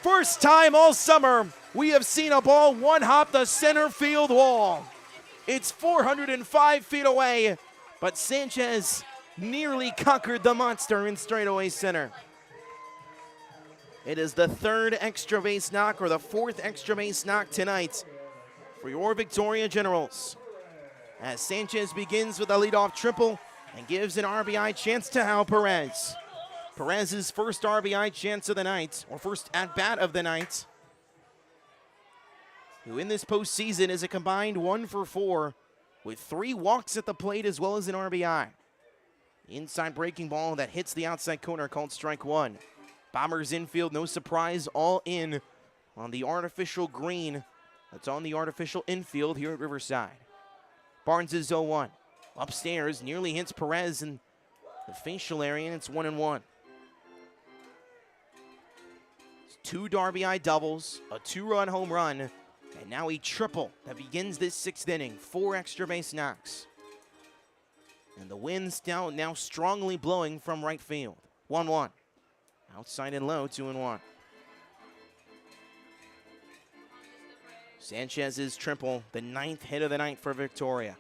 First time all summer, we have seen a ball one-hop the center field wall. It's 405 feet away, but Sanchez nearly conquered the monster in straightaway center. It is the 3rd extra base knock, or the 4th extra base knock tonight for your Victoria Generals, as Sanchez begins with a leadoff triple and gives an RBI chance to Hal Perez. Perez's first RBI chance of the night, or first at-bat of the night, who in this postseason is a combined 1 for 4 with 3 walks at the plate as well as an RBI. Inside breaking ball that hits the outside corner, called strike 1. Bombers infield, no surprise, all in on the artificial green that's on the artificial infield here at Riverside. Barnes is 0-1. Upstairs, nearly hits Perez in the facial area, and it's 1-1. It's 2 RBI doubles, a 2-run home run, and now a triple that begins this 6th inning. 4 extra base knocks. And the wind's now strongly blowing from right field. 1-1. Outside and low, 2-1. Sanchez's triple, the 9th hit of the night for Victoria.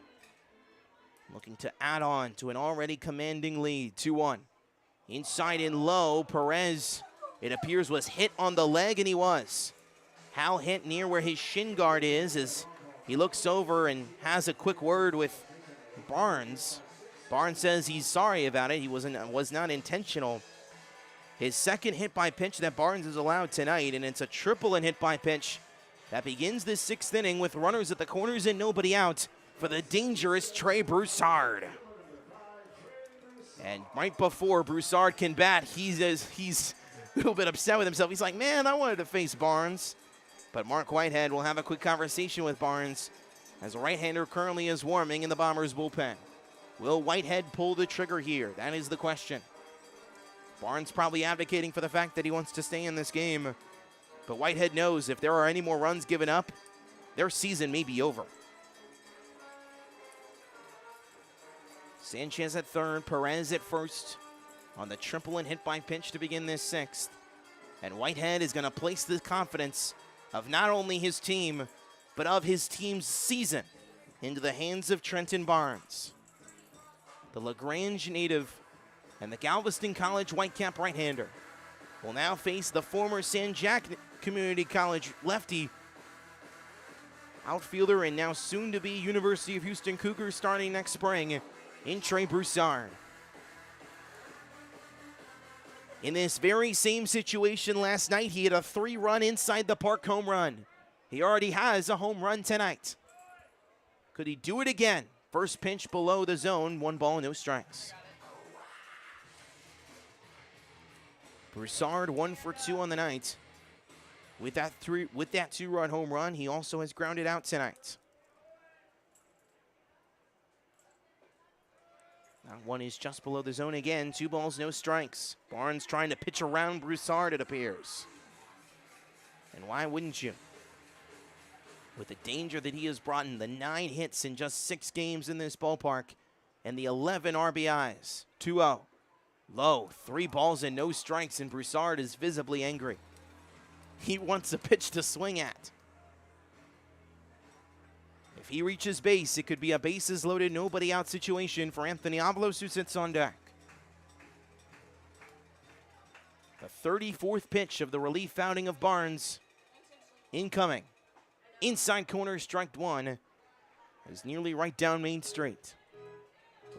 Looking to add on to an already commanding lead, 2-1. Inside and low, Perez, it appears, was hit on the leg, and he was. Hal hit near where his shin guard is as he looks over and has a quick word with Barnes. Barnes says he's sorry about it. He was not intentional. His 2nd hit by pitch that Barnes has allowed tonight, and it's a triple and hit by pitch that begins this 6th inning with runners at the corners and nobody out for the dangerous Trey Broussard. And right before Broussard can bat, he's a little bit upset with himself. He's like, man, I wanted to face Barnes. But Mark Whitehead will have a quick conversation with Barnes as a right-hander currently is warming in the Bombers bullpen. Will Whitehead pull the trigger here? That is the question. Barnes probably advocating for the fact that he wants to stay in this game. But Whitehead knows if there are any more runs given up, their season may be over. Sanchez at 3rd, Perez at 1st on the triple and hit by pitch to begin this 6th. And Whitehead is going to place the confidence of not only his team, but of his team's season into the hands of Trenton Barnes. The LaGrange native and the Galveston College Whitecap right-hander will now face the former San Jac Community College lefty outfielder and now soon-to-be University of Houston Cougars starting next spring in Trey Broussard. In this very same situation last night, he had a 3-run inside the park home run. He already has a home run tonight. Could he do it again? First pitch below the zone, 1 ball, no strikes. Broussard 1 for 2 on the night. With that 2-run home run, he also has grounded out tonight. That one is just below the zone again. 2 balls, no strikes. Barnes trying to pitch around Broussard, it appears. And why wouldn't you? With the danger that he has brought in, the 9 hits in just 6 games in this ballpark, and the 11 RBIs. 2-0. Low, 3 balls and no strikes, and Broussard is visibly angry. He wants a pitch to swing at. If he reaches base, it could be a bases loaded, nobody out situation for Anthony Avalos, who sits on deck. The 34th pitch of the relief outing of Barnes. Incoming. Inside corner, strike 1. Is nearly right down Main Street.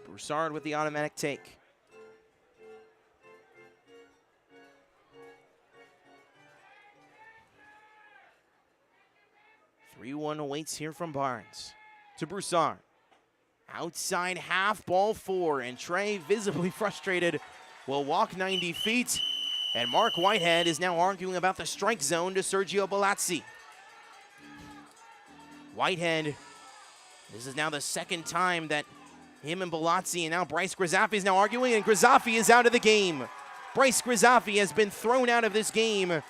Broussard with the automatic take. Three-1 awaits here from Barnes. To Broussard. Outside half, ball 4, and Trey visibly frustrated will walk 90 feet. And Mark Whitehead is now arguing about the strike zone to Sergio Bellazzi. Whitehead, this is now the second time that him and Bellazzi and now Bryce Grizzaffi is now arguing, and Grizzaffi is out of the game. Bryce Grizzaffi has been thrown out of this game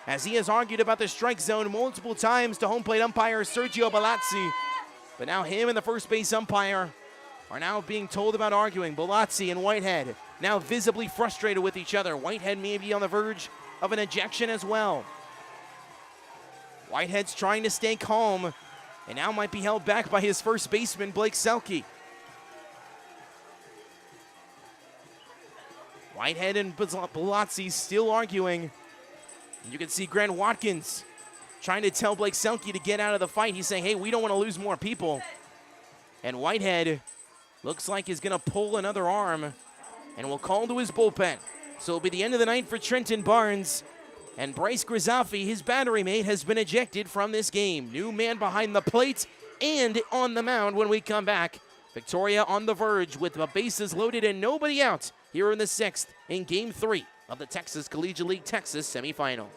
as he has argued about the strike zone multiple times to home plate umpire Sergio Bellazzi. But now him and the first base umpire are now being told about arguing. Bellazzi and Whitehead now visibly frustrated with each other. Whitehead may be on the verge of an ejection as well. Whitehead's trying to stay calm and now might be held back by his first baseman, Blake Selke. Whitehead and Bellazzi still arguing. And you can see Grant Watkins trying to tell Blake Selke to get out of the fight. He's saying, hey, we don't want to lose more people. And Whitehead looks like he's going to pull another arm and will call to his bullpen. So it'll be the end of the night for Trenton Barnes. And Bryce Grizzaffi, his battery mate, has been ejected from this game. New man behind the plate and on the mound when we come back. Victoria on the verge with the bases loaded and nobody out here in the sixth in Game 3 of the Texas Collegiate League Texas semifinal.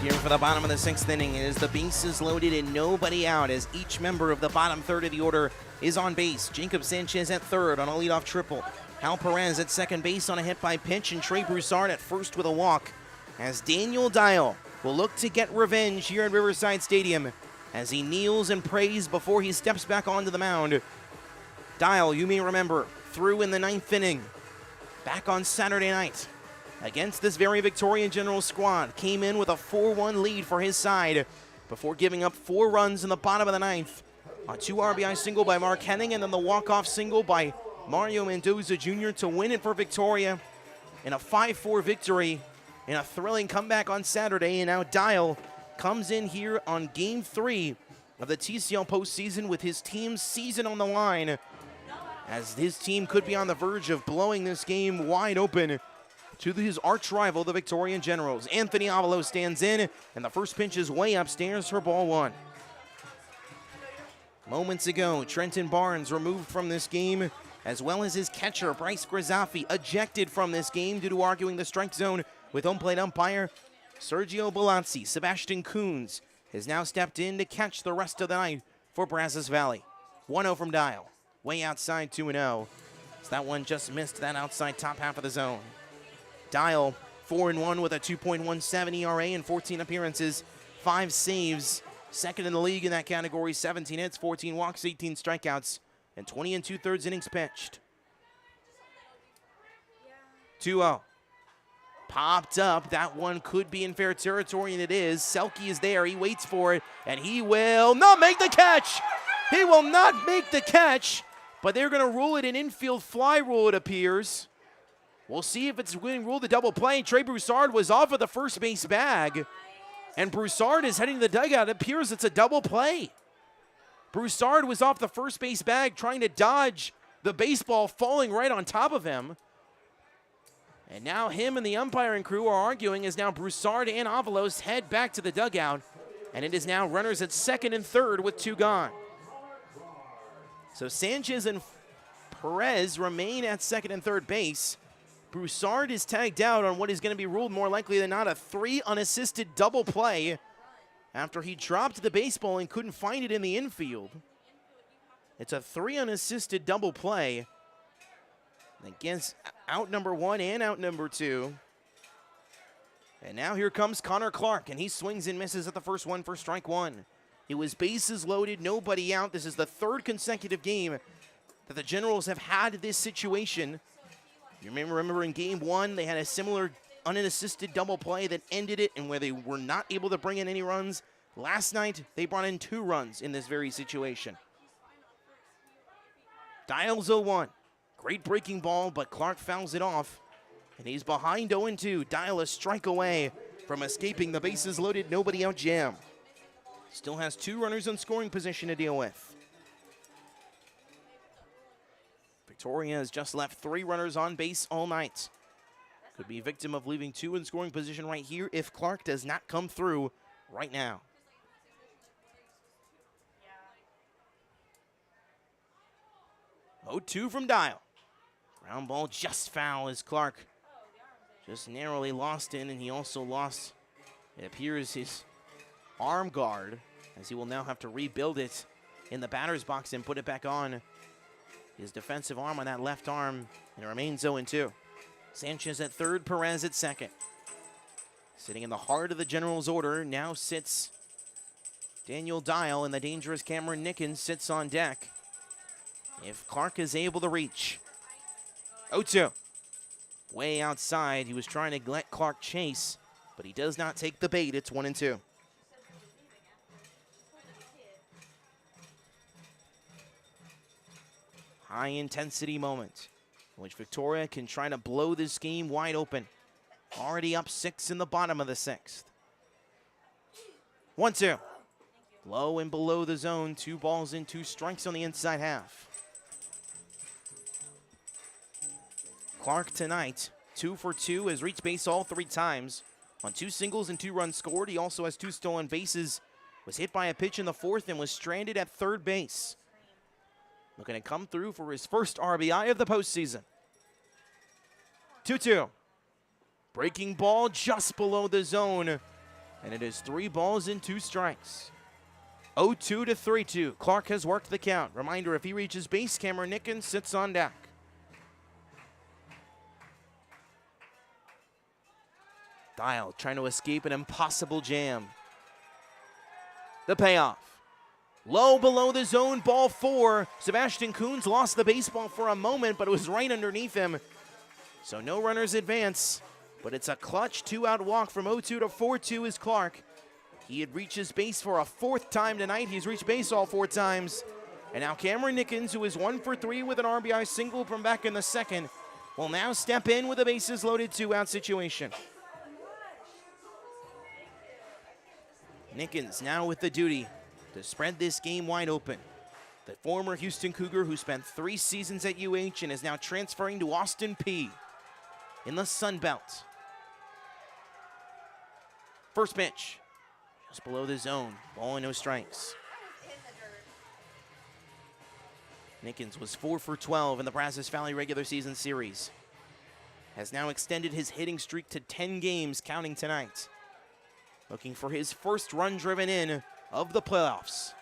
Here for the bottom of the sixth inning is the bases loaded and nobody out as each member of the bottom third of the order is on base. Jacob Sanchez at third on a leadoff triple. Hal Perez at second base on a hit by pitch, and Trey Broussard at first with a walk as Daniel Dial will look to get revenge here at Riverside Stadium as he kneels and prays before he steps back onto the mound. Dial, you may remember, threw in the ninth inning back on Saturday night against this very Victorian General squad. Came in with a 4-1 lead for his side before giving up 4 runs in the bottom of the ninth. A 2 RBI single by Mark Henning and then the walk-off single by Mario Mendoza Jr. to win it for Victoria in a 5-4 victory in a thrilling comeback on Saturday. And now Dial comes in here on Game 3 of the TCL postseason with his team's season on the line as his team could be on the verge of blowing this game wide open to his arch rival, the Victorian Generals. Anthony Avalos stands in, and the first pitch is way upstairs for ball 1. Moments ago, Trenton Barnes removed from this game, as well as his catcher, Bryce Grizzaffi, ejected from this game due to arguing the strike zone with home plate umpire Sergio Bellazzi. Sebastian Coons has now stepped in to catch the rest of the night for Brazos Valley. 1-0 from Dial. Way outside 2-0. So that one just missed that outside top half of the zone. Dial 4-1 with a 2.17 ERA in 14 appearances, 5 saves, second in the league in that category, 17 hits, 14 walks, 18 strikeouts, and 20 2/3 innings pitched. 2-0. Popped up. That one could be in fair territory, and it is. Selke is there. He waits for it, and he will not make the catch. He will not make the catch, but they're going to rule it an infield fly rule, it appears. We'll see if it's winning rule the double play. Trey Broussard was off of the first base bag, and Broussard is heading to the dugout. It appears it's a double play. Broussard was off the first base bag trying to dodge the baseball falling right on top of him. And now him and the umpiring crew are arguing as now Broussard and Avalos head back to the dugout. And it is now runners at second and third with 2 gone. So Sanchez and Perez remain at second and third base. Broussard is tagged out on what is going to be ruled more likely than not a 3 unassisted double play after he dropped the baseball and couldn't find it in the infield. It's a 3 unassisted double play against out number 1 and out number 2. And now here comes Connor Clark, and he swings and misses at the first one for strike 1. It was bases loaded, nobody out. This is the 3rd consecutive game that the Generals have had this situation. You remember in game 1, they had a similar unassisted double play that ended it and where they were not able to bring in any runs. Last night, they brought in 2 runs in this very situation. Dials 0-1. Great breaking ball, but Clark fouls it off. And he's behind 0-2. Dial a strike away from escaping the bases loaded, nobody out jam. Still has 2 runners in scoring position to deal with. Victoria has just left 3 runners on base all night. Could be a victim of leaving 2 in scoring position right here if Clark does not come through right now. Yeah. 0-2 from Dial. Ground ball just foul as Clark just narrowly lost in, and he also lost, it appears, his arm guard, as he will now have to rebuild it in the batter's box and put it back on his defensive arm on that left arm, and it remains 0-2. Sanchez at third, Perez at second. Sitting in the heart of the Generals' order now sits Daniel Dial, and the dangerous Cameron Nickens sits on deck. If Clark is able to reach. 0-2. Way outside. He was trying to let Clark chase, but he does not take the bait. It's 1-2. High-intensity moment in which Victoria can try to blow this game wide open. Already up 6 in the bottom of the 6th. 1-2. Low and below the zone. 2 balls and 2 strikes on the inside half. Clark tonight, 2 for 2, has reached base all 3 times. On 2 singles and 2 runs scored. He also has 2 stolen bases. Was hit by a pitch in the 4th and was stranded at third base. Looking to come through for his first RBI of the postseason. 2-2. Breaking ball just below the zone. And it is 3 balls and 2 strikes. 0-2 to 3-2. Clark has worked the count. Reminder, if he reaches base, Cameron Nickens sits on deck. Dial trying to escape an impossible jam. The payoff. Low below the zone, ball 4. Sebastian Kuhn's lost the baseball for a moment, but it was right underneath him. So no runners advance, but it's a clutch 2-out walk from 0-2 to 4-2 is Clark. He had reached his base for a 4th time tonight. He's reached base all 4 times. And now Cameron Nickens, who is 1 for 3 with an RBI single from back in the 2nd, will now step in with a bases loaded 2-out situation. Nickens now with the duty to spread this game wide open. The former Houston Cougar who spent 3 seasons at UH and is now transferring to Austin Peay in the Sun Belt. First pitch, just below the zone, ball and no strikes. Nickens was 4 for 12 in the Brazos Valley regular season series. Has now extended his hitting streak to 10 games, counting tonight. Looking for his first run driven in of the playoffs.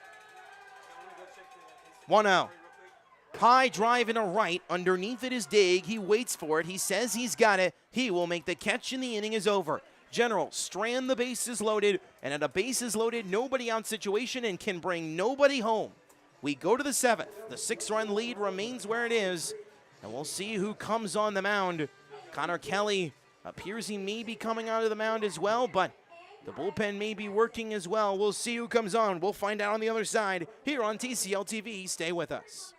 1-0. High drive and a right. Underneath it is Dig. He waits for it. He says he's got it. He will make the catch and the inning is over. Generals strand the bases loaded, and at a bases loaded, nobody out situation and can bring nobody home. We go to the 7th. The 6-run lead remains where it is, and we'll see who comes on the mound. Connor Kelly appears he may be coming out of the mound as well, but the bullpen may be working as well. We'll see who comes on. We'll find out on the other side here on TCL TV. Stay with us.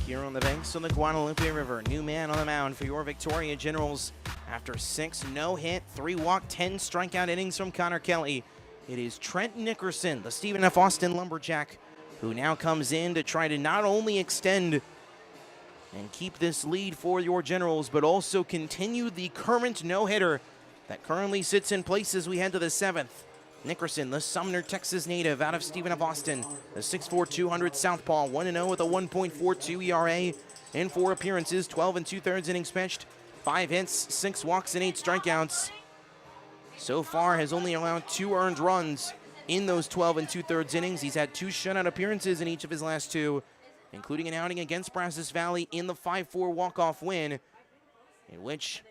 Here on the banks of the Guadalupe River, new man on the mound for your Victoria Generals after 6 no-hit, 3-walk, 10 strikeout innings from Connor Kelly. It is Trent Nickerson, the Stephen F. Austin Lumberjack, who now comes in to try to not only extend and keep this lead for your Generals, but also continue the current no-hitter that currently sits in place as we head to the 7th. Nickerson, the Sumner, Texas native out of Stephen F. Austin, the 6'4", 200 southpaw, 1-0 with a 1.42 ERA in 4 appearances, 12 2/3 innings pitched, 5 hits, 6 walks, and 8 strikeouts. So far has only allowed 2 earned runs in those 12 2/3 innings. He's had 2 shutout appearances in each of his last 2, including an outing against Brazos Valley in the 5-4 walk-off win, in which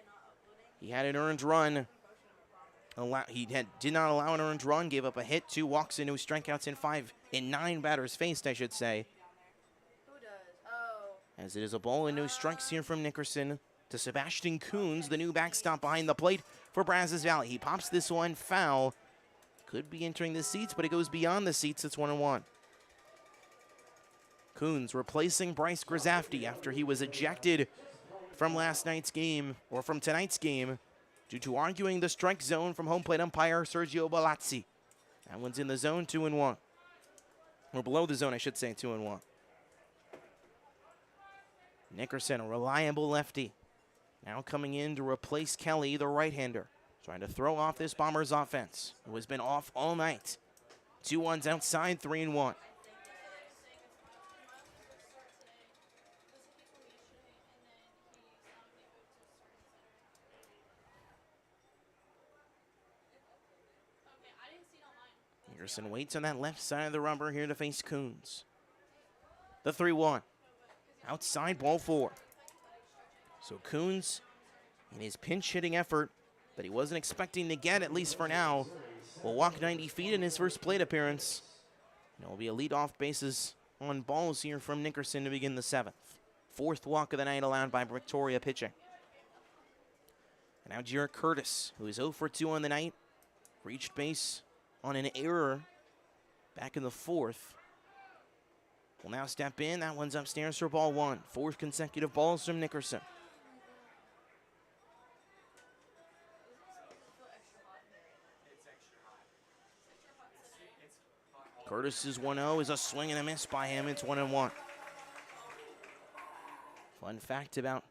he had an earned run. Did not allow an earned run, gave up a hit, 2 walks, and no strikeouts in 9 batters faced, I should say. Who does? Oh. As it is a ball and no strikes here from Nickerson to Sebastian Coons, the new backstop behind the plate for Brazos Valley. He pops this one foul. Could be entering the seats, but it goes beyond the seats. It's 1-1. Coons replacing Bryce Grzafty after he was ejected from last night's game, or from tonight's game, due to arguing the strike zone from home plate umpire Sergio Balazzi. That one's in the zone, 2-1. Or below the zone, I should say, 2-1. Nickerson, a reliable lefty, now coming in to replace Kelly, the right-hander, trying to throw off this Bombers offense, who has been off all night. 2-1s outside, 3-1. Nickerson waits on that left side of the rubber here to face Coons. The 3-1. Outside, ball 4. So Coons, in his pinch-hitting effort that he wasn't expecting to get, at least for now, will walk 90 feet in his first plate appearance. And it will be a leadoff bases on balls here from Nickerson to begin the 7th. 4th walk of the night allowed by Victoria pitching. And now Jarrett Curtis, who is 0 for 2 on the night, reached base on an error back in the 4th. Will now step in. That one's upstairs for ball 1. 4th consecutive balls from Nickerson. Curtis's 1-0 is a swing and a miss by him. It's 1-1. Fun fact about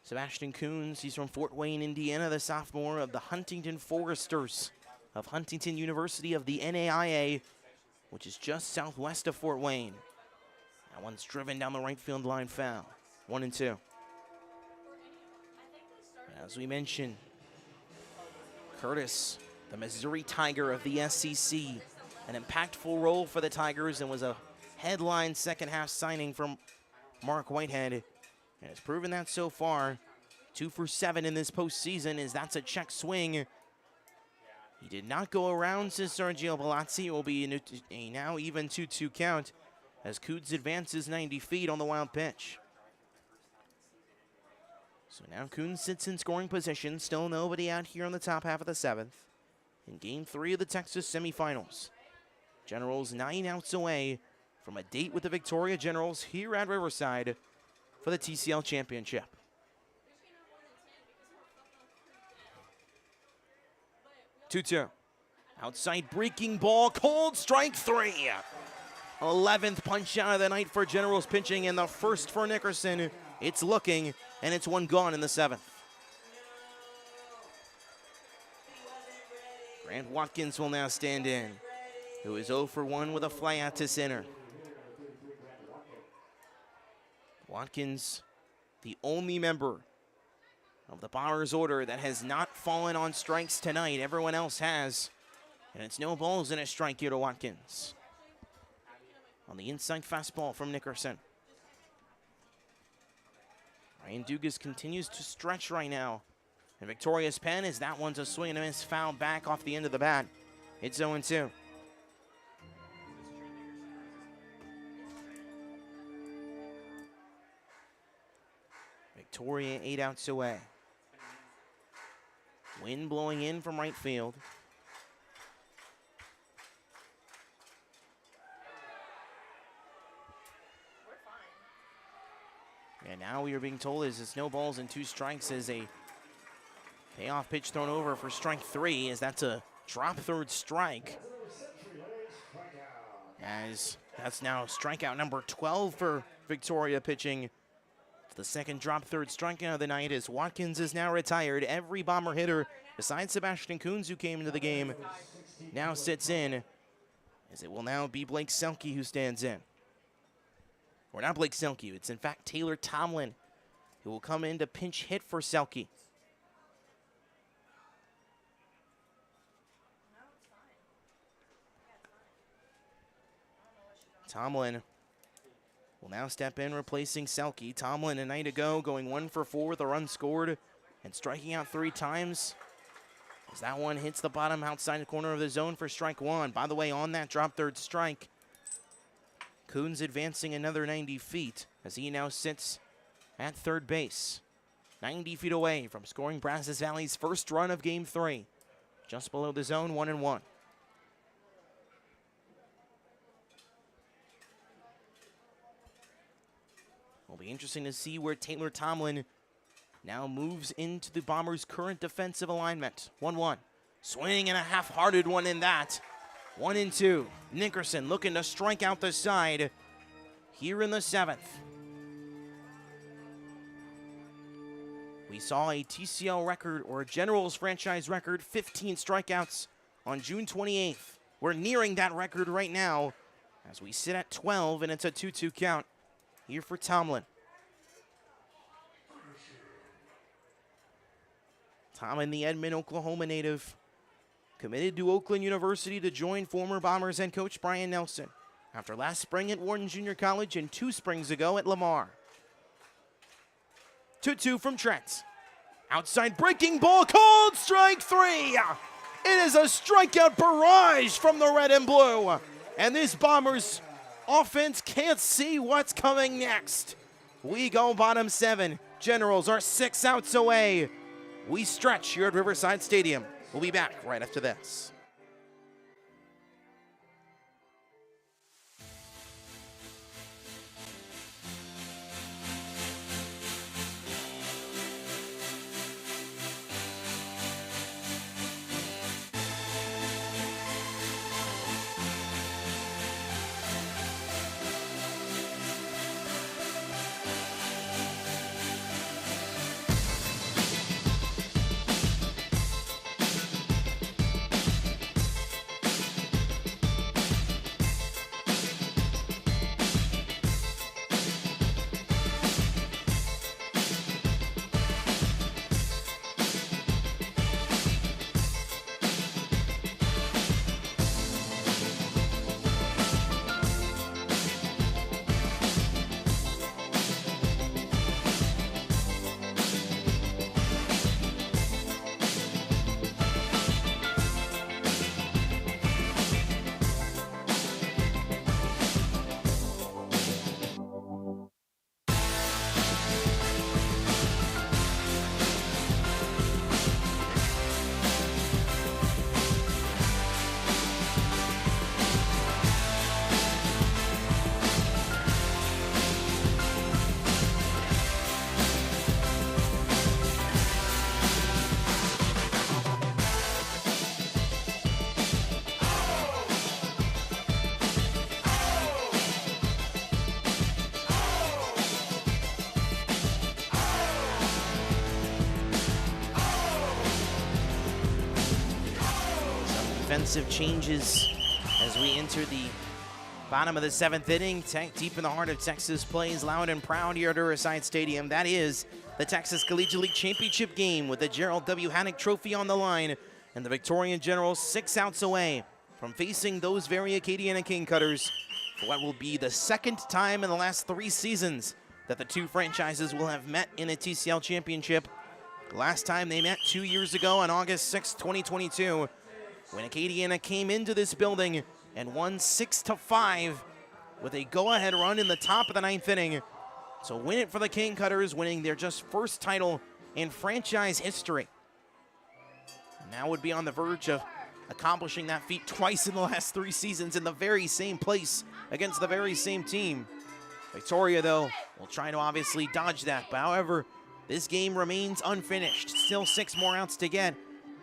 Sebastian Coons, he's from Fort Wayne, Indiana, the sophomore of the Huntington Foresters of Huntington University of the NAIA, which is just southwest of Fort Wayne. That one's driven down the right field line, foul. 1-2. As we mentioned, Curtis, the Missouri Tiger of the SEC, an impactful role for the Tigers and was a headline second half signing from Mark Whitehead. And has proven that so far. 2 for 7 in this postseason, as that's a check swing. He did not go around to Sergio Palazzi. It will be a now even 2-2 count as Coots advances 90 feet on the wild pitch. So now Coons sits in scoring position. Still nobody out here on the top half of the 7th. In Game 3 of the Texas semifinals. Generals 9 outs away from a date with the Victoria Generals here at Riverside for the TCL Championship. Two. Outside breaking ball, cold strike 3. 11th punch out of the night for Generals pitching, and the first for Nickerson. It's looking, and it's one gone in the 7th. Grant Watkins will now stand in, who is 0 for 1 with a fly out to center. Watkins, the only member of the Bombers order that has not fallen on strikes tonight. Everyone else has. And it's no balls and a strike here to Watkins. On the inside fastball from Nickerson. Ryan Dugas continues to stretch right now. And Victoria's pen is that one's a swing and a miss, foul back off the end of the bat. It's 0-2. Victoria 8 outs away. Wind blowing in from right field. And now we are being told it's no balls and 2 strikes as a payoff pitch thrown over for strike 3, as that's a drop third strike. As that's now strikeout number 12 for Victoria pitching. The second drop third strikeout of the night, as Watkins is now retired. Every Bomber hitter besides Sebastian Coons, who came into the game, now sits in, as it will now be Blake Selke who stands in. Or not Blake Selke, it's in fact Taylor Tomlin who will come in to pinch hit for Selke. Tomlin will now step in, replacing Selke. Tomlin a night ago going 1 for 4 with a run scored and striking out 3 times. As that one hits the bottom outside the corner of the zone for strike 1. By the way, on that drop third strike, Coons advancing another 90 feet as he now sits at third base. 90 feet away from scoring Brazos Valley's first run of Game 3. Just below the zone, 1-1. Will be interesting to see where Taylor Tomlin now moves into the Bombers' current defensive alignment. 1-1. Swing and a half-hearted one in that. 1-2. Nickerson looking to strike out the side here in the 7th. We saw a TCL record, or a Generals franchise record, 15 strikeouts on June 28th. We're nearing that record right now as we sit at 12, and it's a 2-2 count here for Tomlin. Tomlin, the Edmond, Oklahoma native, committed to Oakland University to join former Bombers head coach Brian Nelson after last spring at Wharton Junior College and 2 springs ago at Lamar. 2-2 from Trent. Outside breaking ball, called strike 3. It is a strikeout barrage from the red and blue. And this Bombers offense can't see what's coming next. We go bottom 7. Generals are 6 outs away. We stretch here at Riverside Stadium. We'll be back right after this. pace of changes as we enter the bottom of the 7th inning. Deep in the heart of Texas plays loud and proud here at Riverside Stadium. That is the Texas Collegiate League Championship game with the Gerald W. Haddock Trophy on the line, and the Victorian Generals 6 outs away from facing those very Acadiana King Cutters for what will be the 2nd time in the last 3 seasons that the two franchises will have met in a TCL championship. Last time they met 2 years ago on August 6, 2022, when Acadiana came into this building and won 6-5 with a go-ahead run in the top of the 9th inning. So win it for the King Cutters, winning their just first title in franchise history. Now would be on the verge of accomplishing that feat twice in the last 3 seasons in the very same place against the very same team. Victoria, though, will try to obviously dodge that. But however, this game remains unfinished. Still 6 more outs to get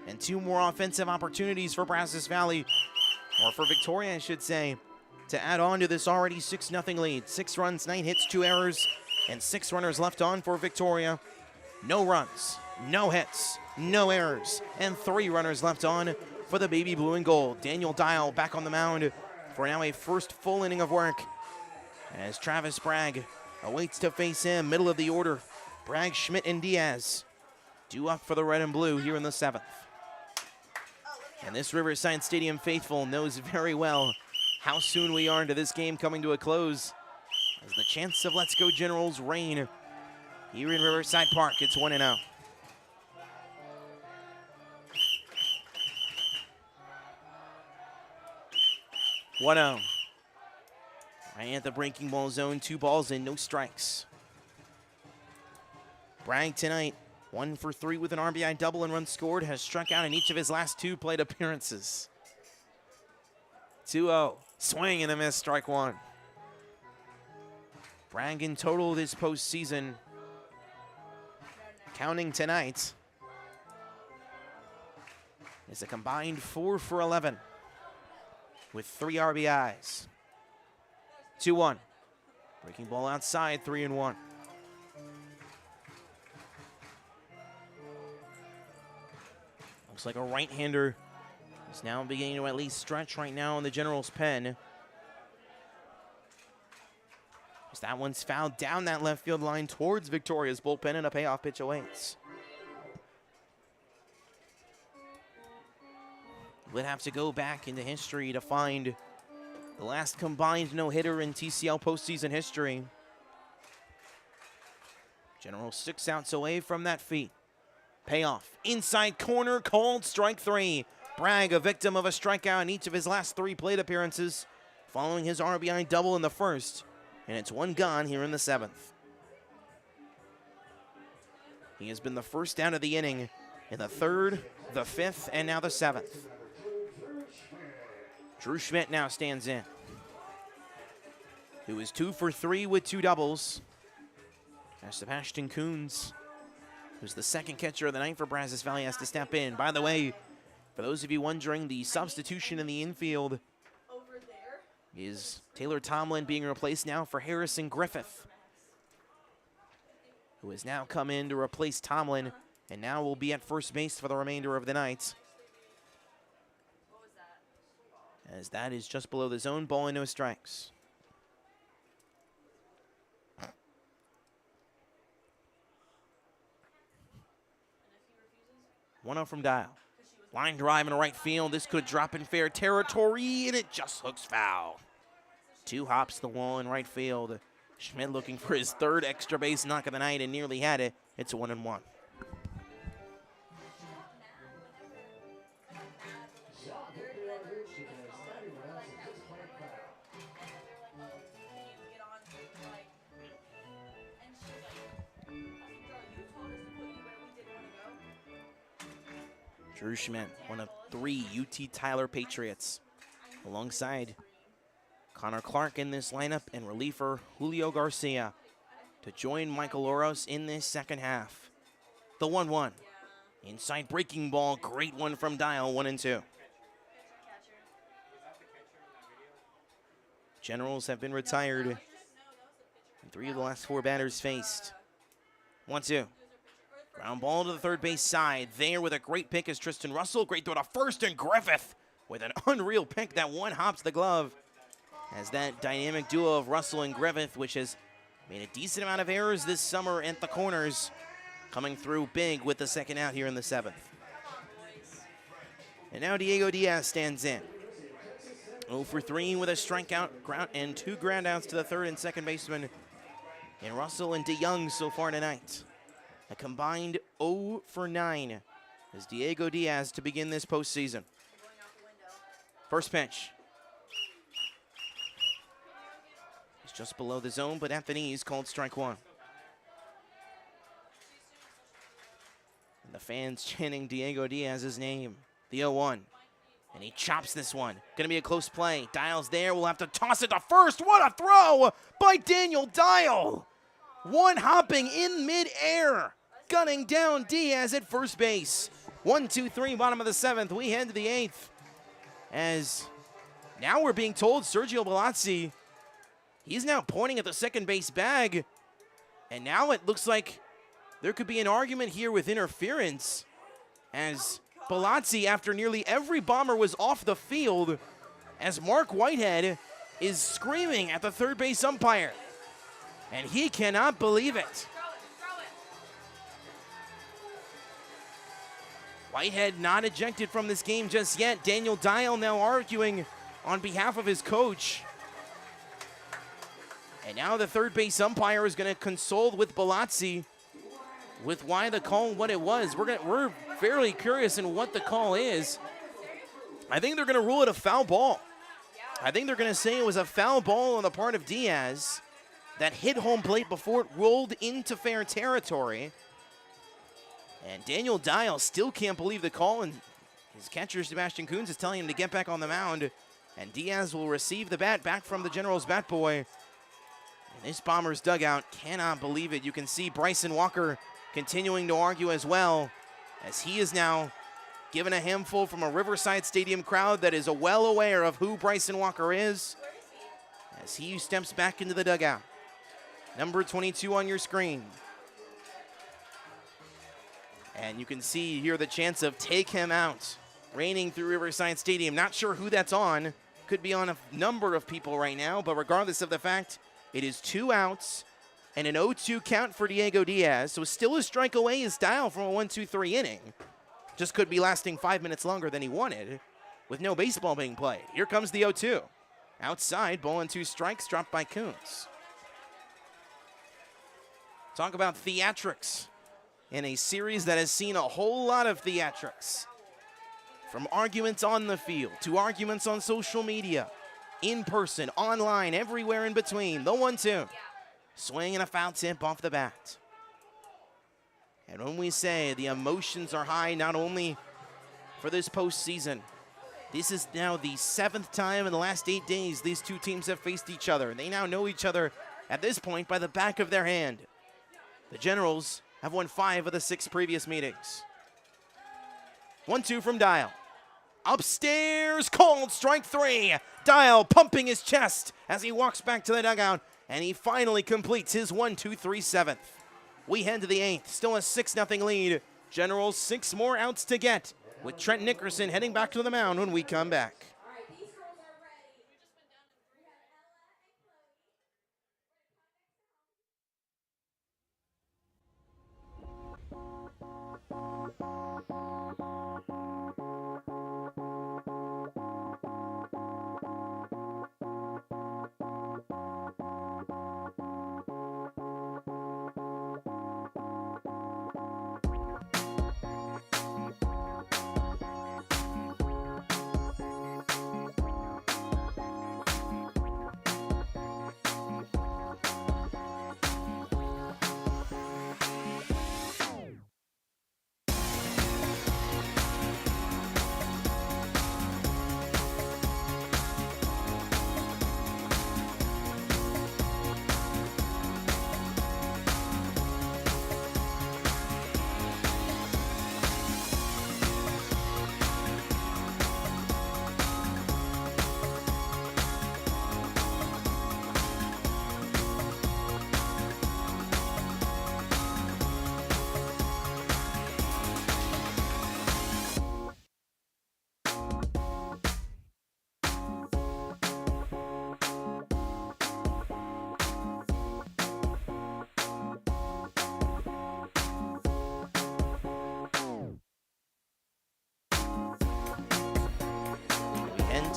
and 2 more offensive opportunities for Brazos Valley, or for Victoria, I should say, to add on to this already 6-0 lead. 6 runs, 9 hits, 2 errors, and 6 runners left on for Victoria. No runs, no hits, no errors, and 3 runners left on for the Baby Blue and Gold. Daniel Dial back on the mound for now a first full inning of work, as Travis Bragg awaits to face him. Middle of the order, Bragg, Schmidt, and Diaz due up for the Red and Blue here in the 7th. And this Riverside Stadium faithful knows very well how soon we are into this game coming to a close, as the chance of Let's Go Generals reign here in Riverside Park. It's 1-0. Right at the breaking ball zone, 2 balls and no strikes. Bragg tonight, 1 for 3 with an RBI double and runs scored, has struck out in each of his last 2 plate appearances. 2-0, swing and a miss, strike 1. Bragg in total this postseason, counting tonight, is a combined 4 for 11 with 3 RBIs. 2-1, breaking ball outside, 3-1. Looks like a right-hander is now beginning to at least stretch right now in the Generals' pen, as that one's fouled down that left field line towards Victoria's bullpen, and a payoff pitch awaits. We'd have to go back into history to find the last combined no-hitter in TCL postseason history. Generals 6 outs away from that feat. Payoff, inside corner, called, strike 3. Bragg, a victim of a strikeout in each of his last 3 plate appearances, following his RBI double in the first, and it's 1 gone here in the 7th. He has been the first out of the inning in the 3rd, the 5th, and now the 7th. Drew Schmidt now stands in, who is 2 for 3 with 2 doubles. As Sebastian Coons, who's the second catcher of the night for Brazos Valley, has to step in. By the way, for those of you wondering, the substitution in the infield is Taylor Tomlin being replaced now for Harrison Griffith, who has now come in to replace Tomlin and now will be at first base for the remainder of the night. As that is just below the zone, ball and no strikes. 1-0 from Dial. Line drive in right field. This could drop in fair territory, and it just hooks foul. 2 hops the wall in right field. Schmidt looking for his 3rd extra base knock of the night and nearly had it. It's a 1-1. Drew Schmidt, one of 3 UT Tyler Patriots, alongside Connor Clark in this lineup and reliever Julio Garcia to join Michael Oros in this second half. The 1-1. Inside breaking ball, great one from Dial, 1-2. Generals have been retired, and 3 of the last 4 batters faced. 1-2. Ground ball to the third base side. There with a great pick is Tristan Russell. Great throw to first, and Griffith with an unreal pick that one hops the glove. As that dynamic duo of Russell and Griffith, which has made a decent amount of errors this summer at the corners, coming through big with the second out here in the 7th. And now Diego Diaz stands in. 0 for 3 with a strikeout and 2 groundouts to the third and second baseman. And Russell and DeYoung so far tonight. A combined 0 for 9 as Diego Diaz to begin this postseason. First pitch. It's just below the zone, but at the knees, called strike one. And the fans chanting Diego Diaz's name. The 0-1. And he chops this one. Gonna be a close play. Dial's there. We'll have to toss it to first. What a throw by Daniel Dial. One hopping in midair. Gunning down Diaz at first base. 1-2-3, bottom of the 7th. We head to the 8th. As now we're being told Sergio Bellazzi, he's now pointing at the second base bag. And now it looks like there could be an argument here with interference. As Bellazzi, after nearly every bomber was off the field, as Mark Whitehead is screaming at the third base umpire. And he cannot believe it. Whitehead not ejected from this game just yet. Daniel Dial now arguing on behalf of his coach. And now the third base umpire is going to console with Bellazzi with why the call, what it was. We're fairly curious in what the call is. I think they're going to rule it a foul ball. I think they're going to say it was a foul ball on the part of Diaz that hit home plate before it rolled into fair territory. And Daniel Dial still can't believe the call, and his catcher, Sebastian Kuhns, is telling him to get back on the mound. And Diaz will receive the bat back from the Generals bat boy. And this Bombers dugout cannot believe it. You can see Bryson Walker continuing to argue as well, as he is now given a handful from a Riverside Stadium crowd that is well aware of who Bryson Walker is, as he steps back into the dugout. Number 22 on your screen. And you can see here the chance of take him out, raining through Riverside Stadium. Not sure who that's on. Could be on a number of people right now, but regardless of the fact, it is 2 outs and an 0-2 count for Diego Diaz. So still a strike away his style from a 1-2-3 inning. Just could be lasting 5 minutes longer than he wanted with no baseball being played. Here comes the 0-2. Outside, ball and 2 strikes dropped by Kuhns. Talk about theatrics in a series that has seen a whole lot of theatrics. From arguments on the field to arguments on social media, in person, online, everywhere in between. The 1-2. Swing and a foul tip off the bat. And when we say the emotions are high, not only for this postseason, this is now the 7th time in the last 8 days these two teams have faced each other. They now know each other at this point by the back of their hand. The Generals have won 5 of the 6 previous meetings. 1-2 from Dial. Upstairs, called strike 3. Dial pumping his chest as he walks back to the dugout, and he finally completes his 1-2-3 7th. We head to the 8th, still a 6-0 lead. Generals 6 more outs to get, with Trent Nickerson heading back to the mound when we come back.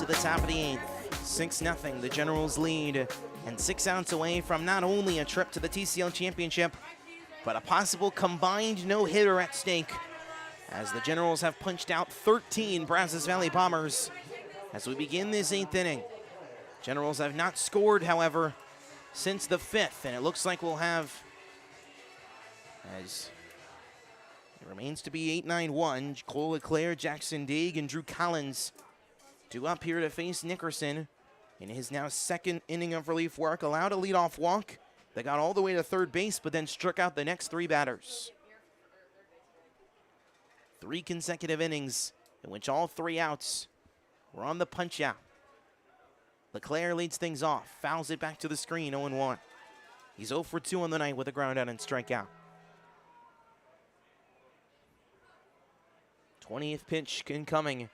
the top of the 8th. 6-0, the Generals lead, and 6 outs away from not only a trip to the TCL Championship, but a possible combined no-hitter at stake, as the Generals have punched out 13 Brazos Valley Bombers as we begin this 8th inning. Generals have not scored, however, since the 5th, and it looks like we'll have, as it remains to be 8-9-1, Cole Leclerc, Jackson Daig, and Drew Collins due up here to face Nickerson in his now 2nd inning of relief work. Allowed a leadoff walk. They got all the way to third base, but then struck out the next 3 batters. 3 consecutive innings in which all 3 outs were on the punch out. Leclerc leads things off, fouls it back to the screen, 0-1. He's 0 for 2 on the night with a ground out and strikeout. 20th pitch incoming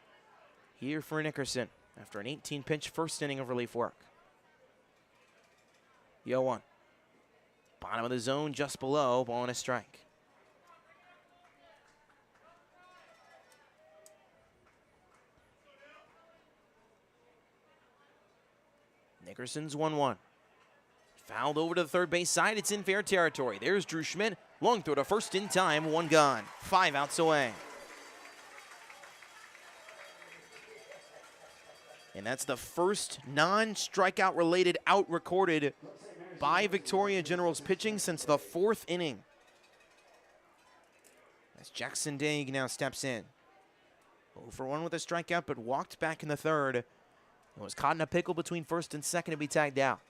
here for Nickerson after an 18-pitch first inning of relief work. 0-1. Bottom of the zone, just below, ball and a strike. Nickerson's 1-1. Fouled over to the third base side. It's in fair territory. There's Drew Schmidt. Long throw to first in time. 1 gone. 5 outs away. And that's the first non-strikeout related out recorded by Victoria Generals pitching since the 4th inning. As Jackson Daig now steps in. 0 for 1 with a strikeout, but walked back in the 3rd. And was caught in a pickle between 1st and 2nd to be tagged out.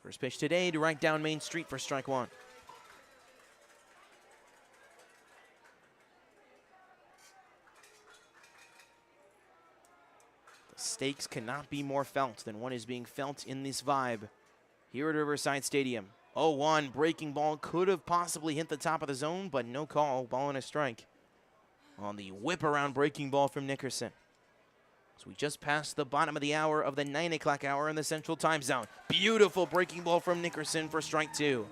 First pitch today to right down Main Street for strike 1. The stakes cannot be more felt than what is being felt in this vibe here at Riverside Stadium. 0-1, breaking ball could have possibly hit the top of the zone, but no call, ball and a strike on the whip around breaking ball from Nickerson. So we just passed the bottom of the hour of the 9 o'clock hour in the Central Time Zone. Beautiful breaking ball from Nickerson for strike 2.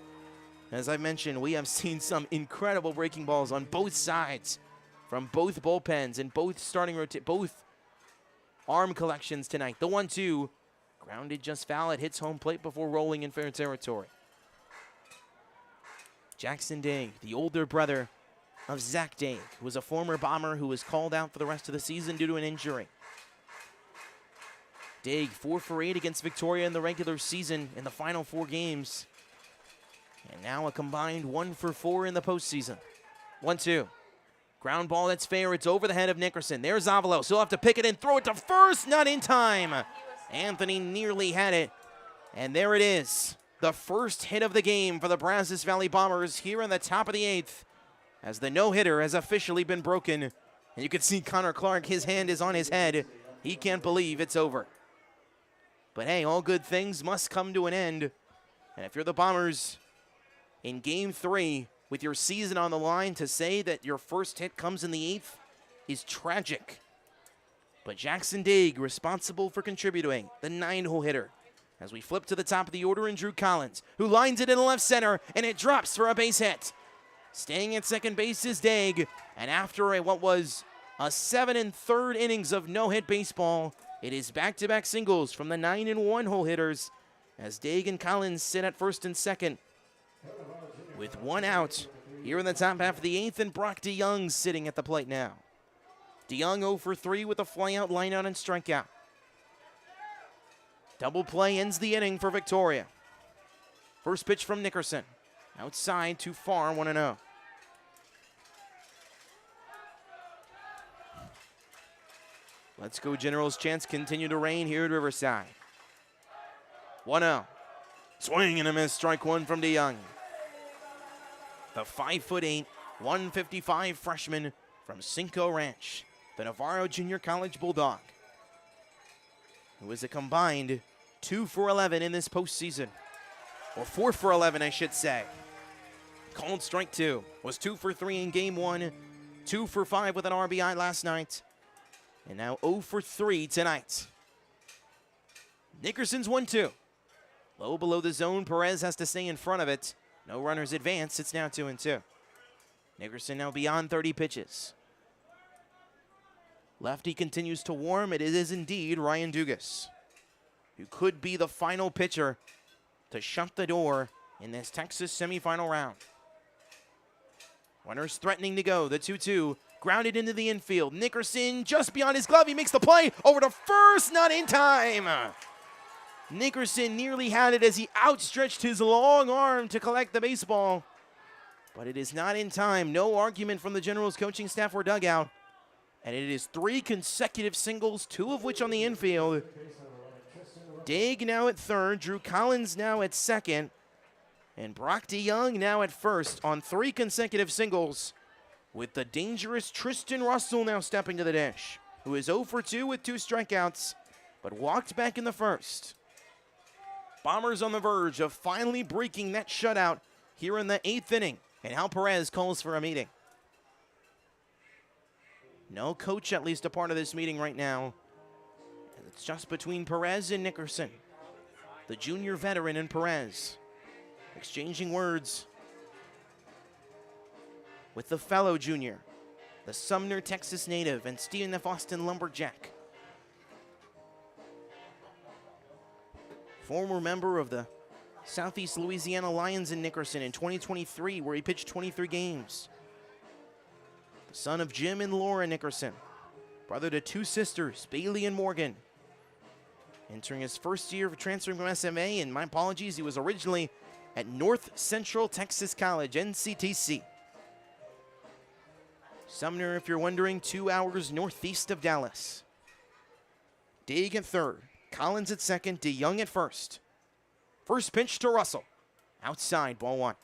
As I mentioned, we have seen some incredible breaking balls on both sides from both bullpens and both both arm collections tonight. The 1-2, grounded just foul. It hits home plate before rolling in fair territory. Jackson Daig, the older brother of Zach Daig, who was a former Bomber who was called out for the rest of the season due to an injury. Daig 4 for 8 against Victoria in the regular season in the final 4 games. And now a combined 1 for 4 in the postseason. 1-2. Ground ball that's fair. It's over the head of Nickerson. There's Avalos. He'll have to pick it and throw it to first. Not in time. Anthony nearly had it. And there it is. The first hit of the game for the Brazos Valley Bombers here in the top of the 8th. As the no-hitter has officially been broken. And you can see Connor Clark. His hand is on his head. He can't believe it's over. But hey, all good things must come to an end. And if you're the Bombers in Game 3 with your season on the line, to say that your first hit comes in the 8th is tragic. But Jackson Daig responsible for contributing, the 9-hole hitter. As we flip to the top of the order, and Drew Collins, who lines it in the left center, and it drops for a base hit. Staying at second base is Daig, and after what was a 7 1/3 innings of no-hit baseball, it is back-to-back singles from the 9 and 1-hole hitters as Daig and Collins sit at first and second with 1 out here in the top half of the 8th, and Brock DeYoung sitting at the plate now. DeYoung 0 for 3 with a flyout, lineout, and strikeout. Double play ends the inning for Victoria. First pitch from Nickerson. Outside, too far, 1-0. Let's go Generals chants continue to reign here at Riverside. 1-0. Swing and a miss, strike 1 from DeYoung. The 5'8", 155 freshman from Cinco Ranch, the Navarro Junior College Bulldog, who is a combined 2 for 11 in this postseason. Or 4 for 11, I should say. Called strike 2. Was 2 for 3 in Game 1. 2 for 5 with an RBI last night. And now 0 for 3 tonight. Nickerson's 1-2. Low below the zone. Perez has to stay in front of it. No runners advance. It's now 2-2. Nickerson now beyond 30 pitches. Lefty continues to warm. It is indeed Ryan Dugas, who could be the final pitcher to shut the door in this Texas semifinal round. Runners threatening to go. The 2-2 grounded into the infield. Nickerson just beyond his glove. He makes the play over to first, not in time. Nickerson nearly had it as he outstretched his long arm to collect the baseball, but it is not in time. No argument from the Generals coaching staff or dugout. And it is 3 consecutive singles, 2 of which on the infield. Daig now at third, Drew Collins now at second, and Brock DeYoung now at first on 3 consecutive singles, with the dangerous Tristan Russell now stepping to the dish, who is 0 for 2 with 2 strikeouts, but walked back in the first. Bombers on the verge of finally breaking that shutout here in the 8th inning, and Hal Perez calls for a meeting. No coach at least a part of this meeting right now. It's just between Perez and Nickerson, the junior veteran and Perez, exchanging words with the fellow junior, the Sumner, Texas native, and Stephen F. Austin lumberjack. Former member of the Southeast Louisiana Lions in Nickerson in 2023, where he pitched 23 games. The son of Jim and Laura Nickerson, brother to 2 sisters, Bailey and Morgan. Entering his first year of transferring from SMA, and my apologies, he was originally at North Central Texas College, NCTC. Sumner, if you're wondering, 2 hours northeast of Dallas. Daig at third, Collins at second, DeYoung at first. First pitch to Russell. Outside, ball 1.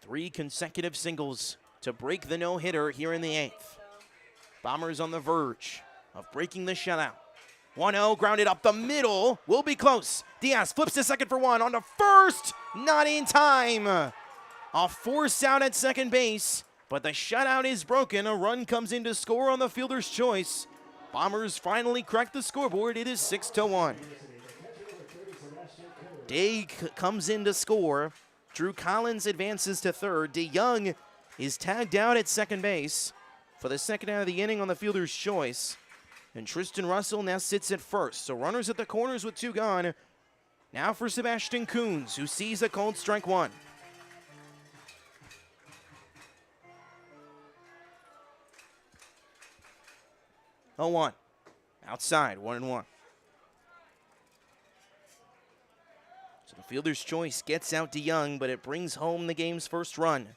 3 consecutive singles to break the no-hitter here in the 8th. Bombers on the verge of breaking the shutout. 1-0, grounded up the middle, will be close. Diaz flips to second for 1, on to first, not in time. A force out at second base, but the shutout is broken. A run comes in to score on the fielder's choice. Bombers finally crack the scoreboard. It is 6-1. Daig comes in to score. Drew Collins advances to third. DeYoung is tagged out at second base for the second out of the inning on the fielder's choice. And Tristan Russell now sits at first. So runners at the corners with 2 gone. Now for Sebastian Coons, who sees a cold strike 1. Oh, 1. Outside, 1-1. So the fielder's choice gets out DeYoung, but it brings home the game's first run.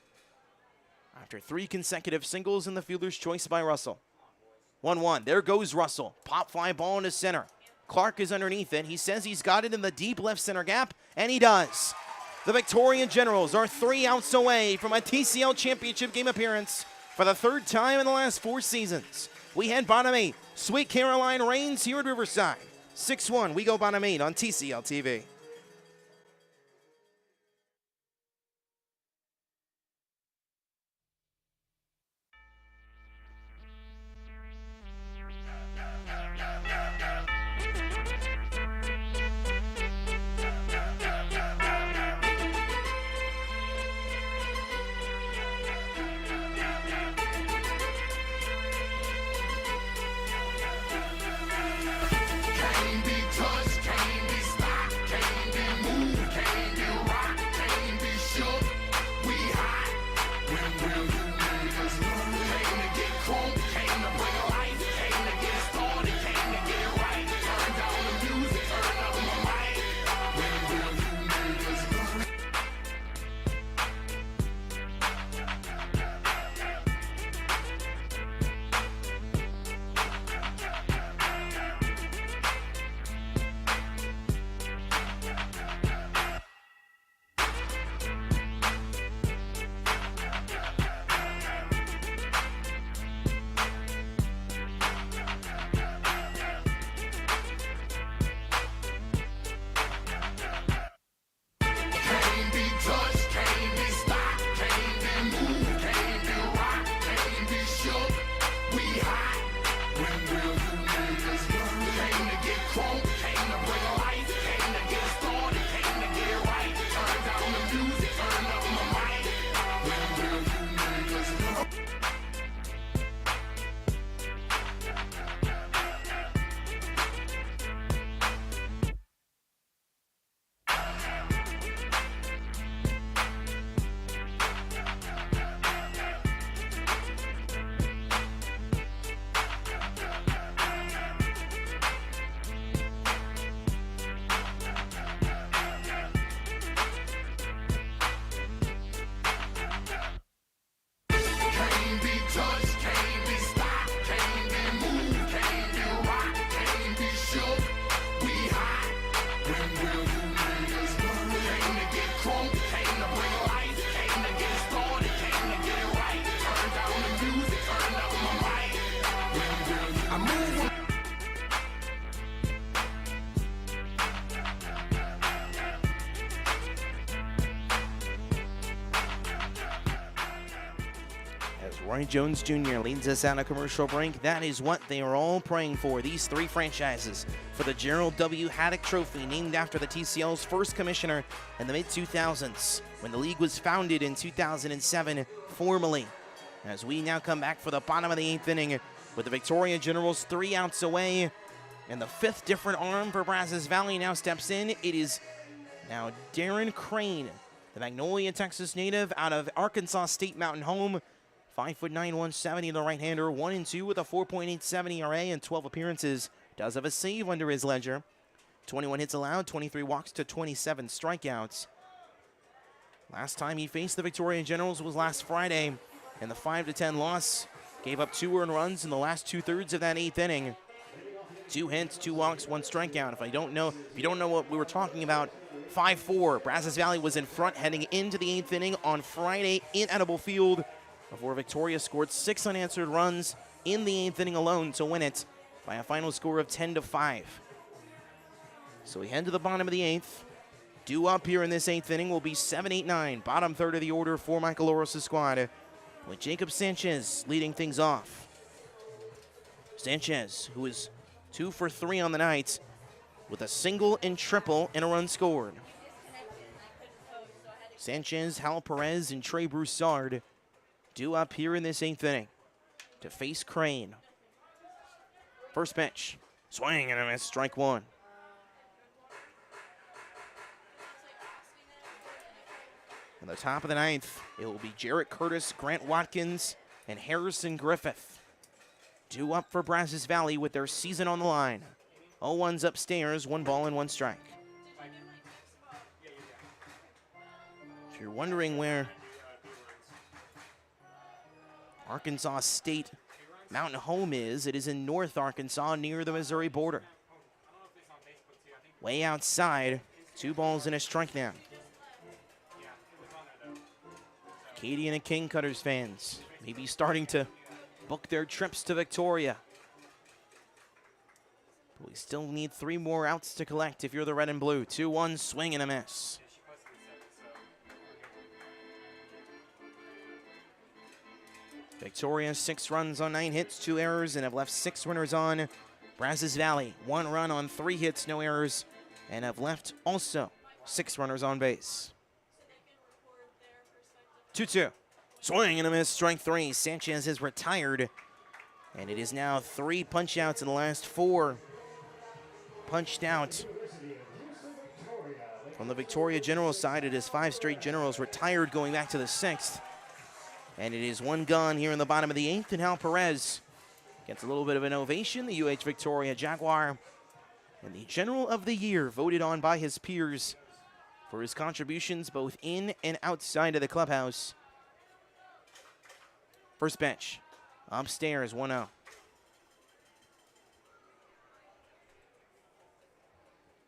After 3 consecutive singles in the fielder's choice by Russell. 1-1. There goes Russell. Pop fly ball into center. Clark is underneath it. He says he's got it in the deep left center gap, and he does. The Victoria Generals are 3 outs away from a TCL championship game appearance for the 3rd time in the last 4 seasons. We head bottom 8. Sweet Caroline reigns here at Riverside. 6-1. We go bottom 8 on TCL TV. Can't be touched, can't be stopped, can't Roy Jones Jr. leads us out of commercial break. That is what they are all praying for, these three franchises, for the Gerald W. Haddock Trophy, named after the TCL's first commissioner in the mid-2000s, when the league was founded in 2007 formally. As we now come back for the bottom of the 8th inning, with the Victoria Generals 3 outs away, and the 5th different arm for Brazos Valley now steps in. It is now Darren Crane, the Magnolia, Texas native out of Arkansas State Mountain Home. 5'9", 170, the right-hander, 1-2 with a 4.87 ERA and 12 appearances. Does have a save under his ledger. 21 hits allowed, 23 walks to 27 strikeouts. Last time he faced the Victoria Generals was last Friday, and the 5-10 loss gave up 2 earned runs in the last 2/3 of that 8th inning. 2 hits, 2 walks, 1 strikeout. If you don't know what we were talking about, 5-4. Brazos Valley was in front heading into the 8th inning on Friday in Edible Field, before Victoria scored 6 unanswered runs in the 8th inning alone to win it by a final score of 10-5. So we head to the bottom of the 8th. Due up here in this 8th inning will be 7, 8, 9. Bottom third of the order for Michael Oros' squad, with Jacob Sanchez leading things off. Sanchez, who is 2 for 3 on the night, with a single and triple and a run scored. Sanchez, Hal Perez, and Trey Broussard due up here in this 8th inning to face Crane. First pitch, swing and a miss, strike 1. In the top of the 9th, it will be Jarrett Curtis, Grant Watkins, and Harrison Griffith. Due up for Brazos Valley with their season on the line. 0-1's upstairs, 1 ball and 1 strike. If you're wondering where Arkansas State Mountain Home is, it is in North Arkansas near the Missouri border. Way outside, 2 balls and a strike now. Acadian and King Cutters fans maybe starting to book their trips to Victoria. But we still need 3 more outs to collect if you're the red and blue. 2-1, swing and a miss. Victoria, 6 runs on 9 hits, 2 errors, and have left 6 runners on. Brazos Valley, 1 run on 3 hits, no errors, and have left also 6 runners on base. 2-2. Swing and a miss, strike 3. Sanchez is retired, and it is now 3 punch-outs in the last 4. Punched out. From the Victoria Generals side, it is 5 straight Generals retired going back to the 6th. And it is 1 gone here in the bottom of the 8th, and Hal Perez gets a little bit of an ovation. The UH Victoria Jaguar and the General of the Year, voted on by his peers for his contributions both in and outside of the clubhouse. First pitch, upstairs, 1-0.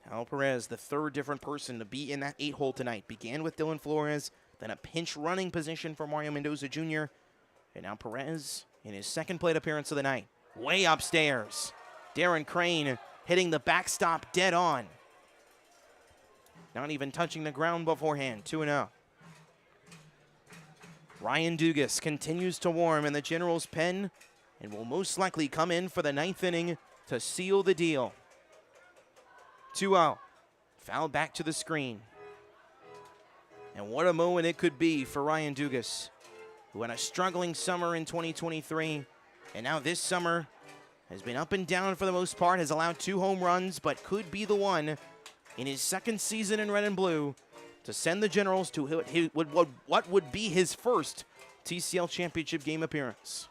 Hal Perez, the 3rd different person to be in that 8-hole tonight. Began with Dylan Flores, then a pinch running position for Mario Mendoza Jr., and now Perez in his 2nd plate appearance of the night. Way upstairs, Darren Crane hitting the backstop dead on. Not even touching the ground beforehand, 2-0. Ryan Dugas continues to warm in the Generals' pen and will most likely come in for the 9th inning to seal the deal. 2-0, foul back to the screen. And what a moment it could be for Ryan Dugas, who had a struggling summer in 2023, and now this summer has been up and down for the most part, has allowed 2 home runs, but could be the one in his 2nd season in red and blue to send the Generals to what would be his first TCL championship game appearance.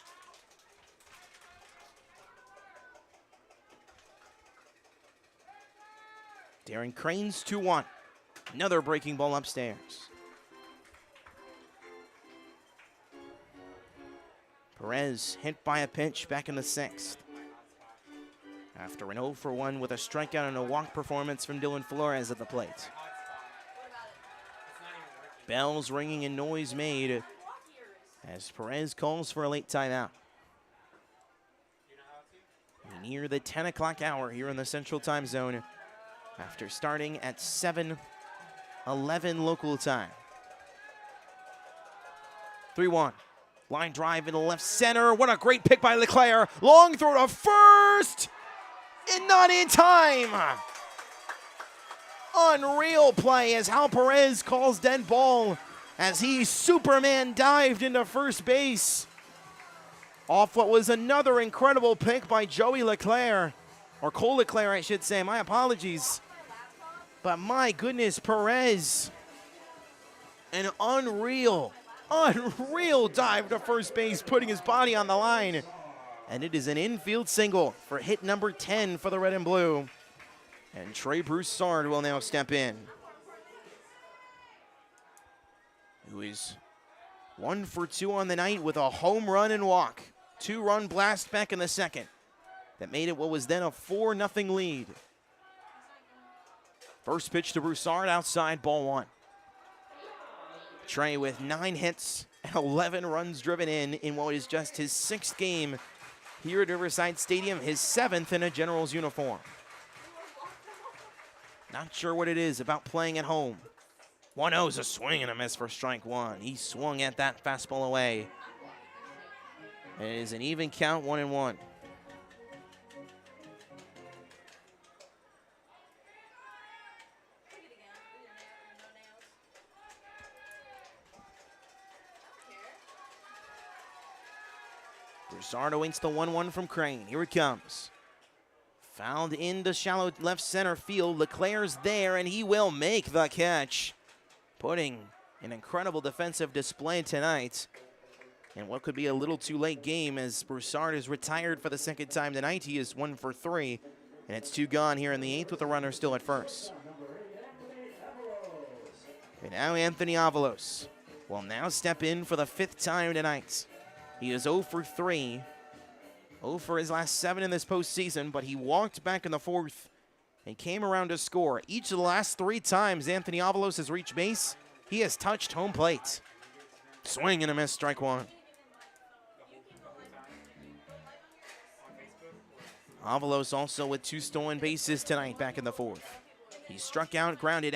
Darren Crane's 2-1. Another breaking ball upstairs. Perez hit by a pitch back in the 6th. After an 0-for-1 with a strikeout and a walk performance from Dylan Flores at the plate. Bells ringing and noise made as Perez calls for a late timeout. Near the 10 o'clock hour here in the Central Time Zone after starting at 7:11 local time. 3-1. Line drive into left center. What a great pick by Leclerc. Long throw to first. And not in time. Unreal play as Hal Perez calls dead ball as he Superman dived into first base. Off what was another incredible pick by Joey Leclerc. Or Cole Leclerc, I should say. My apologies. But my goodness, Perez. An unreal dive to first base, putting his body on the line. And it is an infield single for hit number 10 for the red and blue. And Trey Broussard will now step in, who is 1 for 2 on the night with a home run and walk. 2-run blast back in the second that made it what was then a 4-0 lead. First pitch to Broussard, outside, ball 1. Trey with 9 hits and 11 runs driven in what is just his 6th game here at Riverside Stadium, his 7th in a Generals uniform. Not sure what it is about playing at home. 1-0 is a swing and a miss for strike 1. He swung at that fastball away. And it is an even count, 1-1. Broussard awaits the 1-1 from Crane. Here it comes. Fouled into shallow left center field. Leclerc's there, and he will make the catch, putting an incredible defensive display tonight. And what could be a little too late game as Broussard is retired for the 2nd time tonight. He is 1 for 3, and it's 2 gone here in the 8th with a runner still at first. And now Anthony Avalos will now step in for the 5th time tonight. He is 0 for 3. 0 for his last 7 in this postseason, but he walked back in the 4th and came around to score. Each of the last 3 times Anthony Avalos has reached base, he has touched home plate. Swing and a miss, strike 1. Avalos also with 2 stolen bases tonight back in the 4th. He struck out, grounded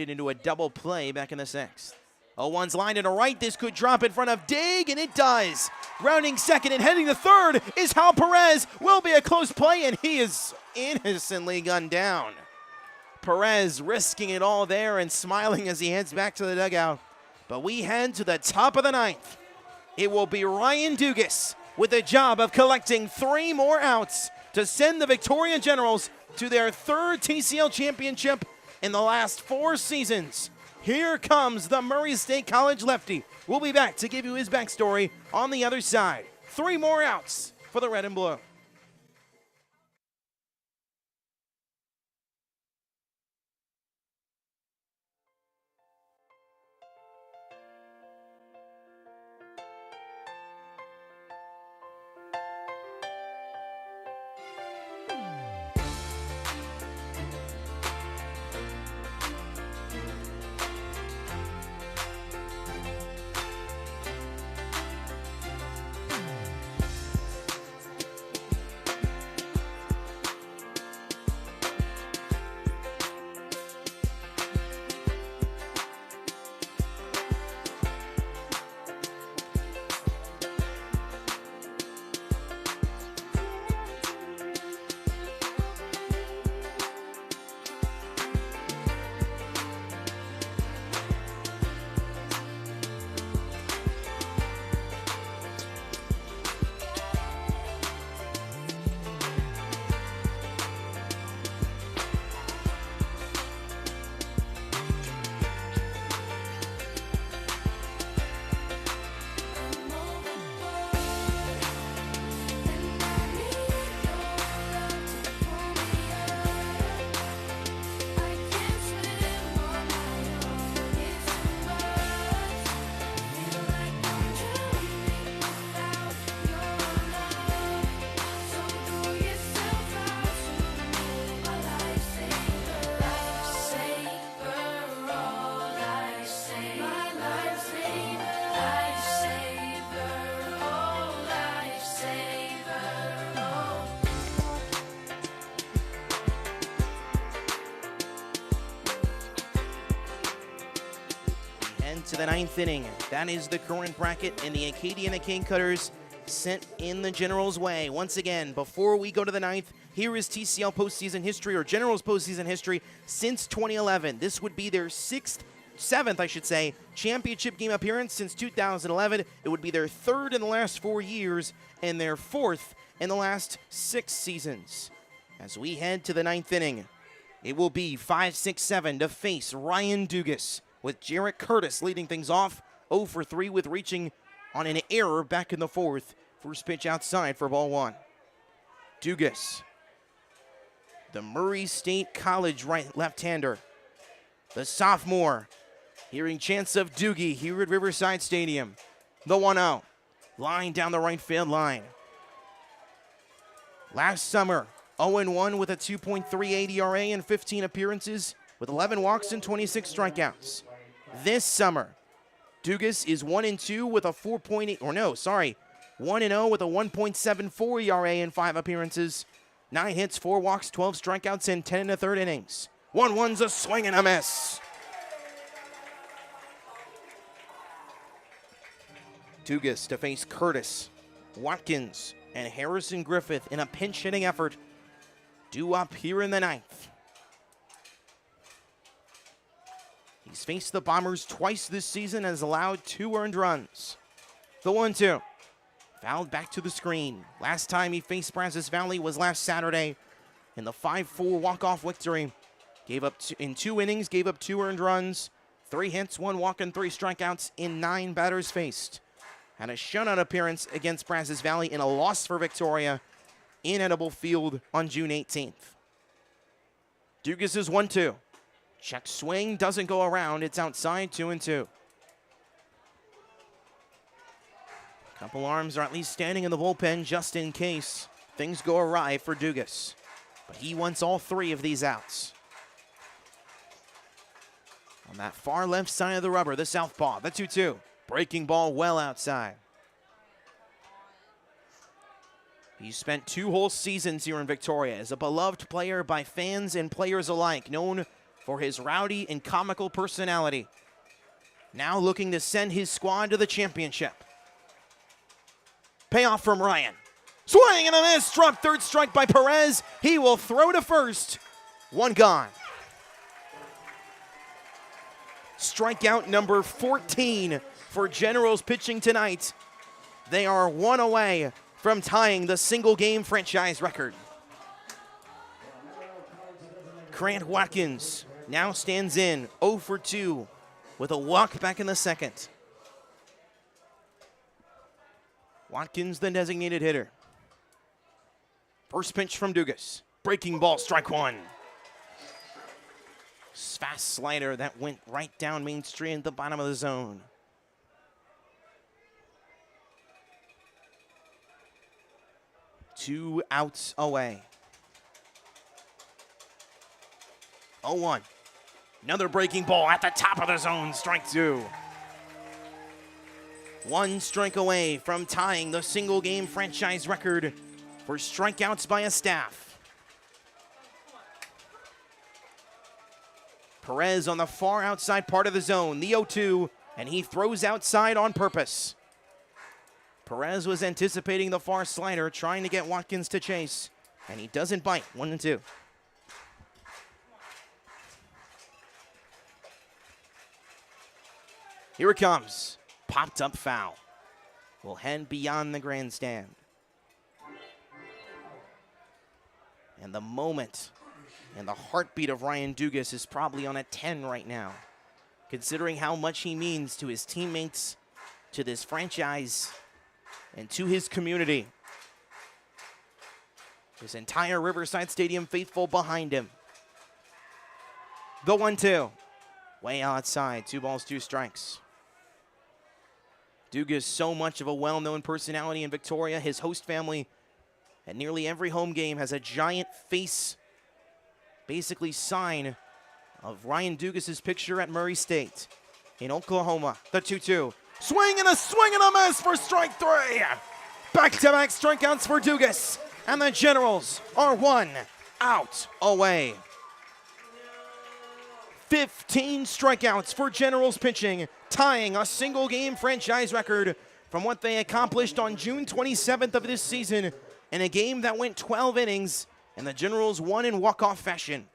into a double play back in the 6th. 0-1's line to the right. This could drop in front of Dig, and it does. Grounding second and heading to third is Hal Perez. Will be a close play, and he is innocently gunned down. Perez risking it all there and smiling as he heads back to the dugout. But we head to the top of the 9th. It will be Ryan Dugas with the job of collecting 3 more outs to send the Victoria Generals to their 3rd TCL championship in the last 4 seasons. Here comes the Murray State College lefty. We'll be back to give you his backstory on the other side. 3 more outs for the red and blue. to the 9th inning. That is the current bracket, and the Acadiana Cane Cutters sent in the Generals' way. Once again, before we go to the 9th, here is TCL postseason history, or Generals postseason history, since 2011. This would be their seventh, I should say, championship game appearance since 2011. It would be their 3rd in the last 4 years, and their 4th in the last 6 seasons. As we head to the 9th inning, it will be 5-6-7 to face Ryan Dugas, with Jarrett Curtis leading things off, 0 for 3 with reaching on an error back in the 4th. First pitch outside for ball 1. Dugas, the Murray State College left-hander, the sophomore, hearing chants of Doogie here at Riverside Stadium. The 1-0, line down the right field line. Last summer, 0-1 with a 2.38 ERA and 15 appearances with 11 walks and 26 strikeouts. This summer, Dugas is 1-2 with a 1-0 with a 1.74 ERA and 5 appearances, 9 hits, 4 walks, 12 strikeouts, and 10 1/3 innings. 1-1's a swing and a miss. Dugas to face Curtis, Watkins, and Harrison Griffith in a pinch-hitting effort due up here in the 9th. He's faced the Bombers twice this season and has allowed 2 earned runs. The 1-2, fouled back to the screen. Last time he faced Brazos Valley was last Saturday in the 5-4 walk-off victory. Gave up in 2 innings, gave up 2 earned runs, 3 hits, 1 walk, and 3 strikeouts in 9 batters faced. Had a shutout appearance against Brazos Valley in a loss for Victoria in Edible Field on June 18th. Dugas is 1-2. Check swing, doesn't go around. It's outside, 2-2. Couple arms are at least standing in the bullpen just in case things go awry for Dugas. But he wants all 3 of these outs. On that far left side of the rubber, the southpaw, the 2-2. Breaking ball well outside. He spent 2 whole seasons here in Victoria as a beloved player by fans and players alike, known for his rowdy and comical personality. Now looking to send his squad to the championship. Payoff from Ryan. Swing and a miss. Drop 3rd strike by Perez. He will throw to first. 1 gone. Strikeout number 14 for Generals pitching tonight. They are 1 away from tying the single-game franchise record. Grant Watkins now stands in 0 for 2 with a walk back in the 2nd. Watkins, the designated hitter. First pitch from Dugas. Breaking ball, strike 1. Fast slider that went right down Main Street at the bottom of the zone. Two outs away. 0-1. Another breaking ball at the top of the zone, strike 2. 1 strike away from tying the single-game franchise record for strikeouts by a staff. Perez on the far outside part of the zone, the 0-2, and he throws outside on purpose. Perez was anticipating the far slider, trying to get Watkins to chase, and he doesn't bite. 1-2. Here it comes. Popped up foul. Will head beyond the grandstand. And the moment and the heartbeat of Ryan Dugas is probably on a 10 right now, considering how much he means to his teammates, to this franchise, and to his community. His entire Riverside Stadium faithful behind him. The 1-2. Way outside, 2 balls, 2 strikes. Dugas, so much of a well-known personality in Victoria. His host family at nearly every home game has a giant face, basically sign of Ryan Dugas' picture at Murray State in Oklahoma. The 2-2. Swing and a miss for strike 3. Back-to-back strikeouts for Dugas. And the Generals are 1 out away. 15 strikeouts for Generals pitching, tying a single-game franchise record from what they accomplished on June 27th of this season in a game that went 12 innings, and the Generals won in walk-off fashion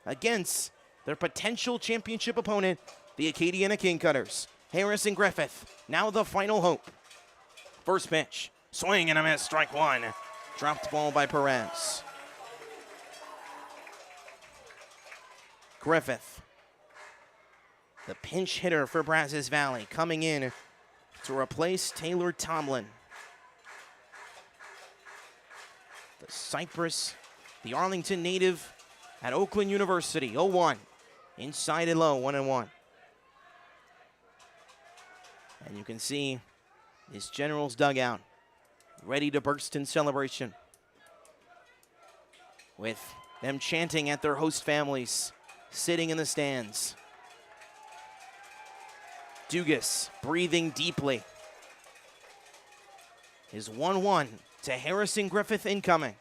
against their potential championship opponent, the Acadiana King Cutters. Harrison Griffith, now the final hope. First pitch, swing and a miss, strike one. Dropped ball by Perez. Griffith, the pinch hitter for Brazos Valley, coming in to replace Taylor Tomlin. The Cypress, the Arlington native at Oakland University, 0-1. Inside and low, 1-1. And you can see this Generals dugout ready to burst in celebration, with them chanting at their host families sitting in the stands. Dugas breathing deeply. Is 1-1 to Harrison Griffith incoming.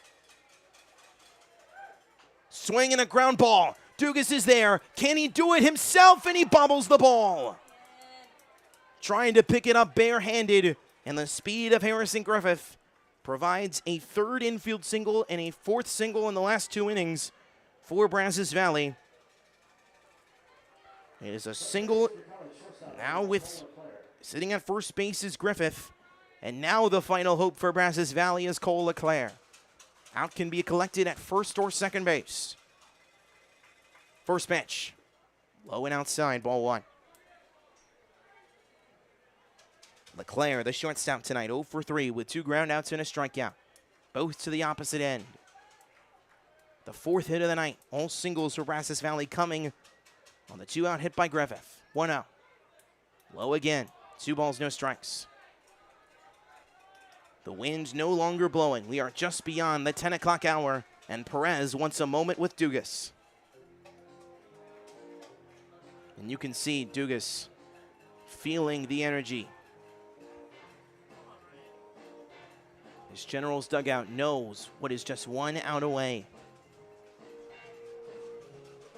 Swing and a ground ball. Dugas is there. Can he do it himself? And he bobbles the ball. Trying to pick it up barehanded, and the speed of Harrison Griffith provides a third infield single and a fourth single in the last 2 innings for Brazos Valley. It is a single now with sitting at first base is Griffith, and now the final hope for Brazos Valley is Cole LeClaire. Out can be collected at first or second base. First pitch, low and outside, ball 1. LeClaire, the shortstop tonight, 0 for 3 with 2 groundouts and a strikeout, both to the opposite end. The 4th hit of the night, all singles for Brazos Valley coming on the 2-out hit by Griffith. 1 out. Low again, 2 balls, no strikes. The wind no longer blowing. We are just beyond the 10 o'clock hour, and Perez wants a moment with Dugas. And you can see Dugas feeling the energy. This Generals dugout knows what is just 1 out away.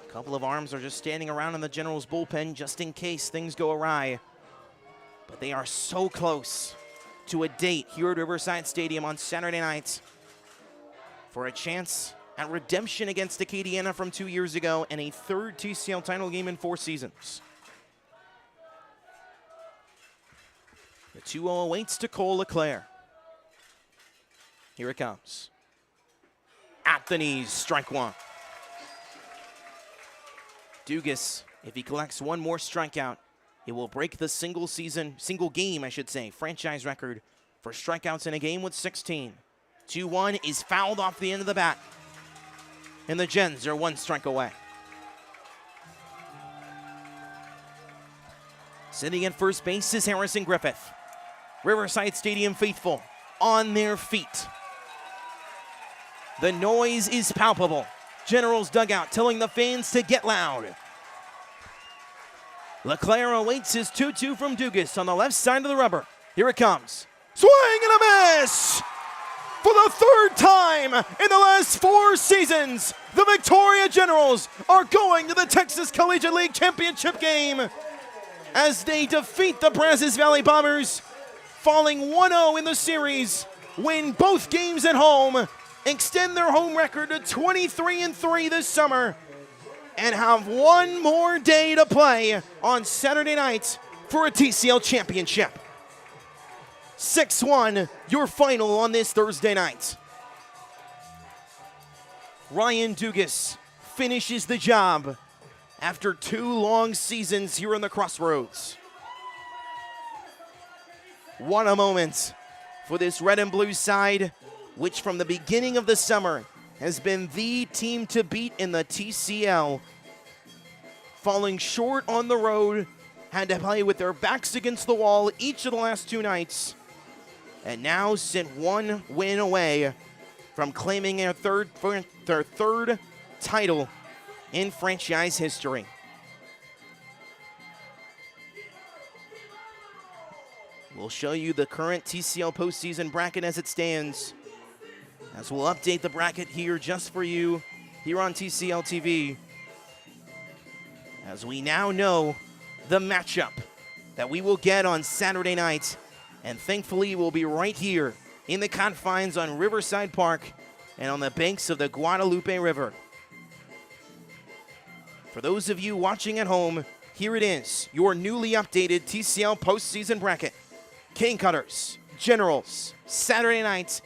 A couple of arms are just standing around in the Generals bullpen just in case things go awry. But they are so close to a date here at Riverside Stadium on Saturday night for a chance at redemption against Acadiana from 2 years ago and a 3rd TCL title game in 4 seasons. The 2-0 awaits to Cole LeClaire. Here it comes. At the knees, strike 1. Dugas, if he collects 1 more strikeout, it will break the single game, franchise record for strikeouts in a game with 16. 2-1 is fouled off the end of the bat, and the Gens are 1 strike away. Sitting at first base is Harrison Griffith. Riverside Stadium faithful on their feet. The noise is palpable. Generals dugout telling the fans to get loud. LeClaire awaits his 2-2 from Dugas on the left side of the rubber. Here it comes. Swing and a miss! For the 3rd time in the last 4 seasons, the Victoria Generals are going to the Texas Collegiate League Championship game as they defeat the Brazos Valley Bombers, falling 1-0 in the series, win both games at home, extend their home record to 23-3 this summer, and have 1 more day to play on Saturday night for a TCL championship. 6-1, your final on this Thursday night. Ryan Dugas finishes the job after 2 long seasons here in the Crossroads. What a moment for this red and blue side, which from the beginning of the summer has been the team to beat in the TCL. Falling short on the road, had to play with their backs against the wall each of the last 2 nights, and now sit 1 win away from claiming their third title in franchise history. We'll show you the current TCL postseason bracket as it stands, as we'll update the bracket here just for you here on TCL TV. as we now know the matchup that we will get on Saturday night. And thankfully, we'll be right here in the confines on Riverside Park and on the banks of the Guadalupe River. For those of you watching at home, here it is, your newly updated TCL postseason bracket. Cane Cutters, Generals, Saturday night.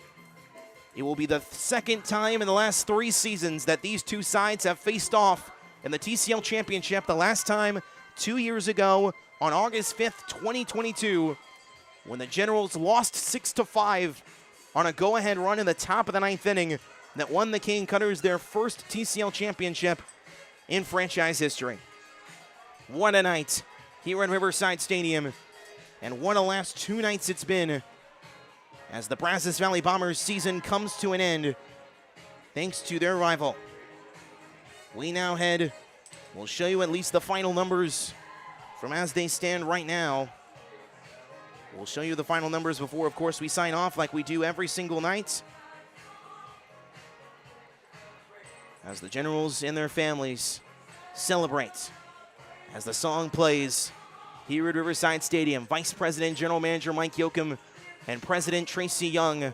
It will be the second time in the last 3 seasons that these two sides have faced off in the TCL Championship. The last time 2 years ago on August 5th, 2022, when the Generals lost 6-5 on a go-ahead run in the top of the 9th inning that won the Cane Cutters their first TCL Championship in franchise history. What a night here at Riverside Stadium, and what a last 2 nights it's been as the Brazos Valley Bombers season comes to an end thanks to their rival. We now we'll show you at least the final numbers from as they stand right now. We'll show you the final numbers before, of course, we sign off like we do every single night. As the Generals and their families celebrate, as the song plays here at Riverside Stadium, Vice President General Manager Mike Yoakum and President Tracy Young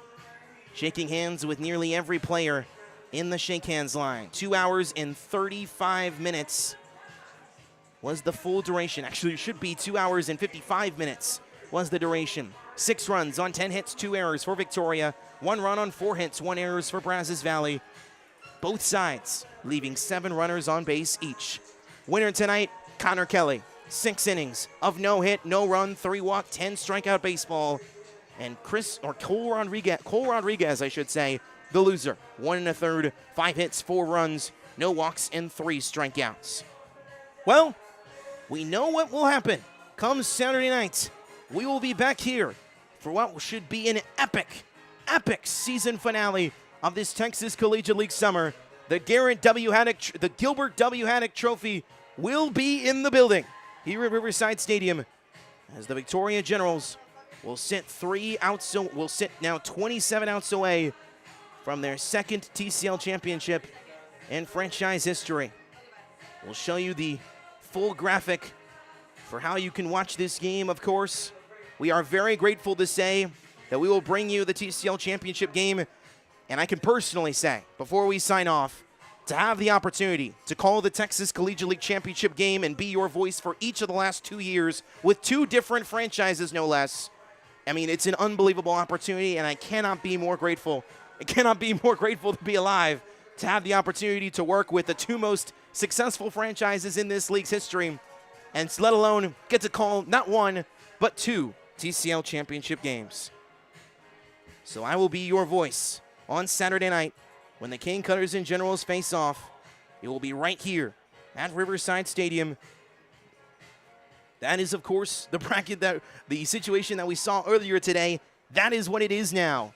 shaking hands with nearly every player in the shake hands line. 2 hours and 35 minutes was the full duration. Actually, it should be 2 hours and 55 minutes was the duration. 6 runs on 10 hits, 2 errors for Victoria. 1 run on 4 hits, 1 errors for Brazos Valley. Both sides leaving 7 runners on base each. Winner tonight, Connor Kelly. 6 innings of no hit, no run, 3 walk, 10 strikeout baseball. And Cole Rodriguez, I should say, the loser. 1 1/3, 5 hits, 4 runs, no walks, and 3 strikeouts. Well, we know what will happen come Saturday night. We will be back here for what should be an epic season finale of this Texas Collegiate League summer. The Gilbert W. Haddock Trophy will be in the building here at Riverside Stadium as the Victoria Generals will sit now 27 outs away from their second TCL championship in franchise history. We'll show you the full graphic for how you can watch this game, of course. We are very grateful to say that we will bring you the TCL championship game, and I can personally say, before we sign off, to have the opportunity to call the Texas Collegiate League Championship game and be your voice for each of the last 2 years with 2 different franchises, no less. I mean, it's an unbelievable opportunity, and I cannot be more grateful. I cannot be more grateful to be alive, to have the opportunity to work with the 2 most successful franchises in this league's history, and let alone get to call not 1, but 2 TCL championship games. So I will be your voice on Saturday night when the Cane Cutters and Generals face off. It will be right here at Riverside Stadium. That is, of course, the situation that we saw earlier today. That is what it is now.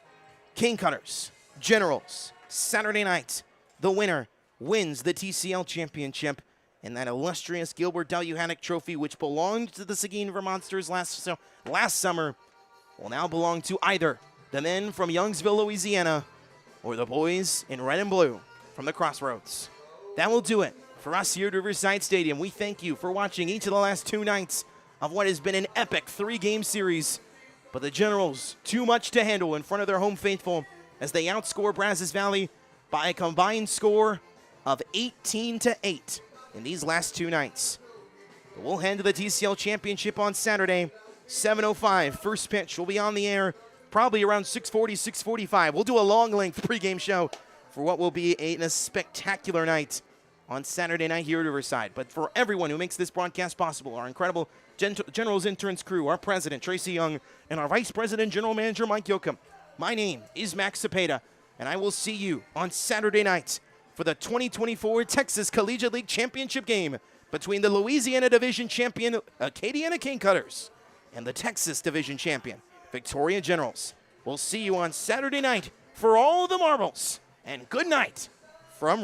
Cane Cutters, Generals, Saturday night. The winner wins the TCL championship and that illustrious Gilbert W. Haddock Trophy, which belonged to the Seguin River Monsters last summer, will now belong to either the men from Youngsville, Louisiana, or the boys in red and blue from the Crossroads. That will do it for us here at Riverside Stadium. We thank you for watching each of the last 2 nights of what has been an epic 3-game series. But the Generals, too much to handle in front of their home faithful as they outscore Brazos Valley by a combined score of 18-8 in these last 2 nights. But we'll head to the TCL Championship on Saturday, 7:05. First pitch will be on the air probably around 6:40, 6:45. We'll do a long-length pregame show for what will be a spectacular night on Saturday night here at Riverside. But for everyone who makes this broadcast possible, our incredible Generals Interns crew, our president, Tracy Young, and our vice president, general manager, Mike Yoakum, my name is Max Cepeda, and I will see you on Saturday night for the 2024 Texas Collegiate League Championship game between the Louisiana Division champion Acadiana Cane Cutters and the Texas Division champion Victoria Generals. We'll see you on Saturday night for all the marbles, and good night from